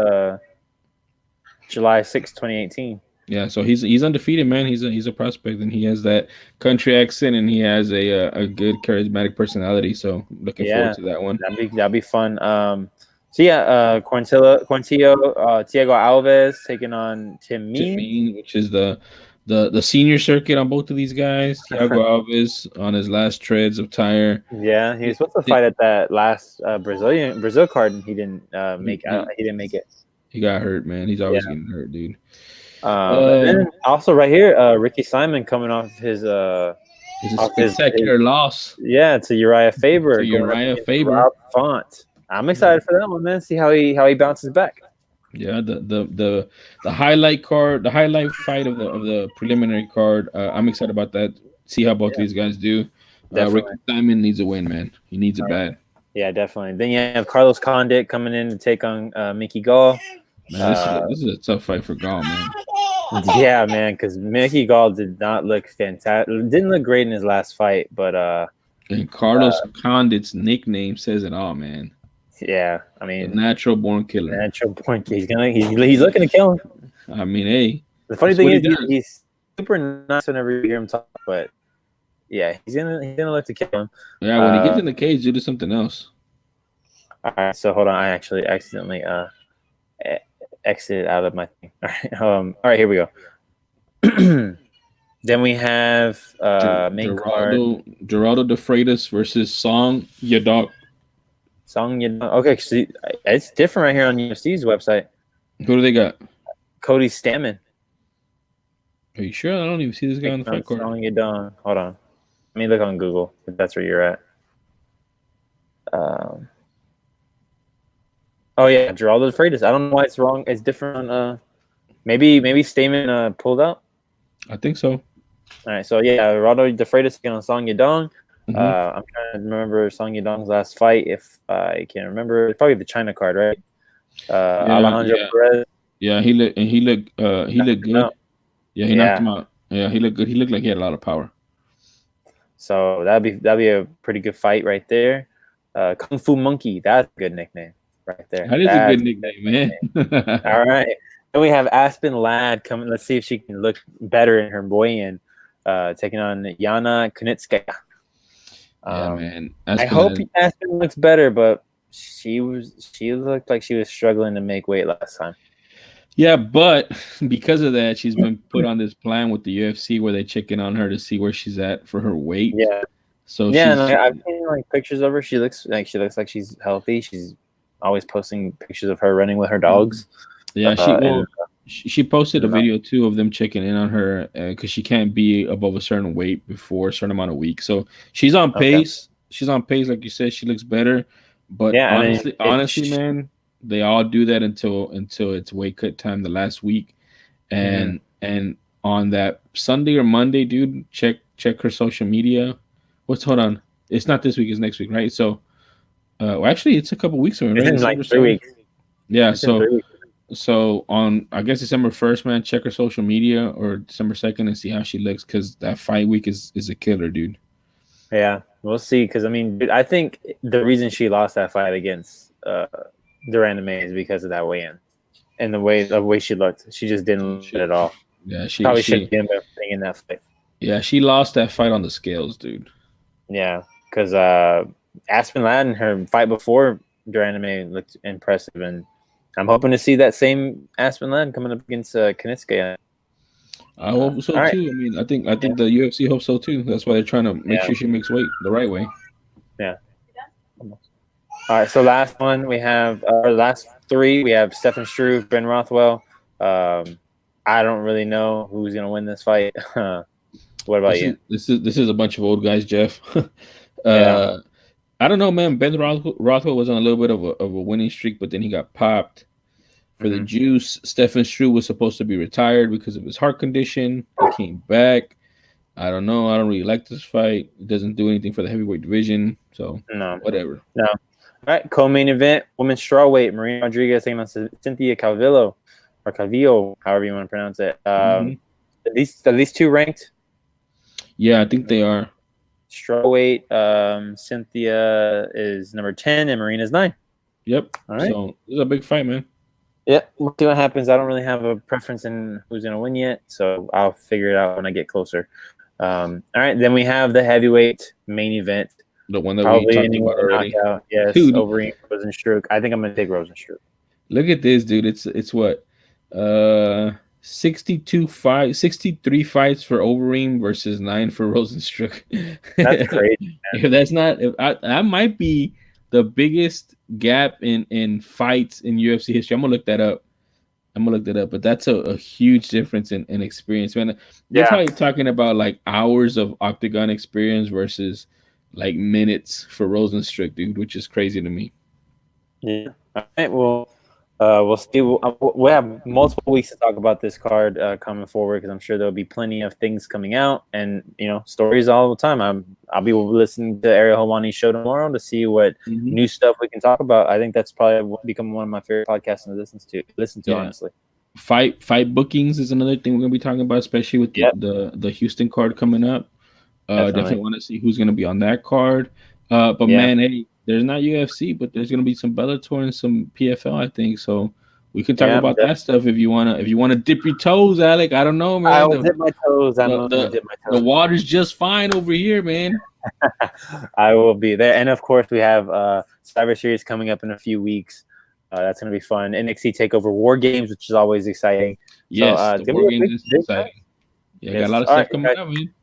July 6, 2018. Yeah, so he's undefeated, man. He's a prospect, and he has that country accent, and he has a good charismatic personality. So looking forward to that one. That'd be fun. So yeah, Quarantillo, Thiago Alves taking on Tim Mean, which is the senior circuit on both of these guys. Thiago Alves on his last treads of tire. Yeah, he was supposed to fight at that last Brazil card, and he didn't make. He didn't make it. He got hurt, man. He's always getting hurt, dude. And then also right here, Ricky Simon coming off his spectacular loss. Yeah, to Uriah Faber. Uriah Faber. Font. I'm excited for that one, man. See how he bounces back. Yeah, the highlight card, the highlight fight of the preliminary card. I'm excited about that. See how both of these guys do. Ricky Simon needs a win, man. He needs it bad. Yeah, definitely. Then you have Carlos Condit coming in to take on Mickey Gall. Man, this is a tough fight for Gall, man. Yeah, man, because Mickey Gall did not look fantastic. Didn't look great in his last fight, but and Carlos Condit's nickname says it all, man. Yeah, I mean, natural born killer. Natural born. He's looking to kill him. I mean, hey. The funny thing is, he's super nice whenever you hear him talk, but yeah, he's gonna look to kill him. Yeah, when he gets in the cage, do something else. All right, so hold on, I actually accidentally exited out of my thing. All right, here we go. Then we have main card Geraldo de Freitas versus Song Yadong. Okay, so it's different right here on UFC's website. Who do they got? Cody Stammen. Are you sure? I don't even see this guy on the fight card. Song Yadong. Hold on. Let me look on Google if that's where you're at. Oh yeah, Geraldo de Freitas. I don't know why it's wrong. It's different on maybe Stamen pulled out. I think so. All right, so yeah, Geraldo de Freitas against on Song Yadong. I'm trying to remember Song Yadong's last fight. If I can remember, it's probably the China card, right? Alejandro Perez. Yeah, he looked good. Yeah, he knocked him out. Yeah, he looked good. He looked like he had a lot of power. So that'd be a pretty good fight right there. Kung Fu Monkey. That's a good nickname right there. That is a That's good nickname, man. all right. Then we have Aspen Ladd coming. Let's see if she can look better in her weigh-in, taking on Yana Kunitskaya. Yeah, man. I hope Aspen looks better, but she looked like she was struggling to make weight last time. Yeah, but because of that, she's been put on this plan with the UFC where they check in on her to see where she's at for her weight. Yeah. So yeah, and I've seen like pictures of her. She looks like she's healthy. She's always posting pictures of her running with her dogs. Yeah, she posted a video too of them checking in on her because she can't be above a certain weight before a certain amount of weeks. So she's on pace. She's on pace, like you said. She looks better. But yeah, honestly, man, they all do that until it's weight cut time the last week, and on that Sunday or Monday, dude, check her social media. Hold on? It's not this week; it's next week, right? So, well, actually, it's a couple weeks away, right? It's in like 3 weeks. Yeah, so on, I guess December 1st, man, check her social media, or December 2nd and see how she looks, because that fight week is a killer, dude. Yeah, we'll see. Because I mean, dude, I think the reason she lost that fight against Durand May is because of that weigh-in and the way she looked. She just didn't look at all. Yeah, she probably should have been in that fight. Yeah, she lost that fight on the scales, dude. Yeah, because Aspen Ladd in her fight before Durand May looked impressive, and I'm hoping to see that same Aspen Ladd coming up against Kunitskaya. I hope so too. I mean, I think the UFC hopes so too. That's why they're trying to make sure she makes weight the right way. Yeah. All right. So last one we have, or last three we have Stefan Struve, Ben Rothwell. I don't really know who's gonna win this fight. What about you? This is a bunch of old guys, Jeff. I don't know, man. Ben Rothwell was on a little bit of a winning streak, but then he got popped for the juice. Stefan Struve was supposed to be retired because of his heart condition. He came back. I don't know. I don't really like this fight. It doesn't do anything for the heavyweight division. So, whatever. No. All right. Co-main event, women's strawweight. Marina Rodriguez taking on Cynthia Calvillo, or Calvillo, however you want to pronounce it. At least two ranked? Yeah, I think they are. Strawweight, Cynthia is number 10 and Marina's 9. Yep. All right. So this is a big fight, man. Yep. We'll see what happens. I don't really have a preference in who's going to win yet, so I'll figure it out when I get closer. All right. Then we have the heavyweight main event. The one that we talked about already. Knockout. Yes. Overeem, Rosenstruck. I think I'm going to take Rosenstruck. Look at this, dude. It's what? 63 fights for Overeem versus 9 for Rosenstruck. That's crazy. If that's not, that might be the biggest gap in fights in UFC history. I'm gonna look that up. But that's a huge difference in experience, man. You're probably talking about like hours of octagon experience versus like minutes for Rosenstruck, dude, which is crazy to me. Yeah. All right. Well. We'll see. We'll have multiple weeks to talk about this card coming forward, because I'm sure there'll be plenty of things coming out, and stories all the time. I'll be listening to Ariel Helwani's show tomorrow to see what new stuff we can talk about. I think that's probably become one of my favorite podcasts to listen to. Honestly, fight bookings is another thing we're gonna be talking about, especially with the Houston card coming up. Definitely want to see who's gonna be on that card. Man, hey. There's not UFC, but there's gonna be some Bellator and some PFL, I think. So we can talk about that stuff if you wanna dip your toes, Alec. I don't know, man. I'll dip my toes. The water's just fine over here, man. I will be there, and of course we have Survivor Series coming up in a few weeks. That's gonna be fun. NXT Takeover War Games, which is always exciting. Yes, so, the War Games is exciting. Yeah, got a lot of stuff coming up, man.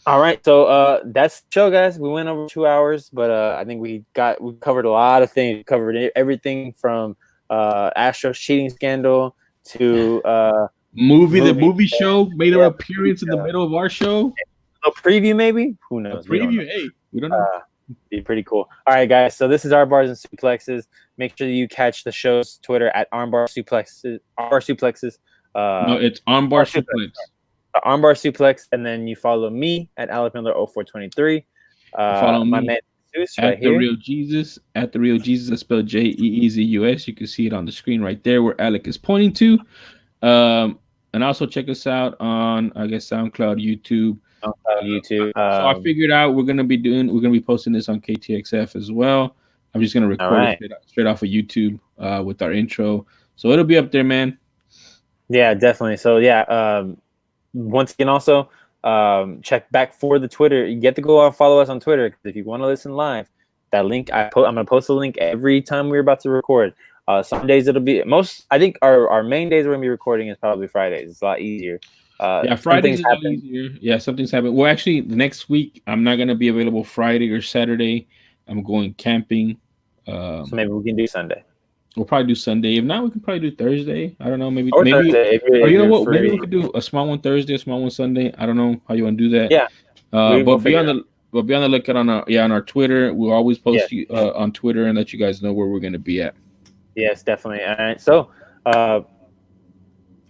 All right, so that's the show, guys. We went over 2 hours, but I think we covered a lot of things. We covered everything from Astro's cheating scandal to the movie show made an appearance in the middle of our show. A preview, maybe? Who knows? Hey, we don't know. Be pretty cool. All right, guys. So this is Armbars and Suplexes. Make sure that you catch the show's Twitter at Armbar Suplexes. No, it's Armbar Suplex. Armbar Suplex, and then you follow me at Alec Miller 0423. Follow me, my man Jesus at the Real Jesus. At the Real Jesus, I spelled JEEZUS. You can see it on the screen right there where Alec is pointing to. And also check us out on, I guess, SoundCloud, YouTube, YouTube. So I figured out we're gonna be posting this on KTXF as well. I'm just gonna record it straight off of YouTube with our intro, so it'll be up there, man. Yeah, definitely. So yeah, once again, also check back for the Twitter. You get to go follow us on Twitter if you want to listen live. That link I'm gonna post a link every time we're about to record. Some days it'll be I think our main days we're gonna be recording is probably Fridays. It's a lot easier. Fridays is a lot easier. Yeah, something's happened. Well, actually, the next week I'm not gonna be available Friday or Saturday. I'm going camping. So maybe we can do Sunday. We'll probably do Sunday. If not, we can probably do Thursday. I don't know. Maybe. Thursday, or you know what? Maybe we could do a small one Thursday, a small one Sunday. I don't know how you want to do that. Yeah. But be on the lookout on our Twitter. We'll always post you on Twitter and let you guys know where we're gonna be at. Yes, definitely. All right. So,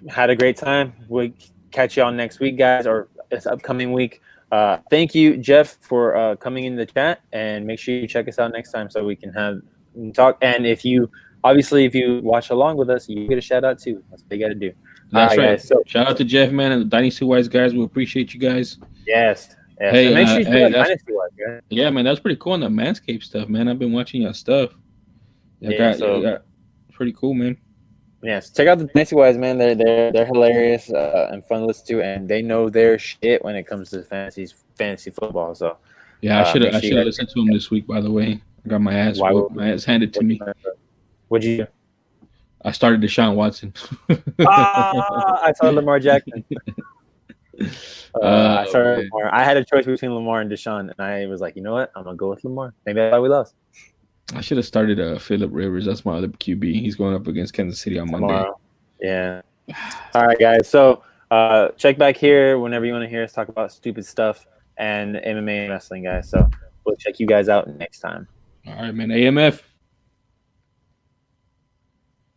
had a great time. We'll catch you on next week, guys, or this upcoming week. Thank you, Jeff, for coming in the chat, and make sure you check us out next time so we can talk. And if you watch along with us, you get a shout out too. That's what you got to do. That's right. Guys, so shout out to Jeff, man, and the Dynasty Wise guys. We appreciate you guys. Yes. Hey, make sure you Dynasty Wise, guys. Yeah, man, that's pretty cool on the Manscaped stuff, man. I've been watching your stuff. Pretty cool, man. Yes, check out the Dynasty Wise, man. They're hilarious and fun to listen to, and they know their shit when it comes to fantasy football. So yeah, I should have listened to them this week. By the way, I got my ass handed to me. What'd you do? I started Deshaun Watson. I saw Lamar Jackson. I started Lamar. I had a choice between Lamar and Deshaun, and I was like, you know what? I'm gonna go with Lamar. Maybe that's why we lost. I should have started Phillip Rivers. That's my other QB. He's going up against Kansas City on Monday. Yeah. All right, guys. So check back here whenever you want to hear us talk about stupid stuff and MMA and wrestling, guys. So we'll check you guys out next time. All right, man. AMF.